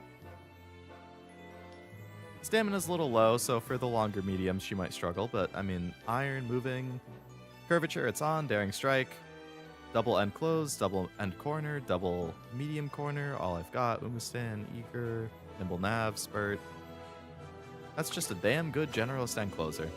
Stamina's a little low, so for the longer mediums, she might struggle. But, I mean, Iron, Moving, Curvature, it's on, Daring Strike, Double End Close, Double End Corner, Double Medium Corner, all I've got, Umastan, Eager, Nimble Nav, Spurt. That's just a damn good Generalist End Closer.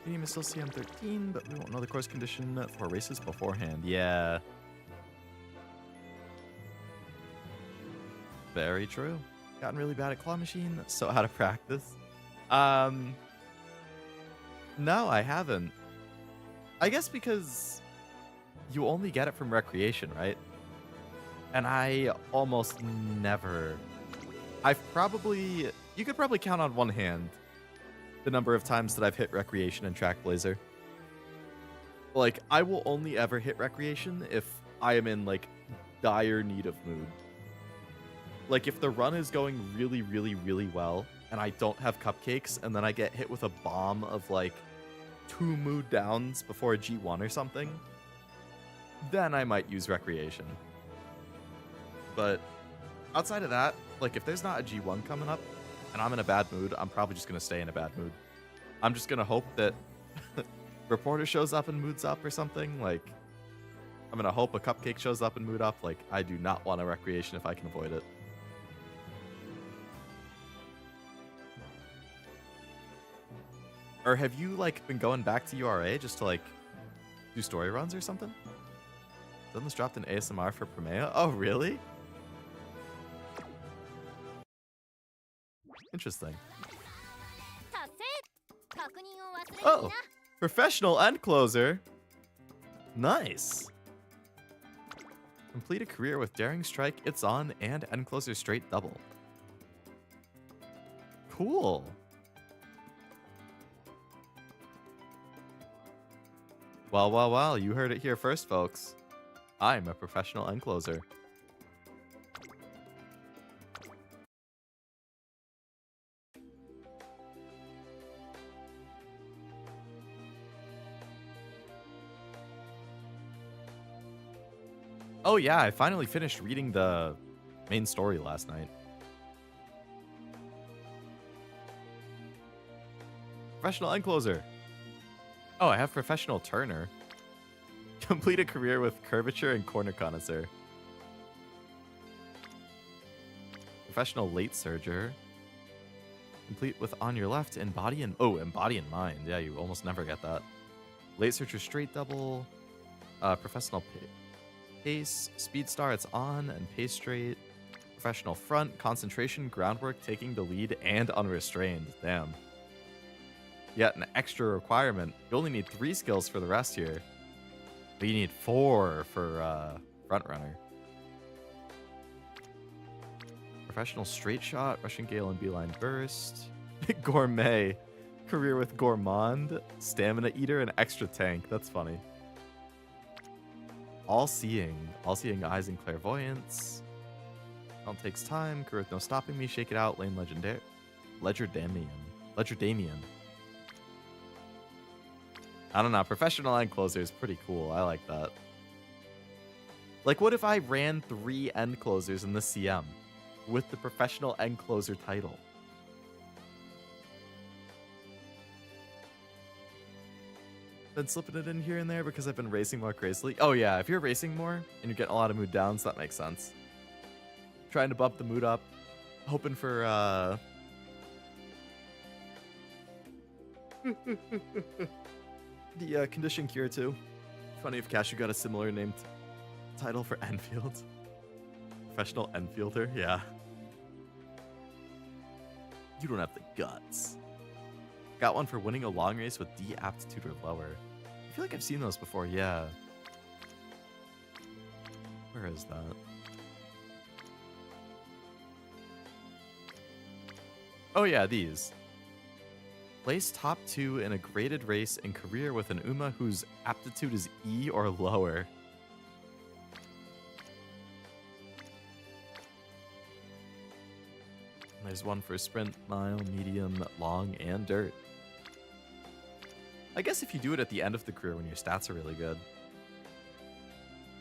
Medium is still CM13, but we won't know the course condition for races beforehand. Yeah. Very true. Gotten really bad at Claw Machine, so out of practice. No, I haven't. I guess because you only get it from recreation, right? And I almost never... You could probably count on one hand the number of times that I've hit recreation and Track Blazer. Like, I will only ever hit recreation if I am in, like, dire need of mood. Like, if the run is going really, really, really well, and I don't have cupcakes, and then I get hit with a bomb of, like, 2 mood downs before a G1 or something, then I might use recreation. But outside of that, like, if there's not a G1 coming up, and I'm in a bad mood, I'm probably just going to stay in a bad mood. I'm just going to hope that Reporter shows up and moods up or something. Like, I'm going to hope a cupcake shows up and mood up. Like, I do not want a recreation if I can avoid it. Or have you, like, been going back to URA just to, like, do story runs or something? Doesn't this dropped an ASMR for Promea? Oh, really? Interesting. Oh, professional end closer. Nice. Complete a career with Daring Strike, It's On, and end closer straight double. Cool. Well, you heard it here first, folks. I'm a professional end closer. Oh yeah, I finally finished reading the main story last night. Professional end closer. Oh, I have professional turner. Complete a career with curvature and corner connoisseur. Professional late surger. Complete with on your left and body and embody and mind. Yeah, you almost never get that. Late surger straight double. Professional pace, speed star, it's on and pace straight. Professional front, concentration, groundwork, taking the lead, and unrestrained. Damn. Yet an extra requirement. You only need 3 skills for the rest here. But you need 4 for front runner. Professional straight shot, Russian Gale and Beeline burst. Gourmet. Career with gourmand, stamina eater, and extra tank. That's funny. All-seeing eyes and clairvoyance. All takes time. Career with no stopping me. Shake it out. Lane legendary. Legerdamian. I don't know. Professional end closer is pretty cool. I like that. Like, what if I ran 3 end closers in the CM with the professional end closer title? Been slipping it in here and there because I've been racing more crazily. Oh yeah, if you're racing more and you're getting a lot of mood downs, that makes sense. Trying to bump the mood up, hoping for the condition cure too. Funny if Cashew got a similar named title for Enfield. Professional Enfielder, yeah. You don't have the guts. Got one for winning a long race with D aptitude or lower. I feel like I've seen those before, yeah. Where is that? Oh yeah, these. Place top 2 in a graded race and career with an Uma whose aptitude is E or lower. And there's one for sprint, mile, medium, long, and dirt. I guess if you do it at the end of the career when your stats are really good,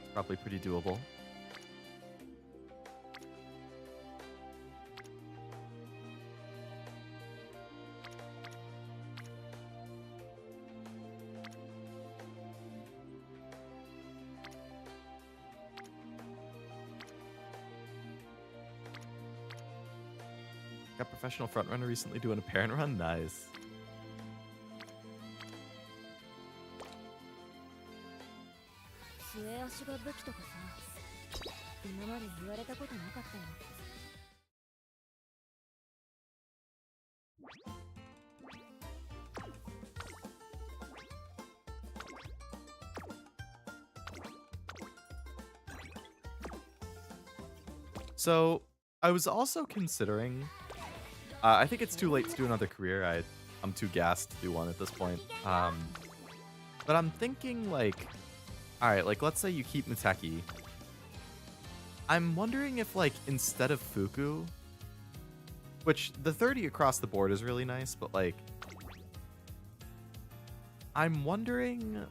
it's probably pretty doable. Got professional frontrunner recently doing a parent run. Nice. So I was also considering, I think it's too late to do another career. I'm too gassed to do one at this point. But I'm thinking like, all right, like let's say you keep Muteki. I'm wondering if like instead of Fuku, which the 30 across the board is really nice, but like I'm wondering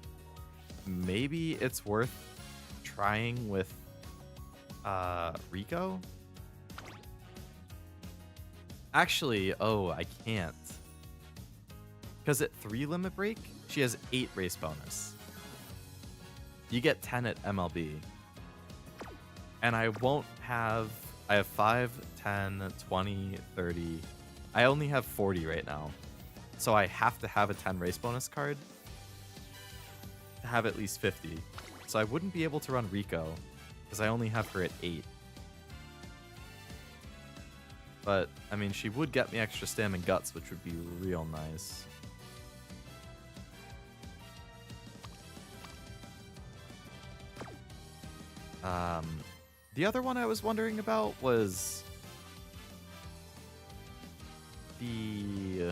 maybe it's worth trying with Rico. Actually, oh, I can't. Because at 3 limit break, she has 8 race bonus. You get 10 at MLB. And I won't have... I have 5, 10, 20, 30. I only have 40 right now. So I have to have a 10 race bonus card to have at least 50. So I wouldn't be able to run Rico because I only have her at 8. But, I mean, she would get me extra stam and guts, which would be real nice. The other one I was wondering about was the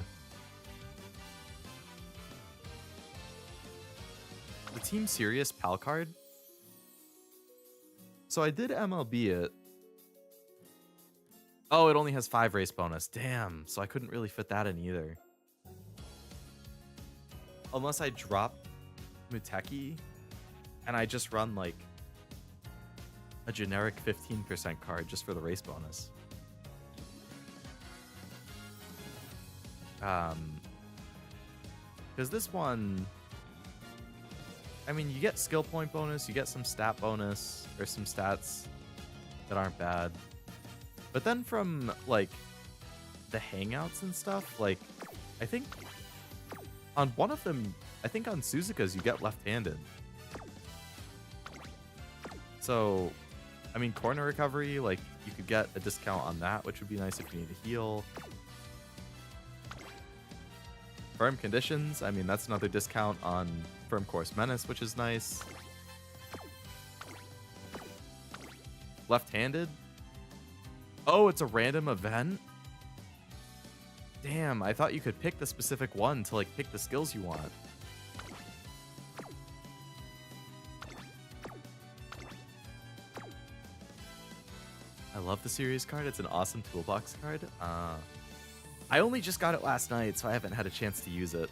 Team Serious PAL card. So I did MLB it. Oh, it only has 5 race bonus. Damn, so I couldn't really fit that in either. Unless I drop Muteki and I just run like a generic 15% card just for the race bonus. Because this one, I mean, you get skill point bonus, you get some stat bonus, or some stats that aren't bad. But then from, like, the hangouts and stuff, like, I think on one of them, I think on Suzuka's, you get left-handed. So, I mean, corner recovery, like, you could get a discount on that, which would be nice if you need to heal. Firm conditions, I mean, that's another discount on Firm Course Menace, which is nice. Left-handed? Oh, it's a random event? Damn, I thought you could pick the specific one to, like, pick the skills you want. I love the series card. It's an awesome toolbox card. I only just got it last night, so I haven't had a chance to use it.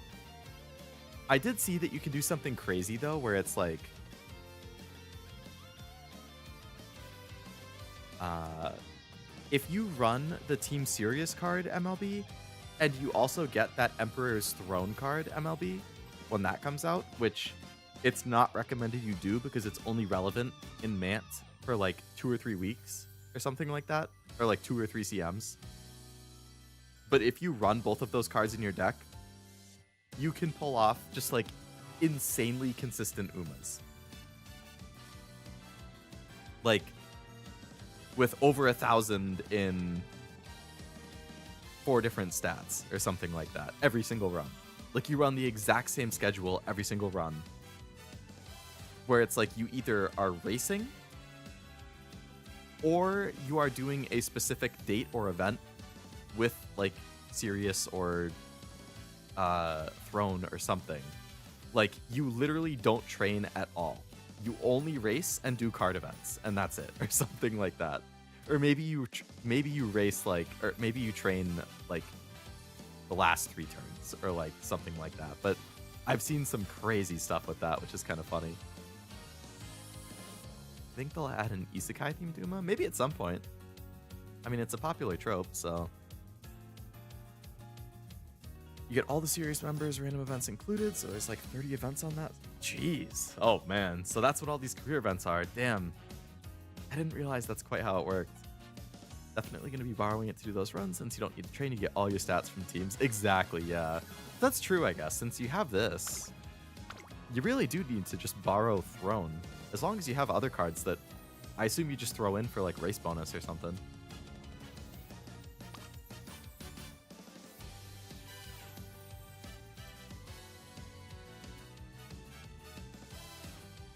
I did see that you can do something crazy, though, where it's like... if you run the Team Serious card MLB, and you also get that Emperor's Throne card MLB, when that comes out, which it's not recommended you do because it's only relevant in Mant for like 2 or 3 weeks or something like that, or like 2 or 3 CMs. But if you run both of those cards in your deck, you can pull off just like insanely consistent Umas. Like with over 1,000 in 4 different stats or something like that every single run. Like you run the exact same schedule every single run, where it's like you either are racing or you are doing a specific date or event with like Sirius or Throne or something. Like you literally don't train at all. You only race and do card events, and that's it, or something like that. Or maybe you race like, or maybe you train like the last 3 turns, or like something like that. But I've seen some crazy stuff with that, which is kind of funny. I think they'll add an Isekai themed Uma, maybe at some point. I mean, it's a popular trope, so. You get all the series members, random events included, so there's like 30 events on that. Jeez. Oh man, so that's what all these career events are. Damn. I didn't realize that's quite how it worked. Definitely going to be borrowing it to do those runs, since you don't need to train, you get all your stats from teams. Exactly, yeah. That's true, I guess. Since you have this, you really do need to just borrow Throne. As long as you have other cards that I assume you just throw in for like race bonus or something.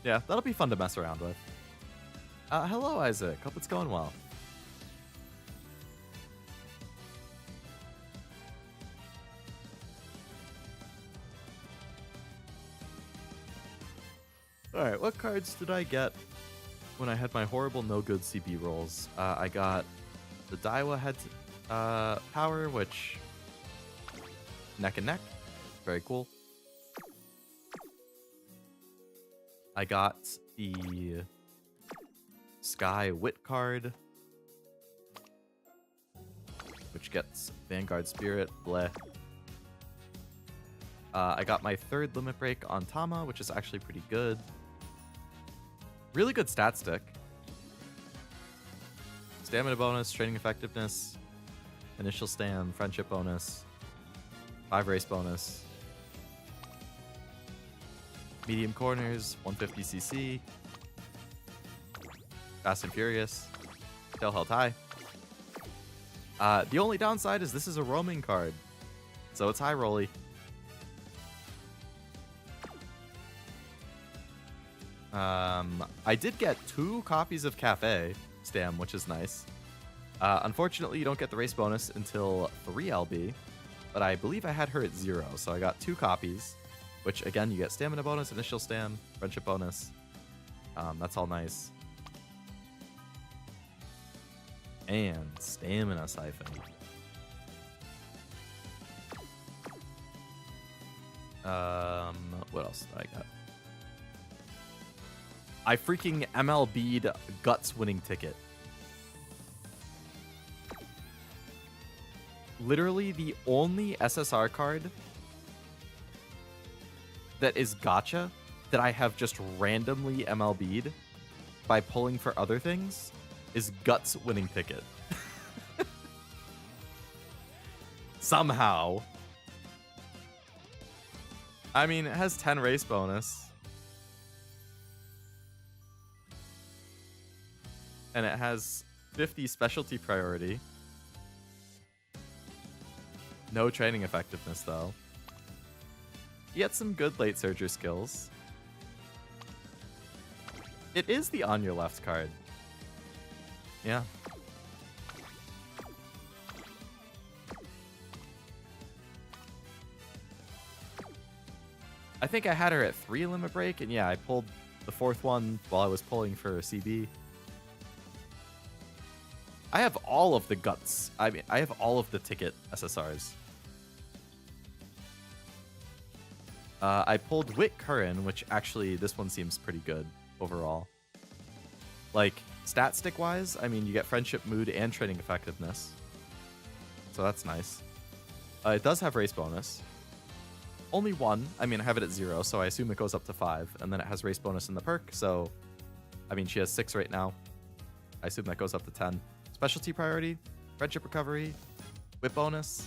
Yeah, that'll be fun to mess around with. Hello, Isaac. Hope it's going well. Alright, what cards did I get when I had my horrible no-good CB rolls? I got the Daiwa head power, which... neck and neck. Very cool. I got the Sky Wit card, which gets Vanguard Spirit, bleh. I got my 3rd limit break on Tama, which is actually pretty good. Really good stat stick. Stamina bonus, training effectiveness, initial stam, friendship bonus, 5 race bonus. Medium corners, 150cc. Fast and Furious. Tail held high. The only downside is this is a roaming card, so it's high rolly. I did get 2 copies of Cafe Stam, which is nice. Unfortunately, you don't get the race bonus until 3 LB, but I believe I had her at 0, so I got 2 copies. Which, again, you get stamina bonus, initial stam, friendship bonus. That's all nice. And stamina siphon. What else did I got? I freaking MLB'd Guts winning ticket. Literally the only SSR card that is gacha that I have just randomly MLB'd by pulling for other things is Guts winning ticket. Somehow. I mean, it has 10 race bonus. And it has 50 specialty priority. No training effectiveness, though. You get some good late surger skills. It is the on your left card. Yeah. I think I had her at 3 limit break, and yeah, I pulled the 4th one while I was pulling for a CB. I have all of the guts. I mean, I have all of the ticket SSRs. I pulled Wit Curran, which actually, this one seems pretty good overall. Like, stat stick wise, I mean, you get friendship, mood, and training effectiveness. So that's nice. It does have race bonus. Only 1. I mean, I have it at 0, so I assume it goes up to 5. And then it has race bonus in the perk, so... I mean, she has 6 right now. I assume that goes up to 10. Specialty priority, friendship recovery, whip bonus.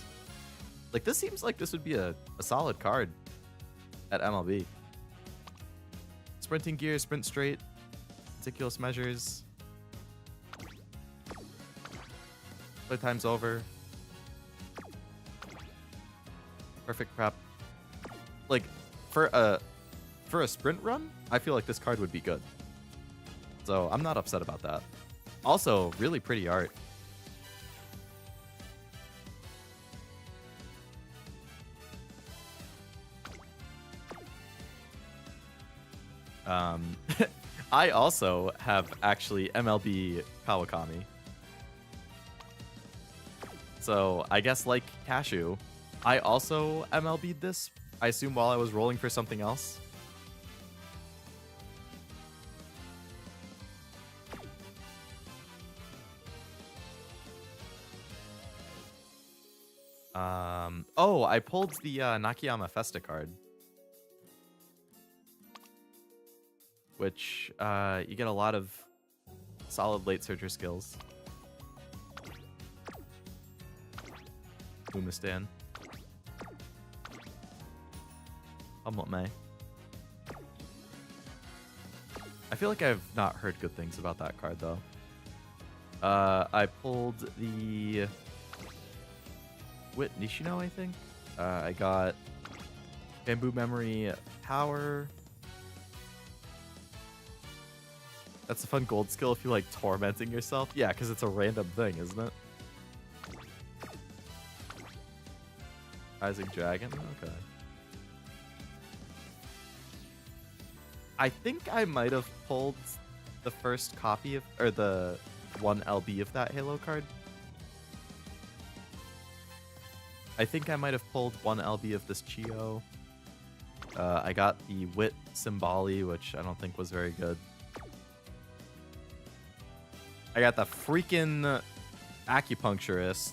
Like, this seems like this would be a solid card at MLB. Sprinting gear, sprint straight, meticulous measures. Playtime's over. Perfect prep. Like, for a sprint run, I feel like this card would be good. So I'm not upset about that. Also, really pretty art. I also have actually MLB Kawakami. So I guess like Cashew, I also MLB'd this, I assume while I was rolling for something else. Oh, I pulled the Nakayama Festa card. Which, you get a lot of solid late surger skills. Umastan. Come what may. I feel like I've not heard good things about that card, though. I pulled the... Wit Nishino, I think. I got Bamboo Memory Power. That's a fun gold skill if you like tormenting yourself. Yeah, because it's a random thing, isn't it? Rising Dragon? Okay. I think I might have pulled the first copy of, or the 1 LB of that Halo card. I think I might have pulled 1 LB of this Chio. I got the Wit Symboli, which I don't think was very good. I got the freaking Acupuncturist.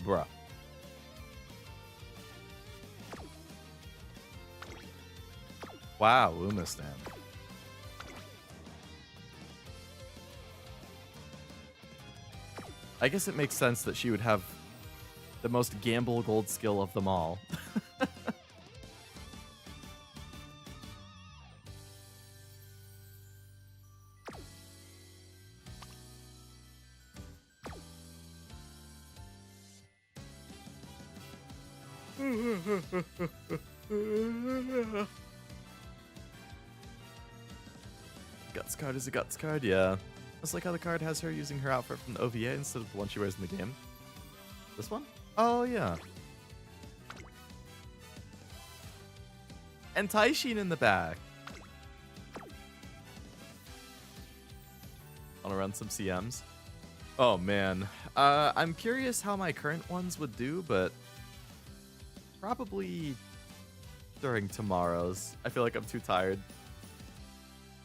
Bruh. Wow, Umastan. I guess it makes sense that she would have the most gamble gold skill of them all. Guts card is a guts card, yeah. It's like how the card has her using her outfit from the OVA instead of the one she wears in the game. This one? Oh, yeah. And Taishin in the back. Wanna run some CMs? Oh, man. I'm curious how my current ones would do, but probably during tomorrow's. I feel like I'm too tired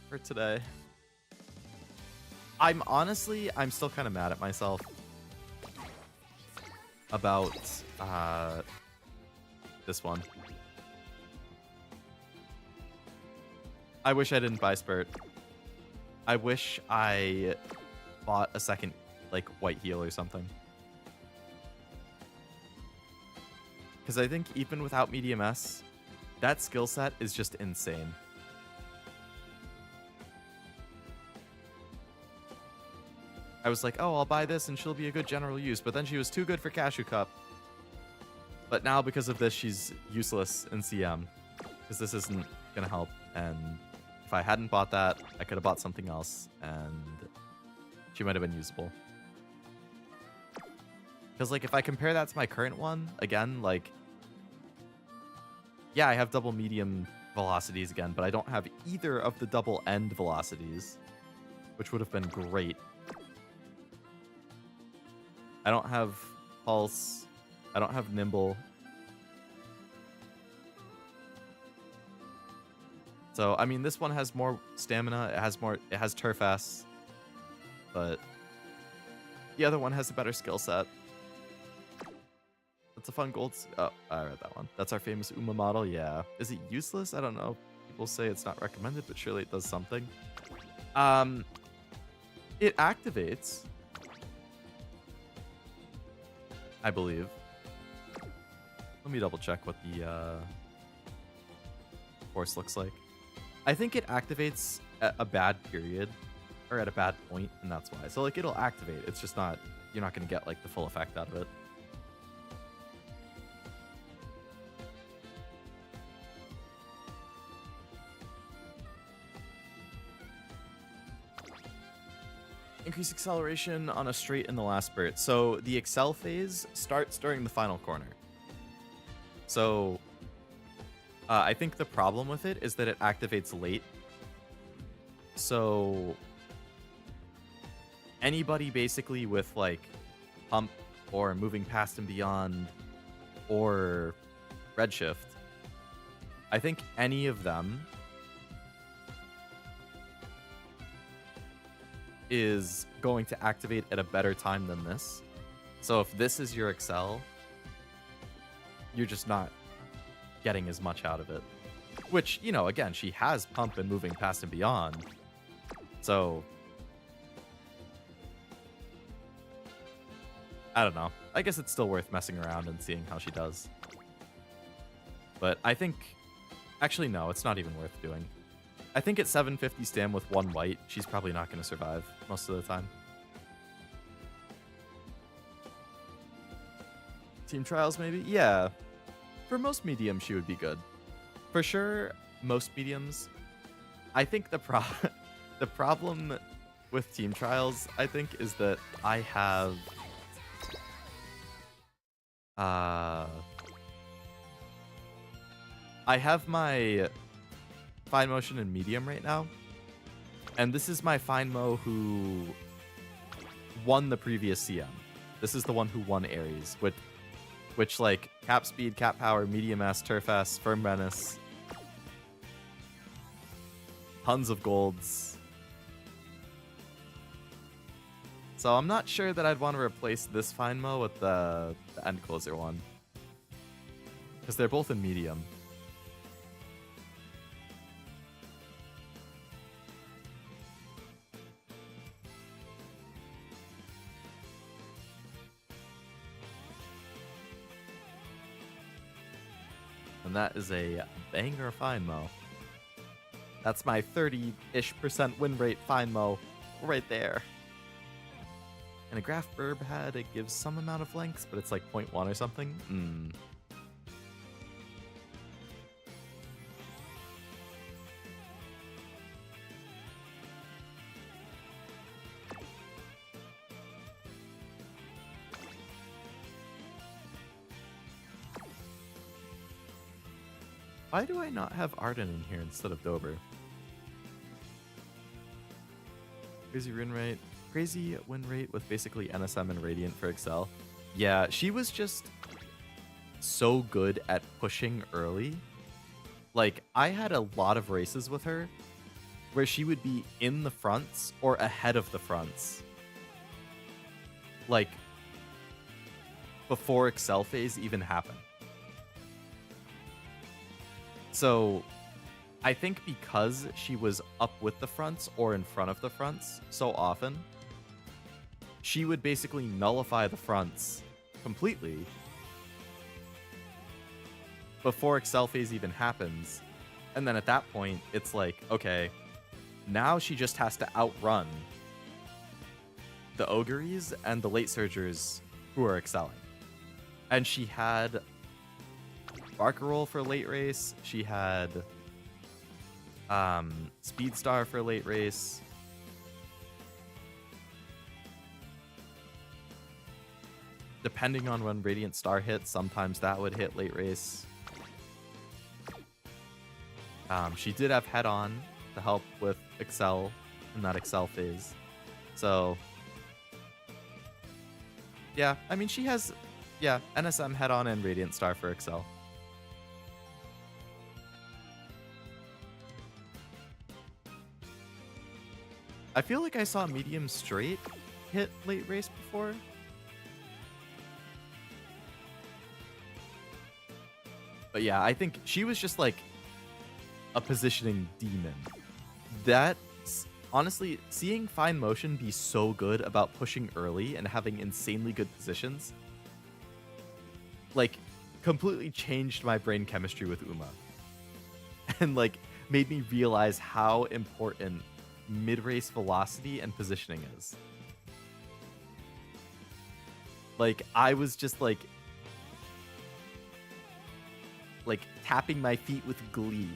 for today. I'm still kind of mad at myself about this one. I wish I didn't buy Spurt. I wish I bought a second, like, white heal or something. Because I think even without medium S, that skill set is just insane. I was like, oh, I'll buy this and she'll be a good general use, but then she was too good for Cashew Cup. But now because of this, she's useless in CM. Because this isn't going to help. And if I hadn't bought that, I could have bought something else and she might have been usable. Because, like, if I compare that to my current one, again, like, yeah, I have double medium velocities again, but I don't have either of the double end velocities, which would have been great. I don't have Pulse. I don't have Nimble. So, I mean, this one has more stamina. It has Turf S. But the other one has a better skill set. That's a fun gold. Oh, I read that one. That's our famous Uma model. Yeah. Is it useless? I don't know. People say it's not recommended, but surely it does something. It activates, I believe. Let me double check what the force looks like. I think it activates at a bad period or at a bad point, and that's why. So, like, it'll activate. It's just not, you're not going to get, like, the full effect out of it. Increase acceleration on a straight in the last spurt. So the excel phase starts during the final corner. So I think the problem with it is that it activates late. So anybody basically with, like, pump or moving past and beyond or redshift, I think any of them is going to activate at a better time than this. So if this is your excel, you're just not getting as much out of it. Which, you know, again, she has pump and moving past and beyond. So I don't know. I guess it's still worth messing around and seeing how she does. But I think, actually no, it's not even worth doing. I think at 750 stam with one white, she's probably not going to survive most of the time. Team trials, maybe? Yeah. For most mediums, she would be good. For sure, most mediums. I think the problem with team trials, I think, is that I have... I have my Fine Motion in medium right now. And this is my Fine Mo who won the previous CM. This is the one who won Ares, which like cap speed, cap power, medium S, turf S, firm menace, tons of golds. So I'm not sure that I'd want to replace this Fine Mo with the end closer one, because they're both in medium. And that is a banger Fine Mo. That's my 30-ish% win rate Fine Mo right there. And a Graph Burb head, it gives some amount of length, but it's like 0.1 or something. Why do I not have Arden in here instead of Dober? Crazy win rate. Crazy win rate with basically NSM and Radiant for Excel. Yeah, she was just so good at pushing early. Like, I had a lot of races with her where she would be in the fronts or ahead of the fronts. Like, before Excel phase even happened. So, I think because she was up with the fronts or in front of the fronts so often, she would basically nullify the fronts completely before Excel phase even happens. And then at that point, it's like, okay, now she just has to outrun the Ogres and the late surgers who are excelling. And she had Barcarolle for late race. She had Speedstar for late race. Depending on when Radiant Star hits, sometimes that would hit late race. She did have Head On to help with Excel in that Excel phase. So, yeah, I mean, she has, yeah, NSM, Head On, and Radiant Star for Excel. I feel like I saw Medium Straight hit late race before. But yeah, I think she was just like a positioning demon. That's honestly, seeing Fine Motion be so good about pushing early and having insanely good positions, like, completely changed my brain chemistry with Uma. And like, made me realize how important mid-race velocity and positioning is. Like, I was just like tapping my feet with glee,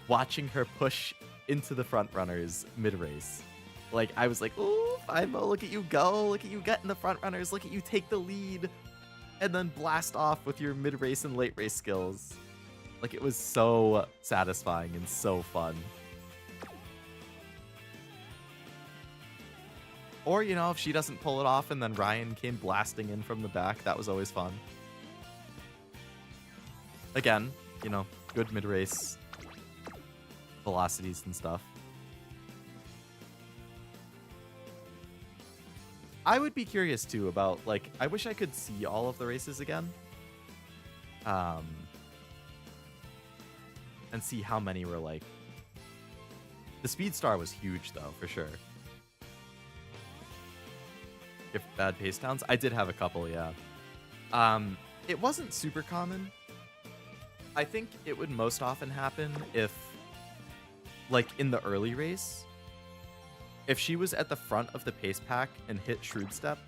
watching her push into the front runners mid-race. Like, I was like, ooh, Fimo, look at you go, look at you get in the front runners, look at you take the lead, and then blast off with your mid-race and late race skills. Like, it was so satisfying and so fun. Or, you know, if she doesn't pull it off and then Ryan came blasting in from the back, that was always fun. Again, you know, good mid-race velocities and stuff. I would be curious, too, about, like, I wish I could see all of the races again. And see how many were, like... The Speedstar was huge, though, for sure. If bad pace downs, I did have a couple, yeah. It wasn't super common. I think it would most often happen if, like, in the early race, if she was at the front of the pace pack and hit Shrewd Step,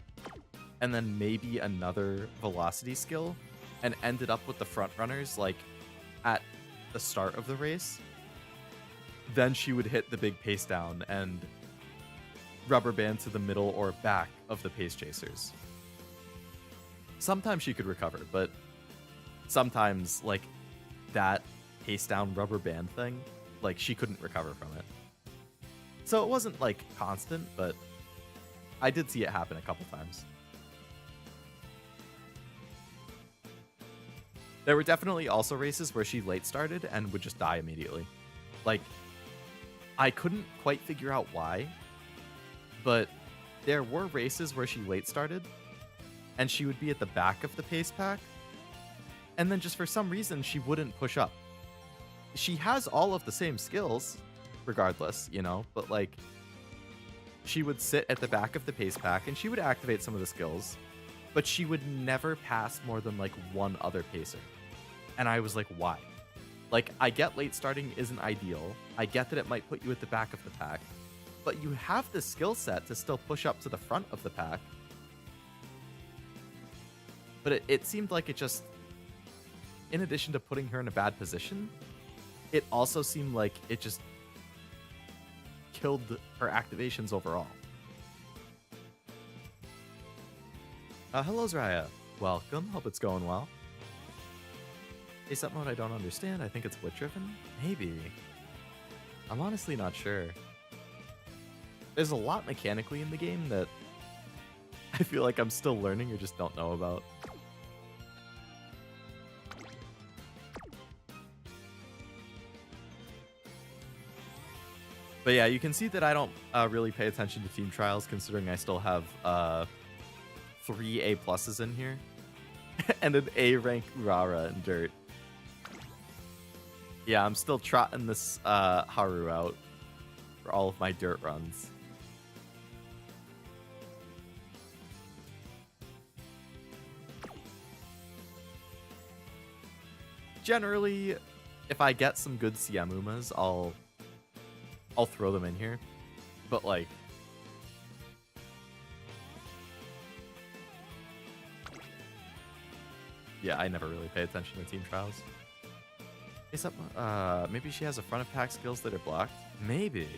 and then maybe another velocity skill, and ended up with the front runners, like, at the start of the race, then she would hit the big pace down and rubber band to the middle or back of the pace chasers. Sometimes she could recover, but sometimes, like, that pace down rubber band thing, like, she couldn't recover from it. So it wasn't, like, constant, but I did see it happen a couple times. There were definitely also races where she late started and would just die immediately. Like, I couldn't quite figure out why, but there were races where she late started and she would be at the back of the pace pack, and then just for some reason she wouldn't push up. She has all of the same skills regardless, you know, but like, she would sit at the back of the pace pack and she would activate some of the skills, but she would never pass more than like one other pacer. And I was like, why? Like, I get late starting isn't ideal. I get that it might put you at the back of the pack, but you have the skill set to still push up to the front of the pack. But it seemed like it just, in addition to putting her in a bad position, it also seemed like it just killed her activations overall. Hello, Zraya. Welcome. Hope it's going well. Ace-up mode I don't understand. I think it's glitch-driven? Maybe. I'm honestly not sure. There's a lot mechanically in the game that I feel like I'm still learning or just don't know about. But But yeah, you can see that I don't really pay attention to team trials, considering I still have 3 A pluses in here and an A rank Urara in dirt. Yeah, I'm still trotting this Haru out for all of my dirt runs. Generally, if I get some good CM Umas, I'll throw them in here. But like, yeah, I never really pay attention to team trials. Is that, maybe she has a front of pack skills that are blocked? Maybe.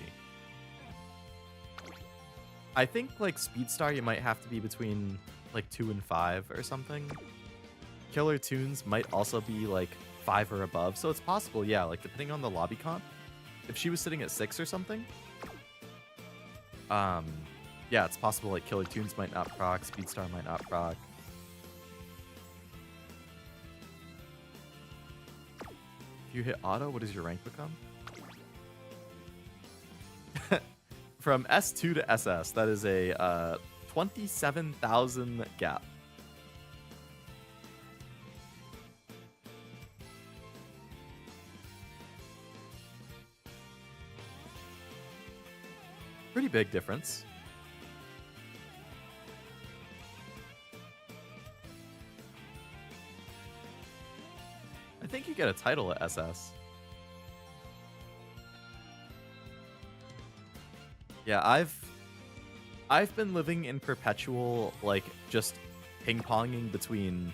I think like Speedstar, you might have to be between like 2 and 5 or something. Killer Tunes might also be like 5 or above, so it's possible, yeah, like depending on the lobby comp. If she was sitting at 6 or something, yeah, it's possible like Killer Tunes might not proc, Speedstar might not proc. If you hit auto, what does your rank become? From S2 to SS, that is a 27,000 gap. Pretty big difference. I think you get a title at SS. Yeah, I've been living in perpetual, like, just ping-ponging between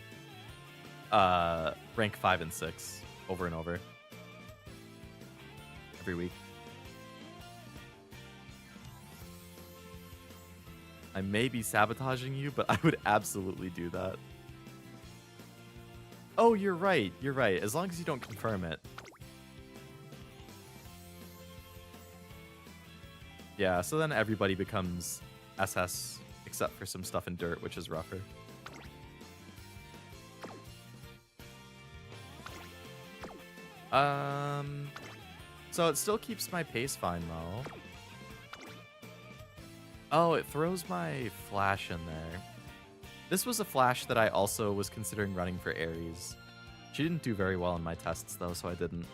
rank 5 and 6 over and over every week. I may be sabotaging you, but I would absolutely do that. Oh, you're right. You're right. As long as you don't confirm it. Yeah, so then everybody becomes SS, except for some stuff in dirt, which is rougher. So it still keeps my pace fine, though. Oh, it throws my flash in there. This was a flash that I also was considering running for Ares. She didn't do very well in my tests, though, so I didn't.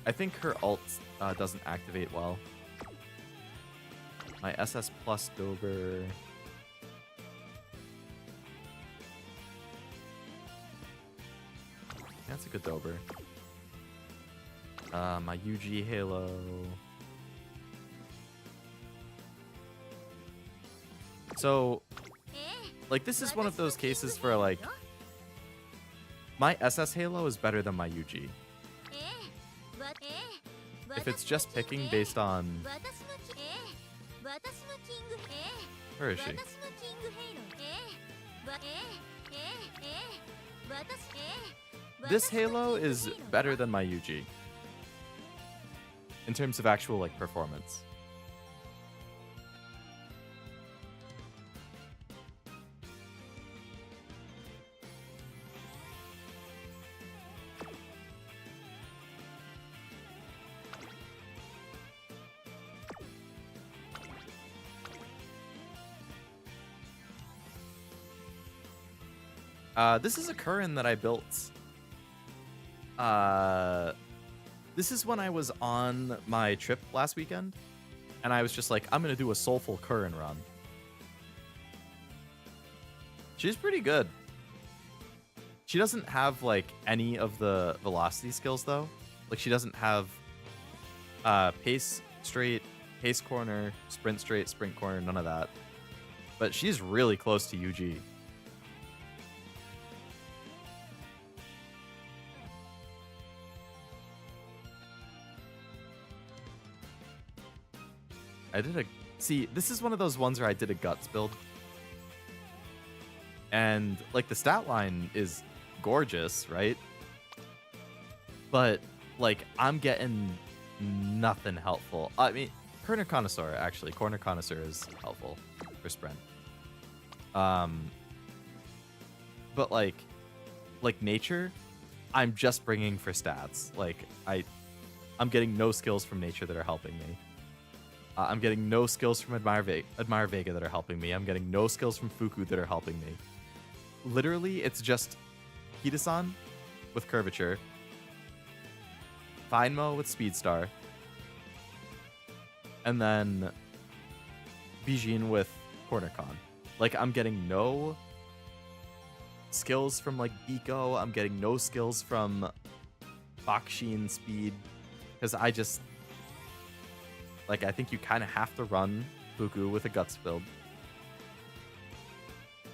I think her ult doesn't activate well. My SS plus Dober. That's a good Dober. My UG Halo. So, like, this is one of those cases where, like, my SS Halo is better than my UG. If it's just picking based on... Where is she? This Halo is better than my UG. In terms of actual, like, performance. This is a Curran that I built. This is when I was on my trip last weekend, and I was just like, I'm gonna do a soulful Curran run. She's pretty good. She doesn't have like any of the velocity skills though. Like she doesn't have pace straight, pace corner, sprint straight, sprint corner, none of that. But she's really close to UG. See, this is one of those ones where I did a guts build. And, like, the stat line is gorgeous, right? But, like, I'm getting nothing helpful. I mean, Corner Connoisseur, actually. Corner Connoisseur is helpful for sprint. But, like, nature, I'm just bringing for stats. Like, I'm getting no skills from nature that are helping me. I'm getting no skills from Admire Vega that are helping me. I'm getting no skills from Fuku that are helping me. Literally, it's just Hida-san with Curvature, Finemo with Speed Star, and then Bijin with Corner Con. Like, I'm getting no skills from, like, Biko. I'm getting no skills from Bakshin Speed. Because I just... Like, I think you kind of have to run Fuku with a Guts build.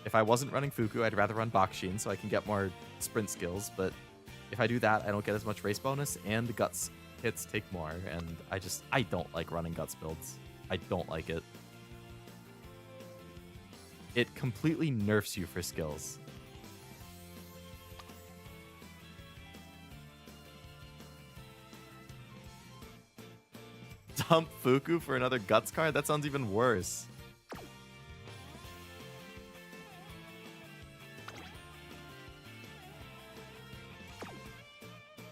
If I wasn't running Fuku, I'd rather run Bakshin so I can get more sprint skills. But if I do that, I don't get as much race bonus, and the Guts hits take more. And I don't like running Guts builds. I don't like it. It completely nerfs you for skills. Dump Fuku for another Guts card? That sounds even worse.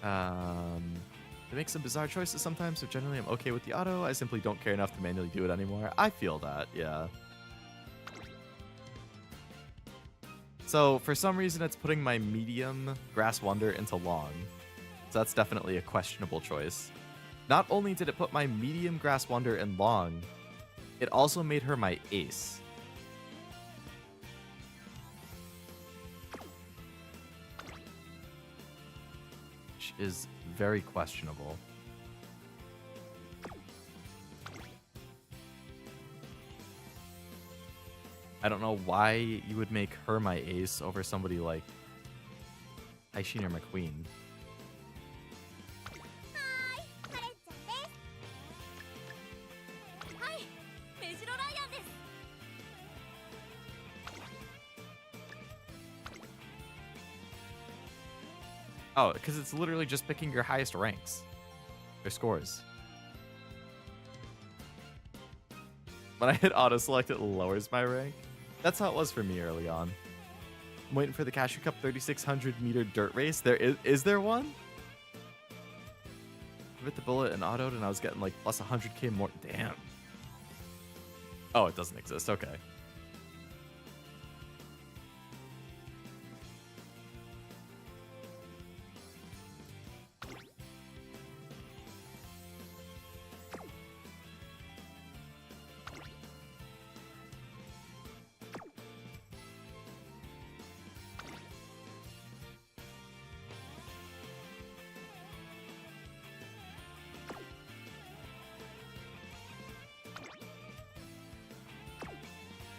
They make some bizarre choices sometimes, so generally I'm okay with the auto. I simply don't care enough to manually do it anymore. I feel that, yeah. So, for some reason, it's putting my medium Grass Wonder into long. So that's definitely a questionable choice. Not only did it put my medium Grass Wonder in long, it also made her my ace. Which is very questionable. I don't know why you would make her my ace over somebody like Aishin or McQueen. Oh, because it's literally just picking your highest ranks. Or scores. When I hit auto-select, it lowers my rank. That's how it was for me early on. I'm waiting for the Cashew Cup 3,600 meter dirt race. Is there one? I hit the bullet and autoed and I was getting like plus 100k more. Damn. Oh, it doesn't exist. Okay.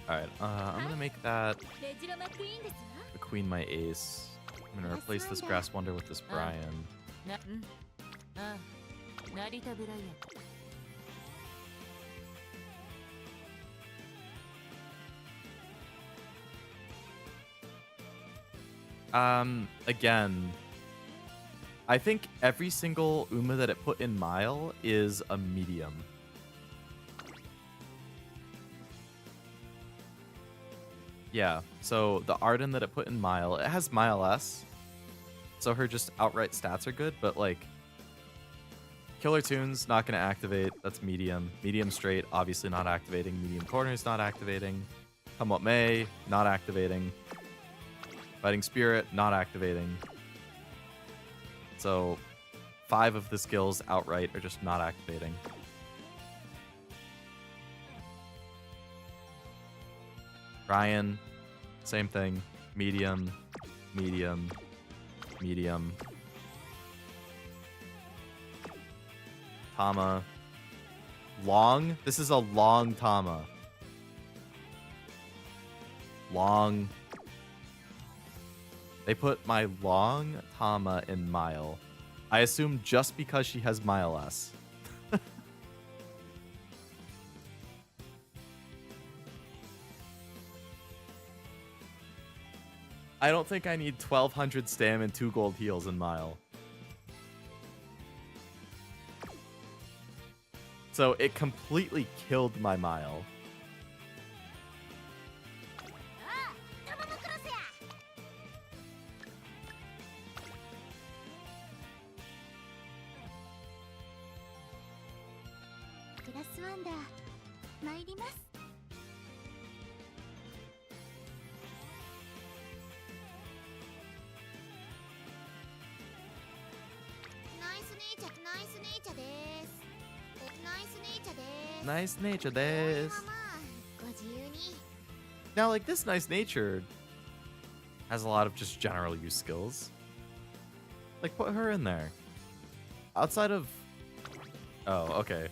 Alright, I'm gonna make that McQueen my ace. I'm gonna replace this Grass Wonder with this Brian. Again, I think every single Uma that it put in Mile is a medium. Yeah, so the Arden that it put in Mile, it has Mile S, so her just outright stats are good, but like, Killer Tune's not going to activate, that's medium. Medium straight, obviously not activating. Medium corners not activating. Come What May, not activating. Fighting Spirit, not activating. So, 5 of the skills outright are just not activating. Ryan, same thing. Medium, medium, medium. Tama. Long? This is a long Tama. Long. They put my long Tama in Mile. I assume just because she has Mile S. I don't think I need 1200 stam and 2 gold heals in Mile. So it completely killed my Mile. クラスワンダー参ります。ナイスネイチャー、ナイスネイチャーです。ナイスネイチャーです。 Nice nature 応援 des. はまあご自由に。 Now, like, this nice nature has a lot of just general use skills. Like, put her in there. Outside of... Oh, okay.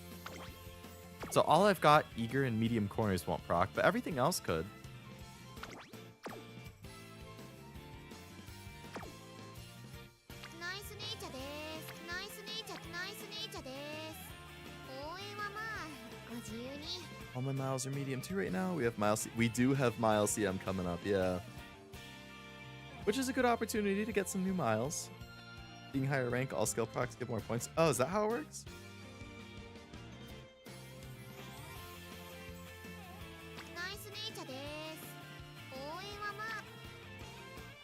So all I've got, eager and medium corners won't proc, but everything else could. ナイスネイチャーです。ナイスネイチャー、ナイスネイチャーです。応援はまあご自由に。 All my miles are medium too right now. We have miles. We do have mile CM coming up, yeah. Which is a good opportunity to get some new miles. Being higher rank, all skill procs give more points. Oh, is that how it works? ナイスネイチャーです。応援はま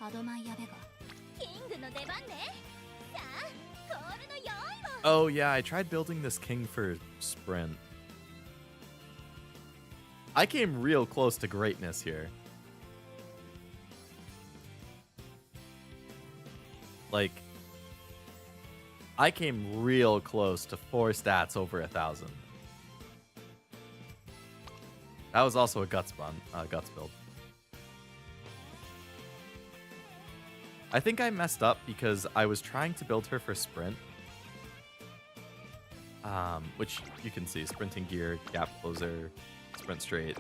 あ。アドマイヤベガ。キングの出番ね。さあ、コールの用意を。 Oh, yeah, I tried building this king for sprint. I came real close to greatness here. Like, I came real close to 4 stats over 1,000. That was also a guts build. I think I messed up because I was trying to build her for sprint. Which you can see, sprinting gear, gap closer, sprint straight.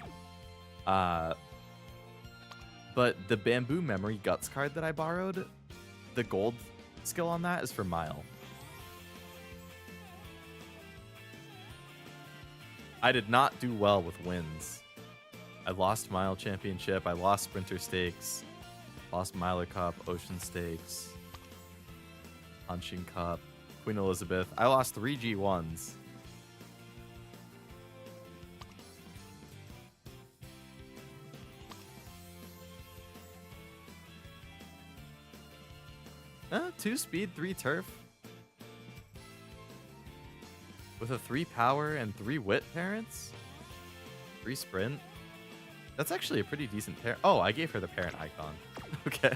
But the bamboo memory guts card that I borrowed, the gold skill on that is for mile. I did not do well with wins. I lost mile championship, I lost sprinter stakes, lost miler cup, ocean stakes, punching cup, Queen Elizabeth. I lost 3 G1s. 2 speed, 3 turf. With a 3 power and 3 wit parents? 3 sprint? That's actually a pretty decent pair. Oh, I gave her the parent icon. Okay.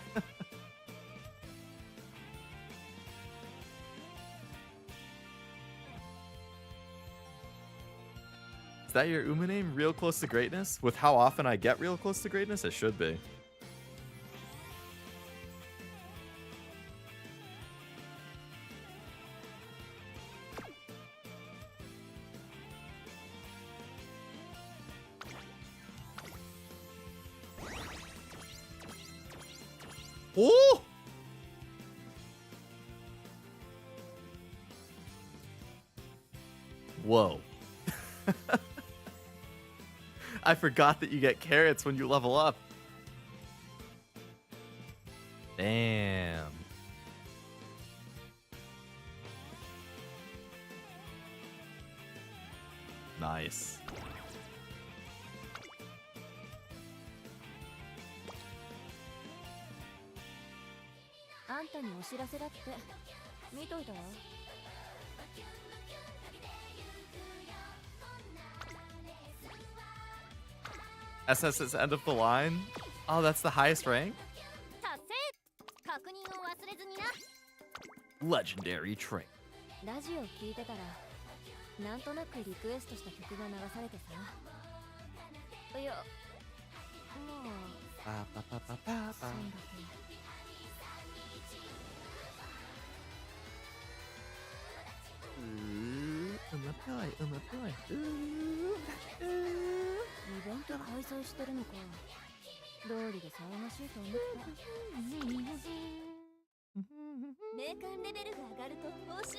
Is that your Uma name? Real close to greatness? With how often I get real close to greatness, it should be. Oh! Whoa. I forgot that you get carrots when you level up. Damn. Nice. あんたにお知らせだって見といたよ。 SS is end of the line? Oh, that's the highest rank? 達成。確認を忘れずにな。 Legendary trait. ラジオ聞いてたらなんとなくリクエストした曲が流されてさ。いや、まあ、そうだけど。 イベント開催してるのか。道理で騒がしいと思った。メーカーレベルが上がると報酬。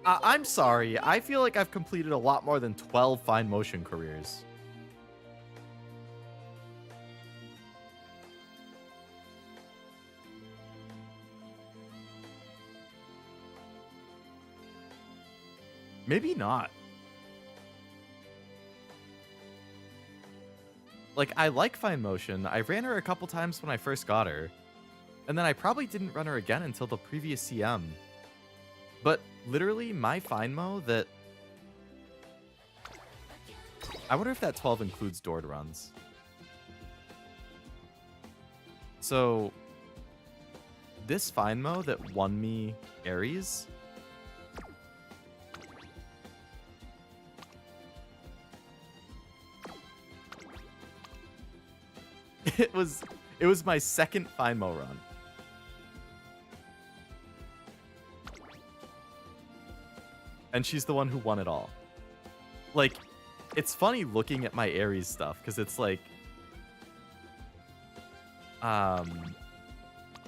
I'm sorry. I feel like I've completed a lot more than 12 fine motion careers. Maybe not. like, I like Fine Motion. I ran her a couple times when I first got her. And then I probably didn't run her again until the previous CM. But literally, my Fine Mo that... I wonder if that 12 includes Dord runs. So, this Fine Mo that won me Ares... It was my second Fine Mo run. And she's the one who won it all. Like, it's funny looking at my Ares stuff, because it's like...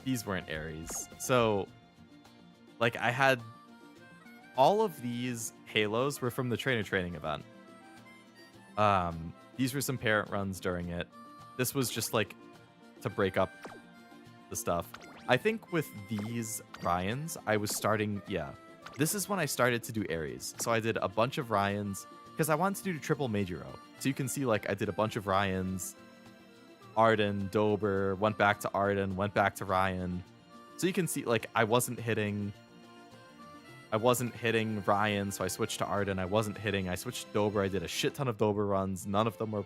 These weren't Ares. So, like, I had... All of these Halos were from the trainer training event. These were some parent runs during it. This was just, like, to break up the stuff. I think with these Ryans, I was starting... Yeah. This is when I started to do Ares. So I did a bunch of Ryans, because I wanted to do triple Major O. So you can see, like, I did a bunch of Ryans, Arden, Dober, went back to Arden, went back to Ryan. So you can see, like, I wasn't hitting Ryan, so I switched to Arden. I switched to Dober. I did a shit ton of Dober runs. None of them were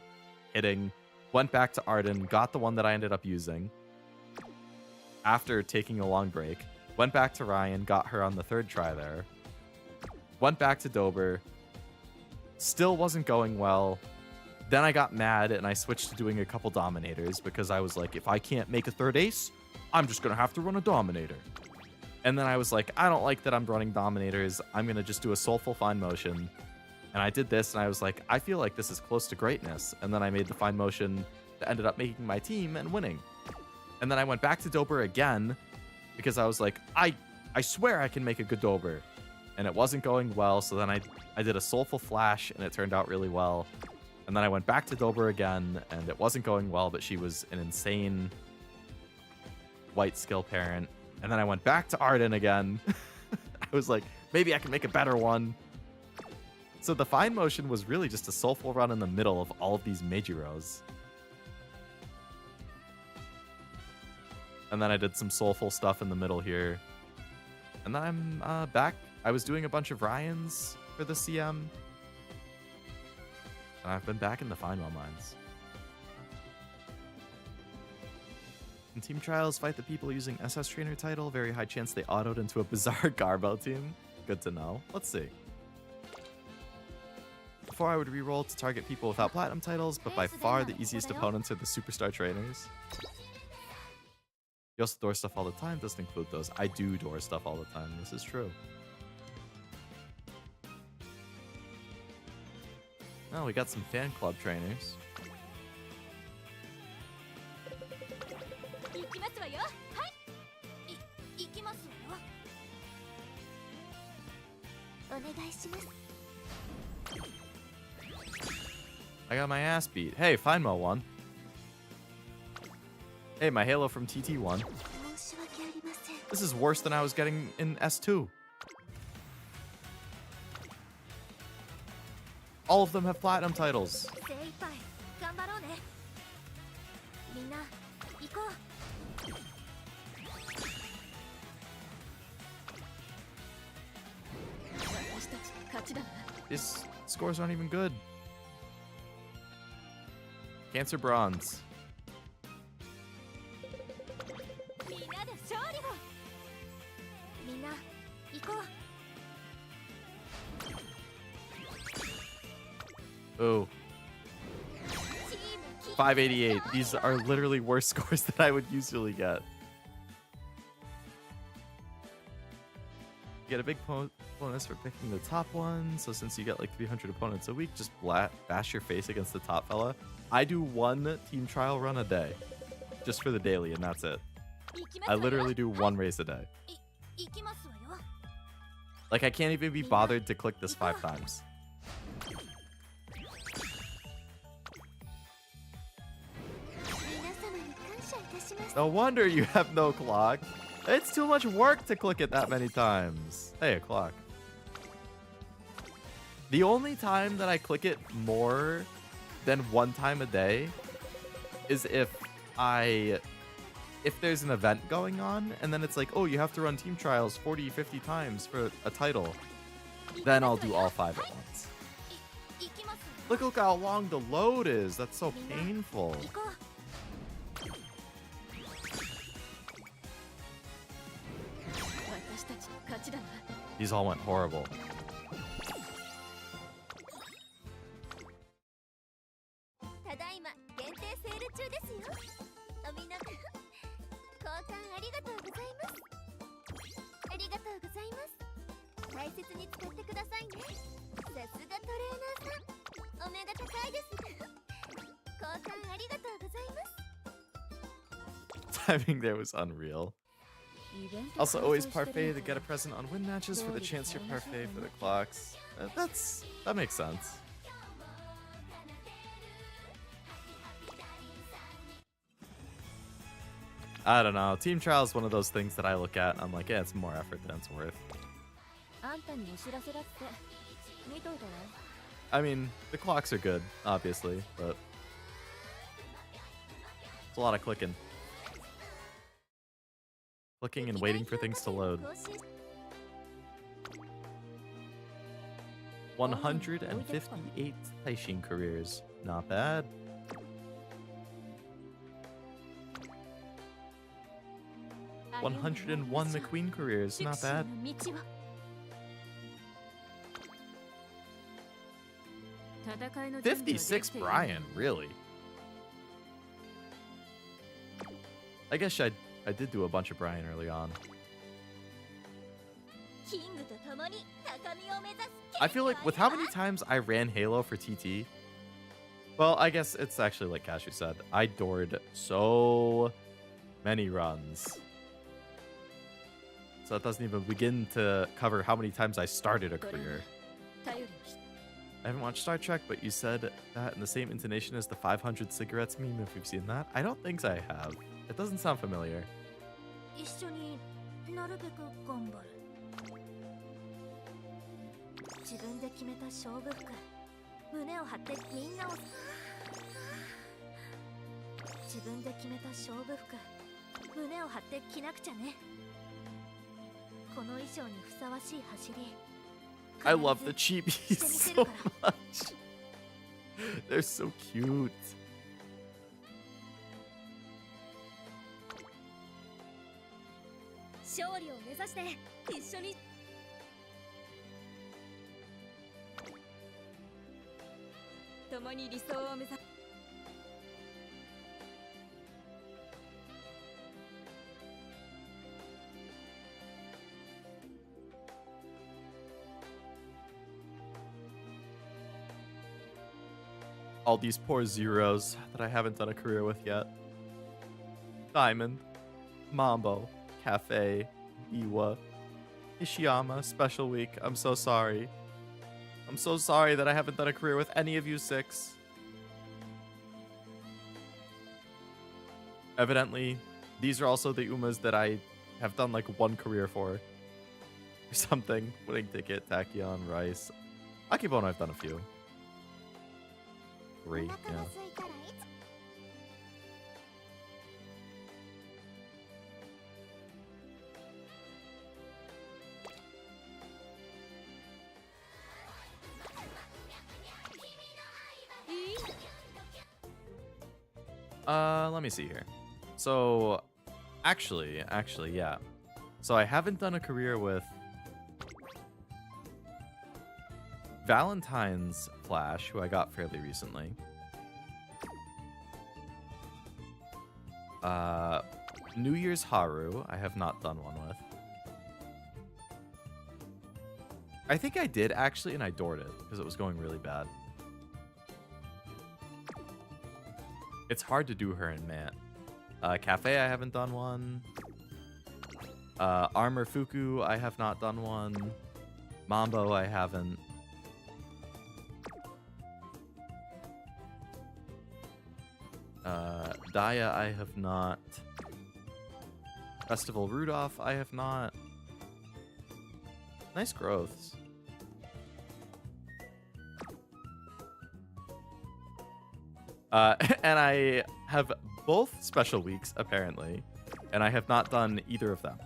hitting. Went back to Arden, got the one that I ended up using after taking a long break. Went back to Ryan, got her on the third try there. Went back to Dober. Still wasn't going well. Then I got mad and I switched to doing a couple Dominators because I was like, if I can't make a third ace, I'm just going to have to run a Dominator. And then I was like, I don't like that I'm running Dominators. I'm going to just do a Soulful Fine Motion. And I did this and I was like, I feel like this is close to greatness. And then I made the Fine Motion that ended up making my team and winning. And then I went back to Dober again because I was like, I swear I can make a good Dober. And it wasn't going well. So then I did a Soulful Flash and it turned out really well. And then I went back to Dober again and it wasn't going well, but she was an insane white skill parent. And then I went back to Arden again. I was like, maybe I can make a better one. So the Fine Motion was really just a Soulful run in the middle of all of these Majoros. And then I did some Soulful stuff in the middle here. And then I'm back. I was doing a bunch of Ryans for the CM. And I've been back in the Fine Mo mines. In team trials, fight the people using SS Trainer title. Very high chance they autoed into a bizarre Garbo team. Good to know. Let's see. Before I would reroll to target people without platinum titles, but by far the easiest opponents are the superstar trainers. You also door stuff all the time, doesn't include those. I do door stuff all the time, this is true. Oh, we got some fan club trainers. I got my ass beat. Hey, Fine Mo won. Hey, my Halo from TT won. This is worse than I was getting in S2. All of them have platinum titles. These scores aren't even good. Cancer bronze. Oh. 588. These are literally worse scores than I would usually get. You get a big bonus for picking the top one. So since you get like 300 opponents a week, just bash your face against the top fella. I do one team trial run a day. Just for the daily, and that's it. I literally do one race a day. Like, I can't even be bothered to click this 5 times. No wonder you have no clock. It's too much work to click it that many times. Hey, a clock. The only time that I click it more than one time a day is if there's an event going on and then it's like, oh, you have to run team trials 40, 50 times for a title, then I'll do all 5 at once. 行きます。 Look how long the load is. That's so painful. 行こう。私たち勝ちだな。 These all went horrible. ただいま限定セール中ですよ。おみんな交換ありがとうございます。ありがとうございます。大切に使ってくださいね。さすがトレーナーさん。お目が高いです。交換ありがとうございます。 Timing there was unreal. Also, always parfait to get a present on win matches for the chance your parfait for the clocks. That makes sense. I don't know. Team trial is one of those things that I look at and I'm like, yeah, it's more effort than it's worth. あんたにお知らせだって見といたわ。 I mean, the clocks are good, obviously, but it's a lot of clicking. Clicking and waiting for things to load. 158 Taishin careers. Not bad. $101 McQueen careers. Not bad. 56 Brian, really? I guess I did do a bunch of Brian early on. キングと共に高みを目指す。 I feel like with how many times I ran Halo for TT, well, I guess it's actually like Cashew said. I doored so many runs. So that doesn't even begin to cover how many times I started a career. I haven't watched Star Trek, but you said that in the same intonation as the 500 cigarettes meme, if you've seen that. I don't think I have. It doesn't sound familiar. 一緒になるべく頑張る。自分で決めた勝負服、胸を張ってみんなを。自分で決めた勝負服、胸を張って着なくちゃね。この衣装にふさわしい走り。 I love the chibies so much. They're so cute. 勝利を目指して一緒に。共に理想を目指す。 All these poor zeros that I haven't done a career with yet. Diamond, Mambo, Cafe, Iwa, Ishiyama, Special Week. I'm so sorry. I'm so sorry that I haven't done a career with any of you 6. Evidently, these are also the Umas that I have done like 1 career for. Or something. Winning Ticket, Tachyon, Rice. Akebono I've done a few. 3, yeah. Let me see here. So, actually, yeah. So I haven't done a career with Valentine's Flash, who I got fairly recently. New Year's Haru, I have not done one with. I think I did actually, and I doored it because it was going really bad. It's hard to do her in Mat. Cafe, I haven't done one. Armor Fuku, I have not done one. Mambo, I haven't. Daya, I have not. Festival Rudolph, I have not. Nice growths. And have both special weeks, apparently, and I have not done either of them.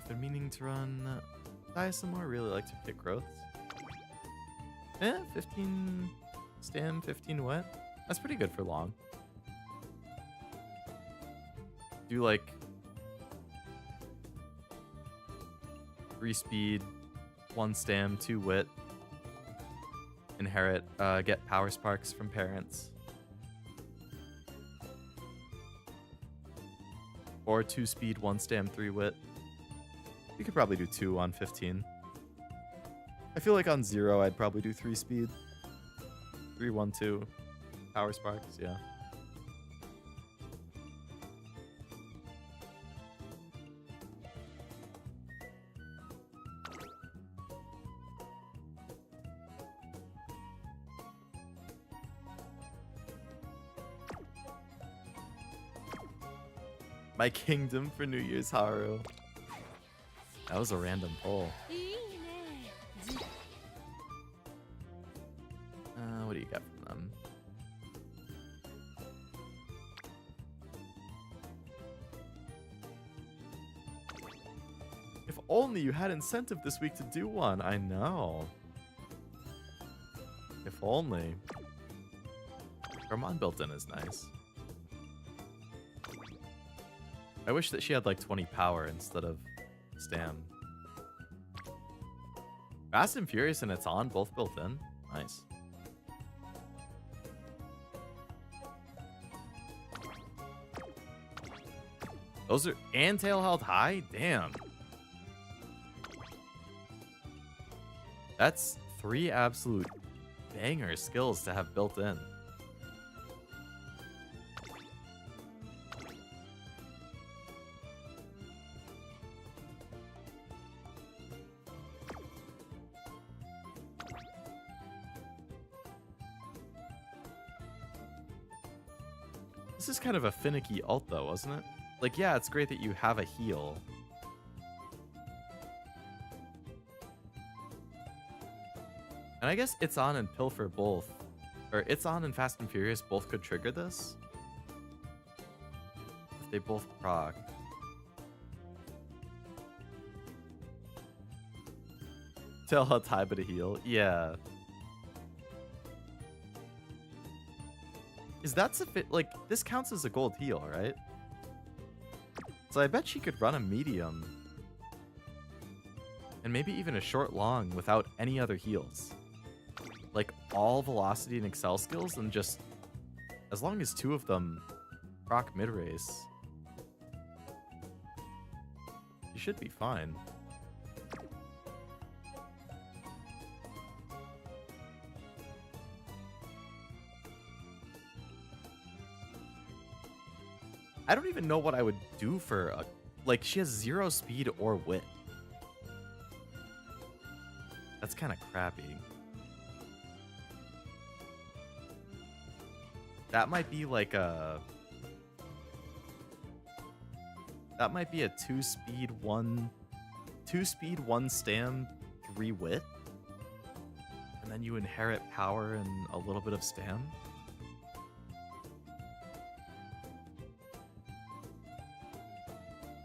Been meaning to run some more. Really like to pick growths. 15 stand, 15 wet. That's pretty good for long. Do like 3 speed, 1 stam, 2 wit. Inherit, get power sparks from parents. Or 2 speed, 1 stam, 3 wit. You could probably do 2 on 15. I feel like on 0, I'd probably do 3 speed. 3, 1, 2. Power sparks, yeah. My kingdom for New Year's, Haru. That was a random poll. What do you got from them? If only you had incentive this week to do one. I know. If only. Ramon built in is nice. I wish that she had like 20 power instead of stam. Fast and Furious and It's On, both built in. Nice. Those are, and tail held high? Damn. That's 3 absolute banger skills to have built in. This is kind of a finicky ult though, wasn't it? Like, yeah, it's great that you have a heal. And I guess It's On and Pilfer both, or It's On and Fast and Furious both could trigger this. If they both proc. Tell how tie but a heal. Yeah. Is that sufficient? Like, this counts as a gold heal, right? So I bet she could run a medium. And maybe even a short long without any other heals. Like, all velocity and excel skills, and just, as long as 2 of them proc mid-race, you should be fine. I don't even know what I would do for a... Like, she has 0 speed or wit. That's kind of crappy. That might be like a... That might be a 2 speed, 1... 2 speed, 1 stam, 3 wit. And then you inherit power and a little bit of stam.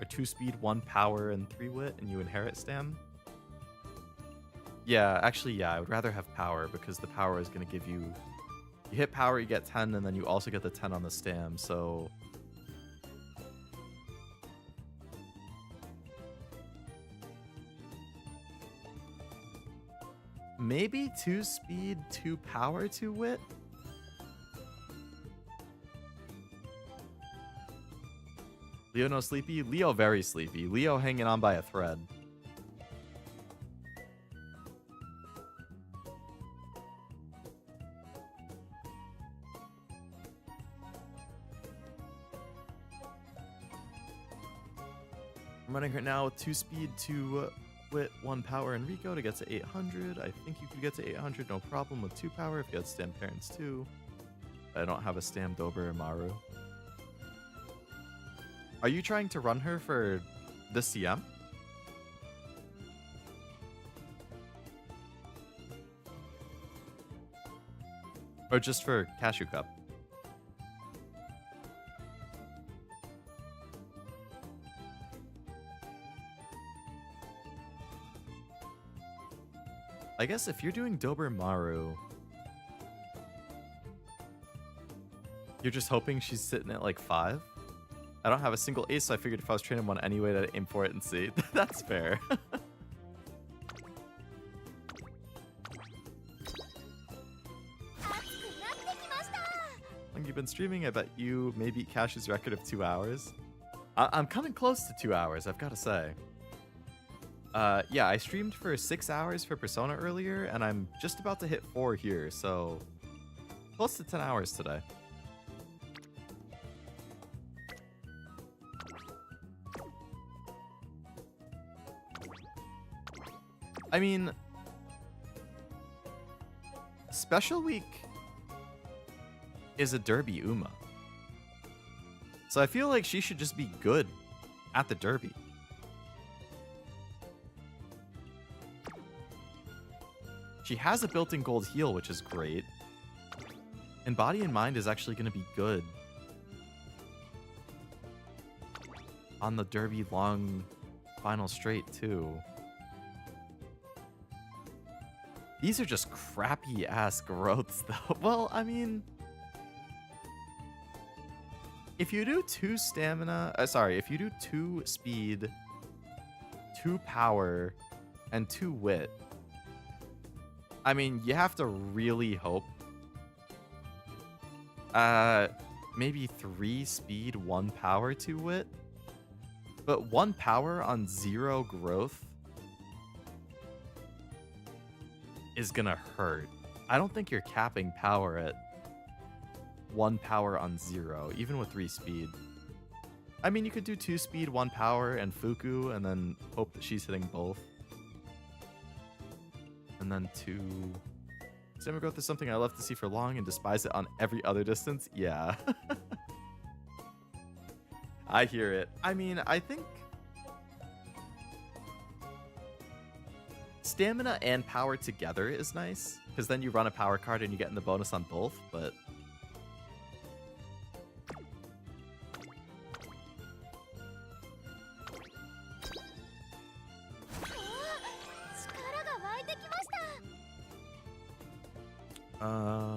Or 2 speed, 1 power, and 3 wit, and you inherit stam? Yeah, actually, yeah, I would rather have power, because the power is going to give you... You hit power, you get 10, and then you also get the 10 on the stam, so... Maybe 2 speed, 2 power, 2 wit? Leo no sleepy? Leo very sleepy. Leo hanging on by a thread. I'm running her now with 2 speed, 2 wit, 1 power, and Rico to get to 800. I think you could get to 800 no problem with 2 power if you had Stam Parents too. I don't have a Stam Dober or Maru. Are you trying to run her for the CM? Or just for Cashew Cup? I guess if you're doing Dober Maru, you're just hoping she's sitting at like 5? I don't have a single ace, so I figured if I was training one anyway, to aim for it and see. That's fair. Long you've been streaming, I bet you may beat Cash's record of 2 hours. I'm coming close to 2 hours, I've got to say. Yeah, I streamed for 6 hours for Persona earlier, and I'm just about to hit 4 here, so close to 10 hours today. I mean, Special Week is a Derby Uma. So I feel like she should just be good at the Derby. She has a built-in gold heal, which is great. And Body and Mind is actually going to be good on the Derby long final straight, too. These are just crappy-ass growths, though. Well, I mean, if you do 2 stamina... if you do 2 speed, 2 power, and 2 wit, I mean, you have to really hope. Maybe 3 speed, 1 power, 2 wit. But 1 power on 0 growth is gonna hurt. I don't think you're capping power at 1 power on 0, even with 3 speed. I mean, you could do 2 speed, 1 power, and Fuku, and then hope that she's hitting both. And then 2... Stamina growth is something I love to see for long and despise it on every other distance. Yeah. I hear it. I mean, I think stamina and power together is nice, because then you run a power card and you get in the bonus on both, but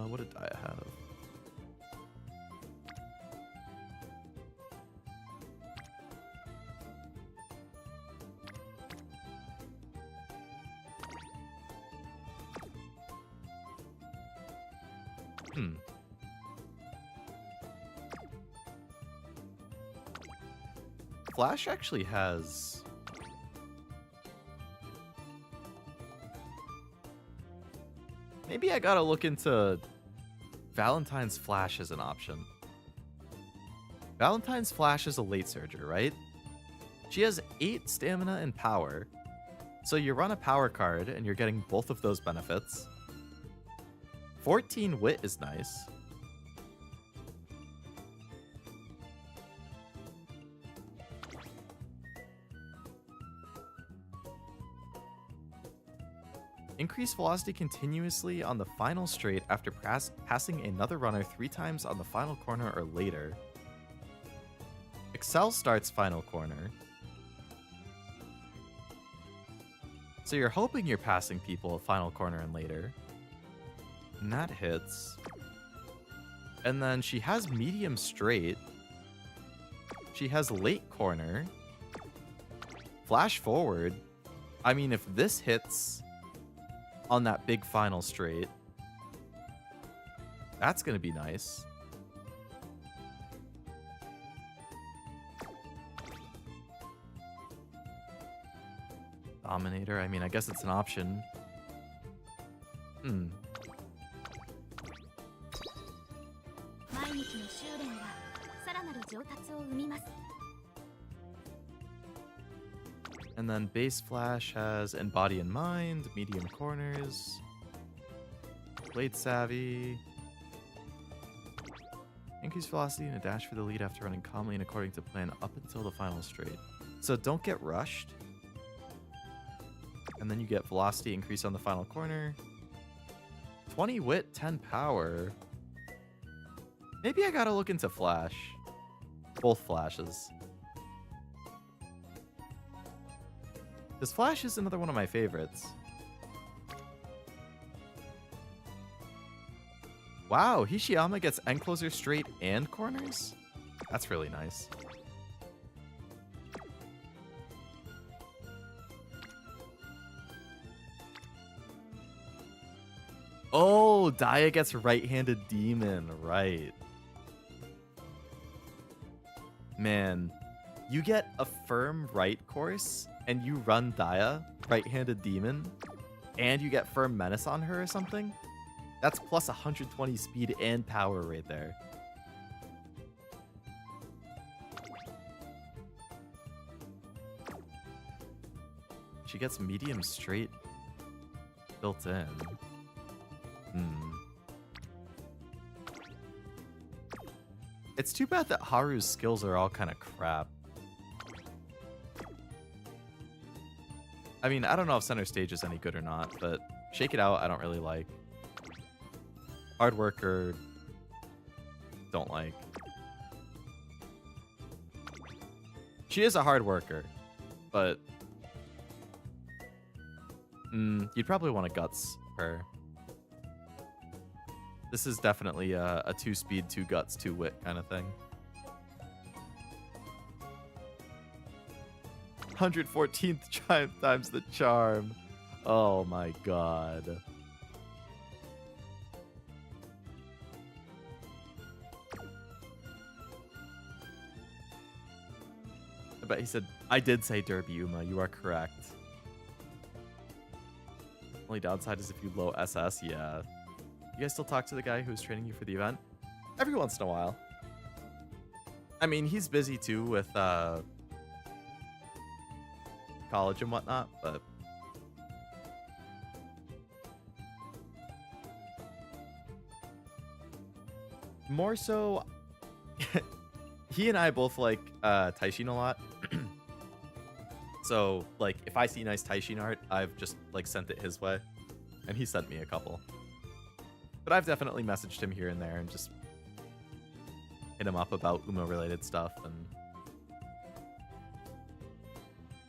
what did I have? Flash actually has... Maybe I gotta look into Valentine's Flash as an option. Valentine's Flash is a late surger, right? She has 8 stamina and power. So you run a power card and you're getting both of those benefits. 14 wit is nice. Increase velocity continuously on the final straight after passing another runner 3 times on the final corner or later. Excel starts final corner. So you're hoping you're passing people final corner and later. And that hits. And then she has medium straight. She has late corner. Flash forward. I mean, if this hits on that big final straight, that's gonna be nice. Dominator, I mean, I guess it's an option. 毎日の修練がさらなる上達を生みます。And then base flash has in body and mind, medium corners, blade savvy, increase velocity and a dash for the lead after running calmly and according to plan up until the final straight. So don't get rushed. And then you get velocity increase on the final corner. 20 wit, 10 power. Maybe I gotta look into flash. Both flashes. This flash is another one of my favorites. Wow, Hishiyama gets end closer straight and corners? That's really nice. Oh, Daya gets right-handed demon, right. Man, you get a firm right course and you run Daya, right-handed demon, and you get firm menace on her or something. That's plus 120 speed and power right there. She gets medium straight built in. It's too bad that Haru's skills are all kind of crap. I mean, I don't know if center stage is any good or not, but Shake It Out I don't really like. Hard Worker, don't like. She is a hard worker, but you'd probably want to guts her. This is definitely a 2 speed, 2 guts, 2 wit kind of thing. 114th times the charm. Oh my god. I bet he said, I did say Derby Uma, you are correct. Only downside is if you low SS, yeah. You guys still talk to the guy who's training you for the event? Every once in a while. I mean, he's busy too with college and whatnot, but more so, he and I both like Taishin a lot. So, like, if I see nice Taishin art, I've just, like, sent it his way. And he sent me a couple. But I've definitely messaged him here and there and just hit him up about Uma-related stuff. And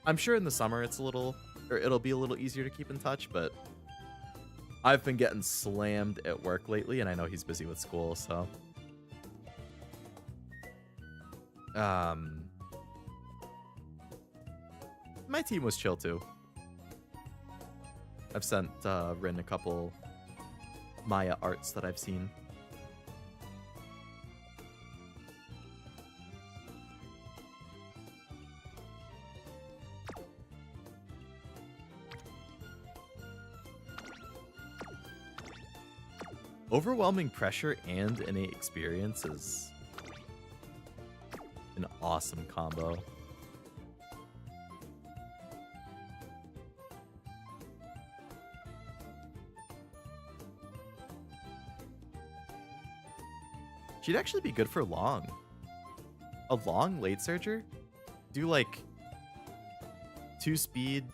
I'm sure in the summer it'll be a little easier to keep in touch, but I've been getting slammed at work lately, and I know he's busy with school, so... my team was chill too. I've sent Rin a couple Maya arts that I've seen. Overwhelming pressure and innate experience is an awesome combo. She'd actually be good for long. A long late surger? Do like 2 speed.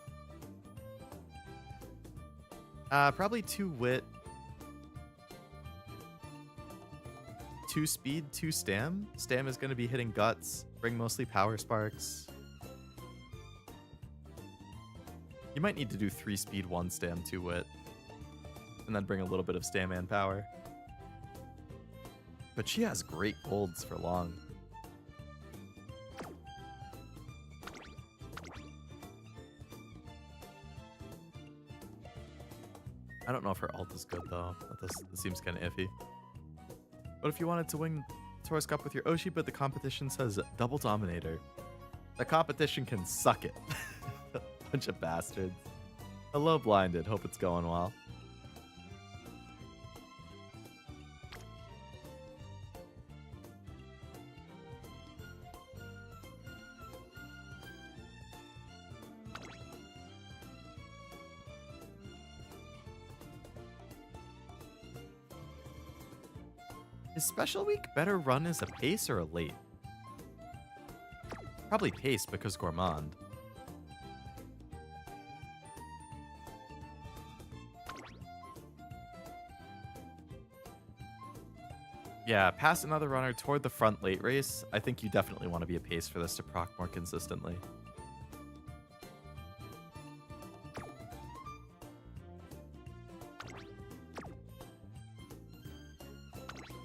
Probably 2 wit. 2 speed, 2 stam. Stam is going to be hitting guts. Bring mostly power sparks. You might need to do 3 speed, 1 stam, 2 wit. And then bring a little bit of stam and power. But she has great golds for long. I don't know if her ult is good though. This seems kind of iffy. What if you wanted to win Taurus Cup with your Oshi, but the competition says double dominator? The competition can suck it. Bunch of bastards. Hello, Blinded. Hope it's going well. Is Special Week better run as a pace or a late? Probably pace because Gourmand. Yeah, pass another runner toward the front late race. I think you definitely want to be a pace for this to proc more consistently.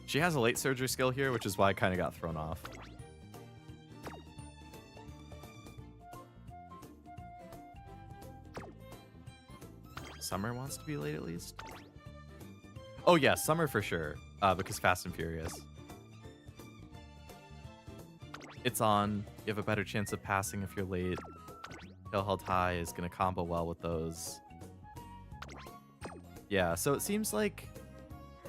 She has a late surgery skill here, which is why I kind of got thrown off. Summer wants to be late at least. Oh yeah, Summer for sure, because Fast and Furious. It's on. You have a better chance of passing if you're late. Hill held high is going to combo well with those. Yeah, so it seems like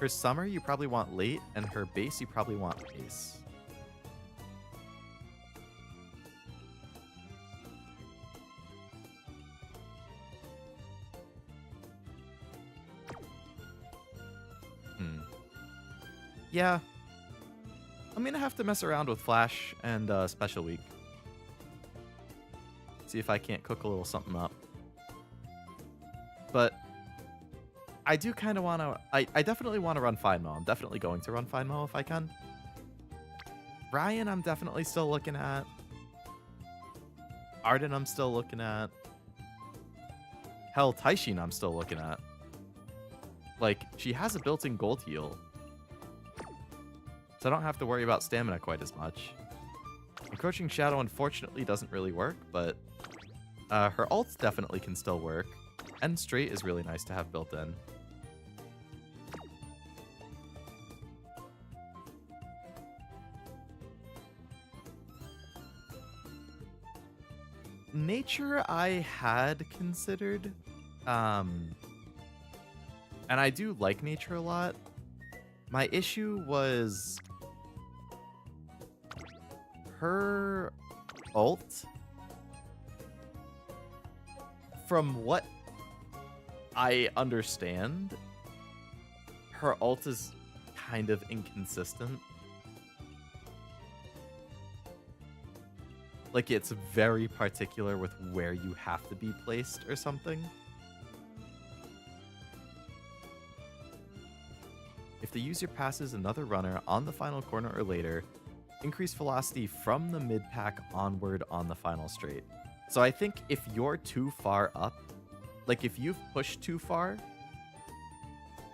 her Summer you probably want late, and her base you probably want pace. Yeah. I'm gonna have to mess around with Flash and Special Week. See if I can't cook a little something up. But I do kind of want to... I definitely want to run Fine Mo. I'm definitely going to run Fine Mo if I can. Ryan, I'm definitely still looking at. Arden, I'm still looking at. Hell, Taishin, I'm still looking at. Like, she has a built-in gold heal. So I don't have to worry about stamina quite as much. Encroaching Shadow unfortunately doesn't really work, but her ults definitely can still work. And Straight is really nice to have built in. Nature I had considered. And I do like Nature a lot. My issue was her ult. From what I understand, her ult is kind of inconsistent. Like, it's very particular with where you have to be placed or something. If the user passes another runner on the final corner or later, increase velocity from the mid-pack onward on the final straight. So I think if you're too far up, like if you've pushed too far,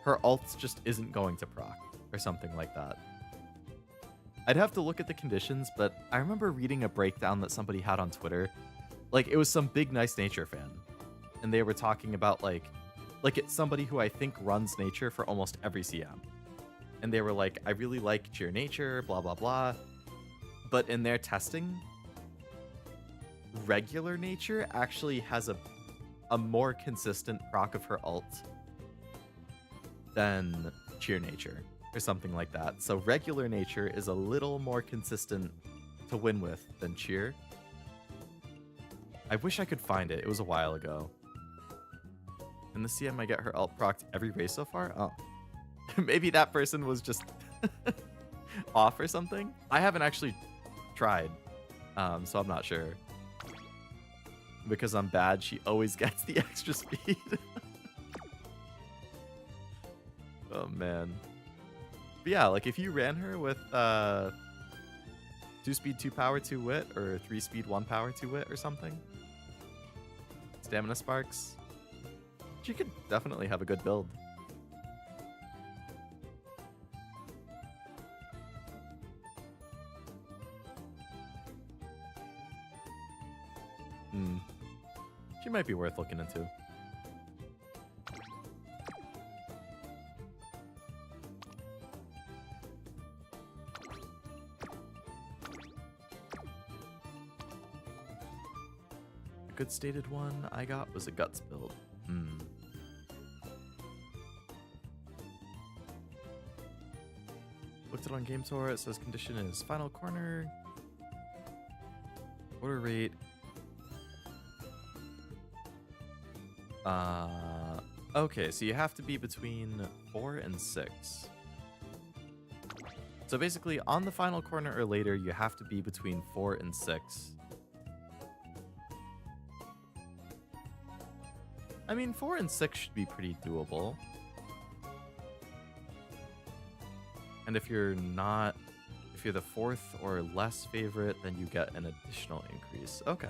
her ult just isn't going to proc or something like that. I'd have to look at the conditions, but I remember reading a breakdown that somebody had on Twitter. Like, it was some big Nice Nature fan. And they were talking about, like it's somebody who I think runs Nature for almost every CM. And they were like, I really like Cheer Nature, blah, blah, blah. But in their testing, regular Nature actually has a more consistent proc of her ult than Cheer Nature or something like that. So regular Nature is a little more consistent to win with than Cheer. I wish I could find it. It was a while ago. In the CM, I get her ult procced every race so far? Oh. Maybe that person was just off or something? I haven't actually tried, so I'm not sure. Because I'm bad, she always gets the extra speed. Oh, man. But yeah, like if you ran her with 2 speed, 2 power, 2 wit, or 3 speed, 1 power, 2 wit or something. Stamina sparks. She could definitely have a good build. She might be worth looking into. A good stated one I got was a Guts build. Looked it on Game Tour. It says condition is final corner. Order rate. Okay, so you have to be between 4 and 6. So basically, on the final corner or later, you have to be between 4 and 6. I mean, 4 and 6 should be pretty doable. And if you're the fourth or less favorite, then you get an additional increase. Okay.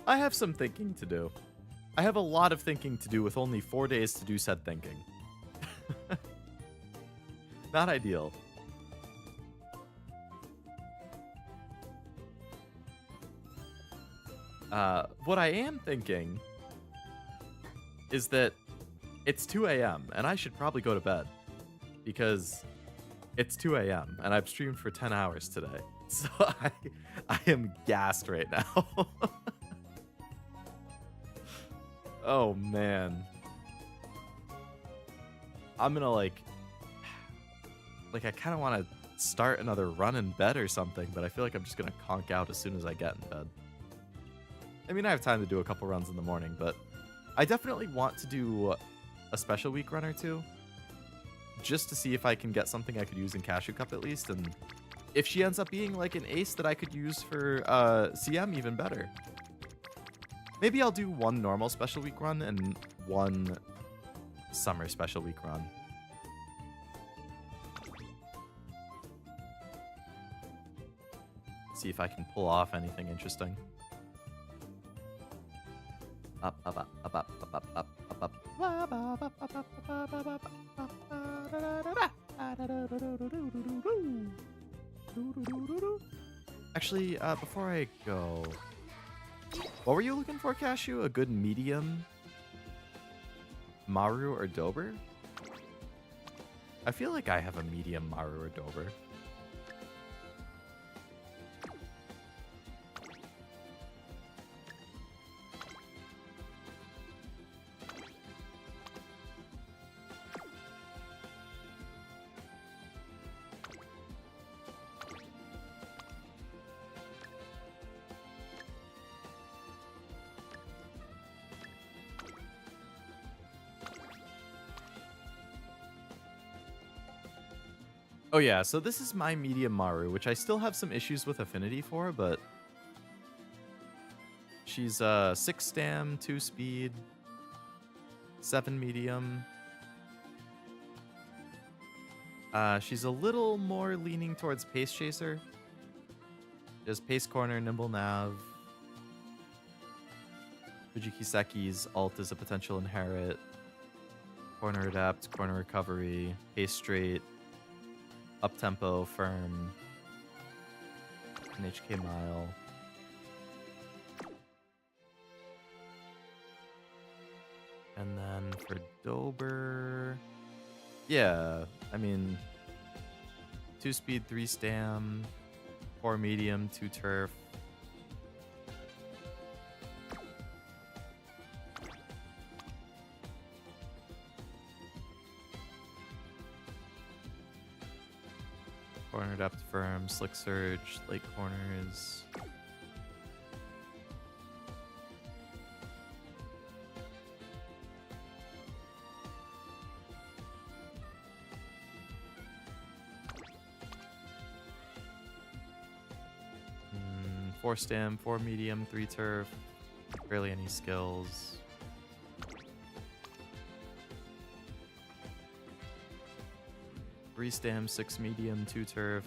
I have some thinking to do. I have a lot of thinking to do with only 4 days to do said thinking. Not ideal. What I am thinking is that it's 2 a.m. and I should probably go to bed because it's 2 a.m. and I've streamed for 10 hours today. So I am gassed right now. Oh man. I'm gonna like I kind of want to start another run in bed or something, but I feel like I'm just gonna conk out as soon as I get in bed. I mean, I have time to do a couple runs in the morning, but I definitely want to do a special week run or two, just to see if I can get something I could use in Cashew Cup at least, and if she ends up being like an ace that I could use for CM, even better. Maybe I'll do one normal special week run and one summer special week run. See if I can pull off anything interesting. Up, up, up, up, up, up, up, up, up. Actually, before I go, what were you looking for, Cashew? A good medium Maru or Dober? I feel like I have a medium Maru or Dober. Oh yeah, so this is my medium Maru, which I still have some issues with affinity for, but she's 6 stam, 2 speed, 7 medium. She's a little more leaning towards Pace Chaser. Just Pace Corner, Nimble Nav. Fujikiseki's ult is a potential inherit. Corner Adapt, Corner Recovery, Pace Straight. Up tempo, firm, an HK mile. And then for Dober, yeah, I mean, 2 speed, 3 stam, 4 medium, 2 turf. Corner depth firm, slick surge, late corners. Four stem, 4 medium, 3 turf, barely any skills. Three stem, 6 medium, 2 turf.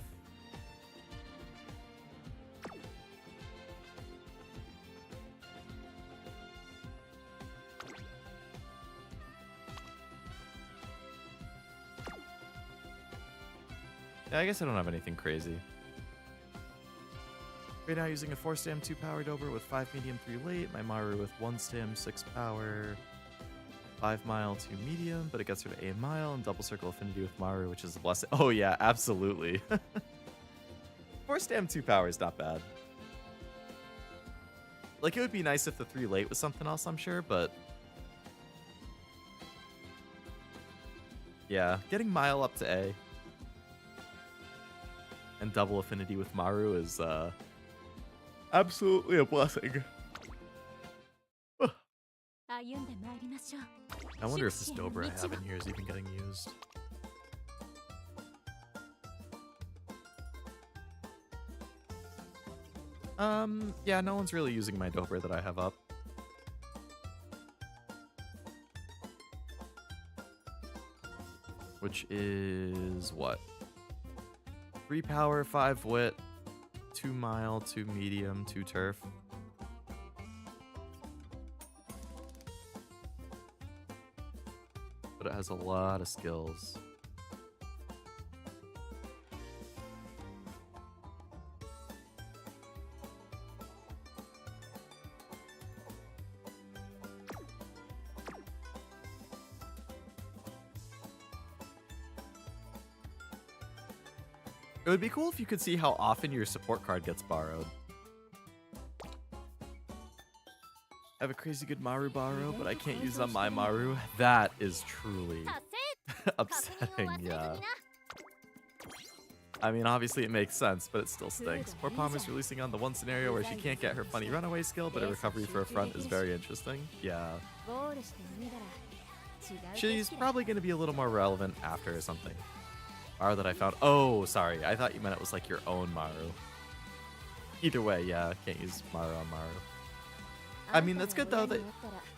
Yeah, I guess I don't have anything crazy. Right now using a 4 stam 2 power Dober with 5 medium 3 late. My Maru with 1 stam 6 power 5 mile 2 medium, but it gets her to A mile and double circle affinity with Maru, which is a blessing. Oh yeah, absolutely. 4 stam 2 power is not bad. Like, it would be nice if the 3 late was something else, I'm sure, but yeah, getting Mile up to A and double affinity with Maru is absolutely a blessing. I wonder if this Dober I have in here is even getting used. Yeah, no one's really using my Dober that I have up. Which is what? 3 power, 5 wit, 2 mile, 2 medium, 2 turf. But it has a lot of skills. It would be cool if you could see how often your support card gets borrowed. I have a crazy good Maru borrow, but I can't use on my Maru. That is truly upsetting, yeah. I mean, obviously it makes sense, but it still stinks. Poor Palm is releasing on the one scenario where she can't get her funny runaway skill, but a recovery for a front is very interesting. Yeah. She's probably going to be a little more relevant after or something. Maru that I found. Oh, sorry. I thought you meant it was like your own Maru. Either way, yeah, can't use Maru on Maru. I mean, that's good though. That,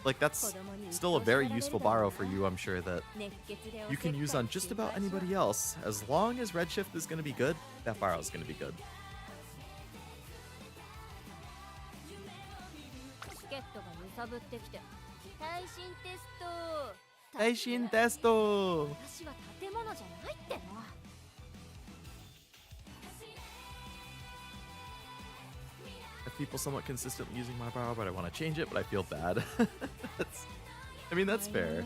like, that's still a very useful borrow for you, I'm sure, that you can use on just about anybody else. As long as Redshift is going to be good, that borrow is going to be good. Taishin testo! People somewhat consistently using my borrow, but I want to change it, but I feel bad. I mean, that's fair.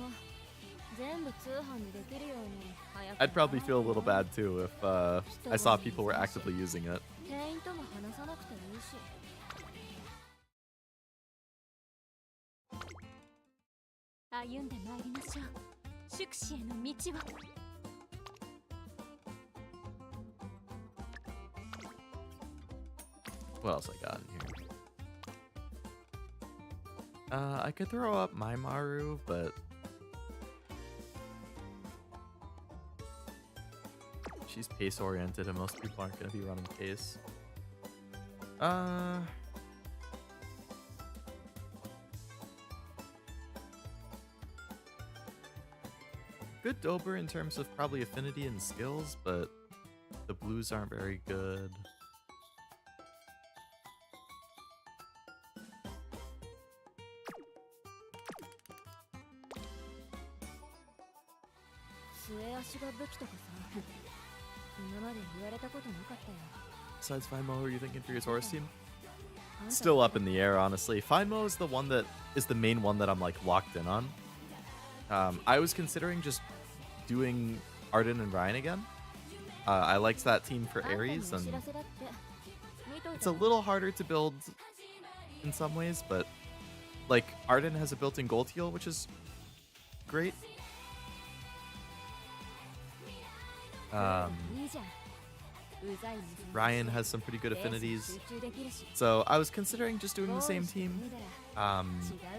I'd probably feel a little bad too if I saw people were actively using it. What else I got in here? I could throw up my Maru, but she's pace oriented and most people aren't going to be running pace. Good Dober in terms of probably affinity and skills, but the blues aren't very good. Besides Fine-Mo, who are you thinking for your Taurus team? Still up in the air, honestly. Fine-Mo is the one that is the main one that I'm like locked in on. I was considering just doing Arden and Ryan again. I liked that team for Ares, and it's a little harder to build in some ways, but like Arden has a built-in gold heal, which is great. Ryan has some pretty good affinities, so I was considering just doing the same team. I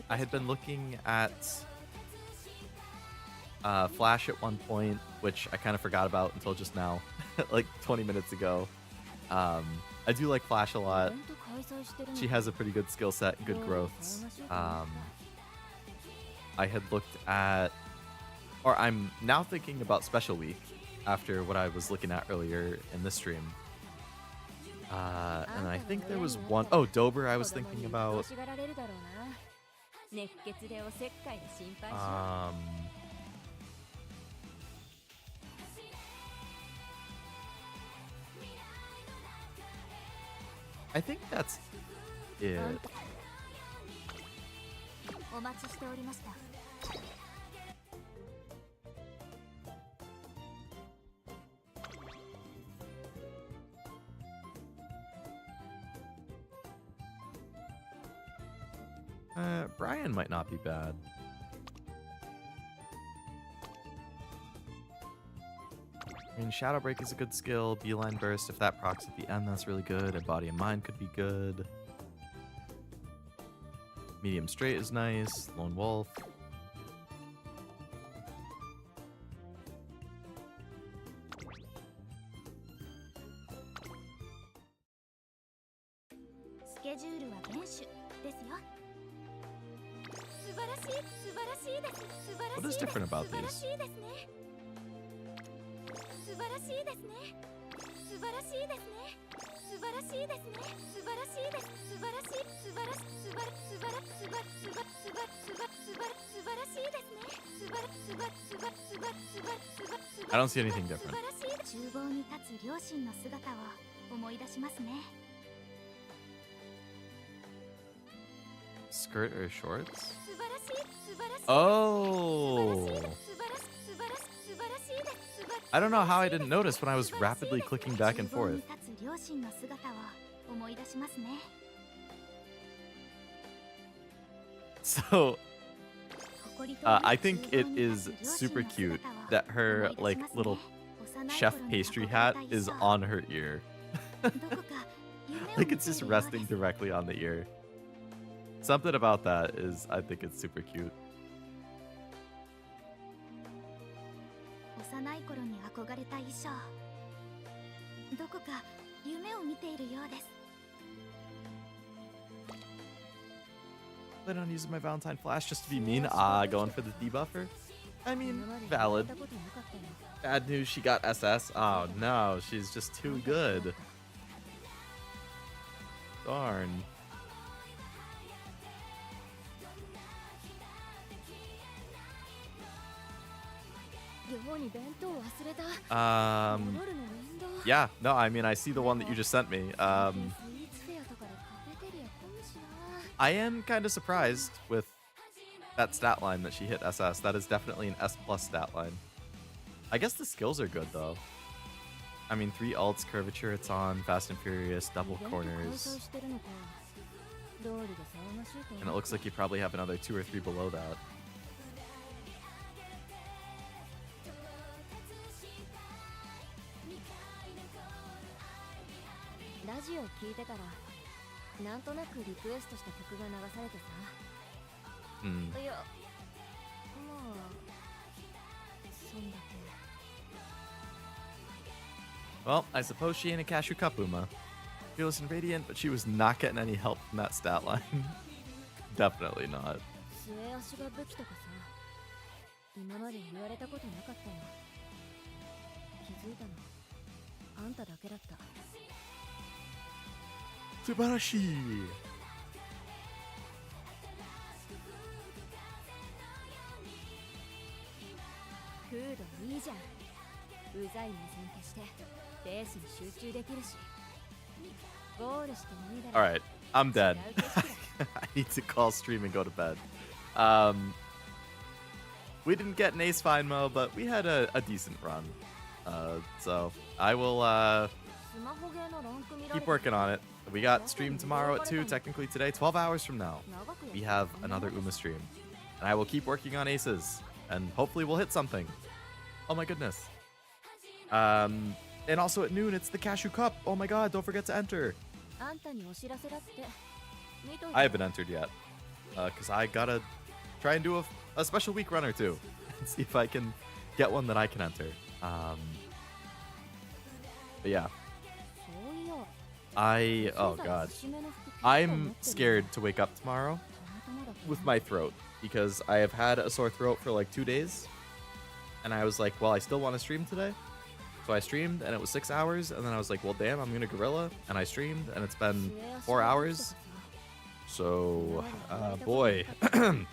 had been looking at Flash at one point, which I kind of forgot about until just now, like 20 minutes ago. I do like Flash a lot. She has a pretty good skill set and good growths. I had looked at, or I'm now thinking about Special Week after what I was looking at earlier in this stream. And I think there was one, oh, Dober I was thinking about. I think that's it. お待ちしておりました。 Brian might not be bad. I mean, Shadow Break is a good skill. Beeline Burst, if that procs at the end, that's really good. And Body and Mind could be good. Medium Straight is nice. Lone Wolf. What is different about these? I don't see anything different. Skirt or shorts? Oh! I don't know how I didn't notice when I was rapidly clicking back and forth. So, I think it is super cute that her like little chef pastry hat is on her ear. Like it's just resting directly on the ear. Something about that is, I think it's super cute. Plan on using my Valentine Flash just to be mean. Going for the debuffer? I mean, valid. Bad news, she got SS. Oh no, she's just too good. Darn. Yeah, no, I mean, I see the one that you just sent me. I am kind of surprised with that stat line that she hit SS. That is definitely an S+ stat line. I guess the skills are good, though. I mean, 3 ults, curvature it's on, fast and furious, double corners. And it looks like you probably have another 2 or 3 below that. Well, I suppose she ain't a Cashew Cup, Uma. Fearless and Radiant, but she was not getting any help from that stat line. Definitely not. Subarashi! Alright, I'm dead. I need to call stream and go to bed. We didn't get an ace fine mo, but we had a decent run. So I will keep working on it. We got stream tomorrow at 2, technically today, 12 hours from now. We have another Uma stream. And I will keep working on aces. And hopefully we'll hit something. Oh my goodness. And also at noon, it's the Cashew Cup. Oh my god, don't forget to enter. I haven't entered yet. Because I gotta try and do a special week run or two. And see if I can get one that I can enter. But yeah. Oh god. I'm scared to wake up tomorrow with my throat. Because I have had a sore throat for like 2 days. And I was like, well, I still want to stream today. So I streamed and it was 6 hours. And then I was like, well, damn, I'm going to guerrilla. And I streamed and it's been 4 hours. So, boy, I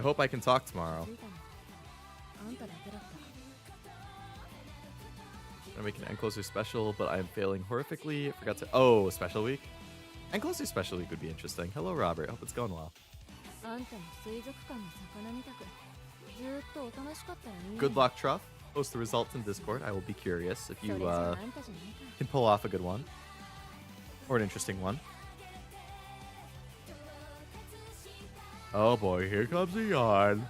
hope I can talk tomorrow. I'm gonna make an end closer special, but I am failing horrifically. Forgot to. Oh, special week. And Closer Special League would be interesting. Hello, Robert. Hope it's going well. あんたも水族館の魚みたくずーっとおとなしかったらいいね。 Good luck, Truff. Post the results in Discord. I will be curious if そ you れじゃああんたじゃないか。 can pull off a good one or an interesting one. Oh boy, here comes the yawn.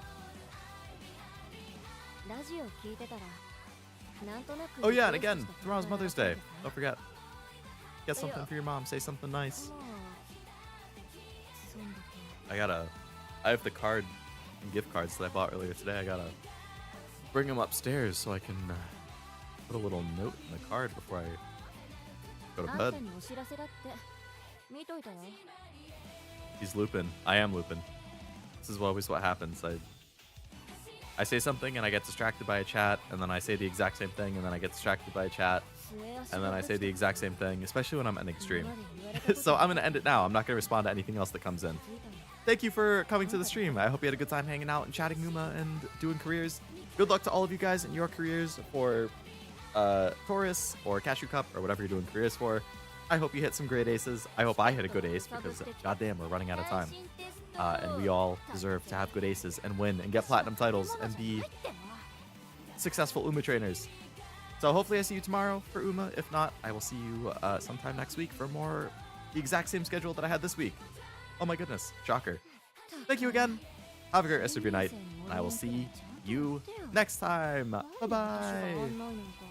ラジオ聞いてたらなんとなく Oh yeah, and リクエ again, ストした tomorrow's 曲が Mother's Day. あって Don't さ forget. Get something for your mom. Say something nice. まあそんだけ I have the card and gift cards that I bought earlier today. I gotta bring them upstairs so I can put a little note in the card before I go to あん bed. たにお知らせだって見といたよ。 He's looping. I am looping. This is always what happens. I say something and I get distracted by a chat, and then I say the exact same thing, and then I get distracted by a chat, and then I say the exact same thing, especially when I'm ending stream. So I'm gonna end it now. I'm not gonna respond to anything else that comes in. Thank you for coming to the stream. I hope you had a good time hanging out and chatting Uma and doing careers. Good luck to all of you guys in your careers for Taurus or Cashew Cup or whatever you're doing careers for. I hope you hit some great aces. I hope I hit a good ace because goddamn, we're running out of time. And we all deserve to have good aces and win and get platinum titles and be successful Uma trainers. So hopefully I see you tomorrow for Uma. If not, I will see you sometime next week for the exact same schedule that I had this week. Oh my goodness, shocker. Thank you again. Have a great rest of your night, and I will see you next time. Bye-bye.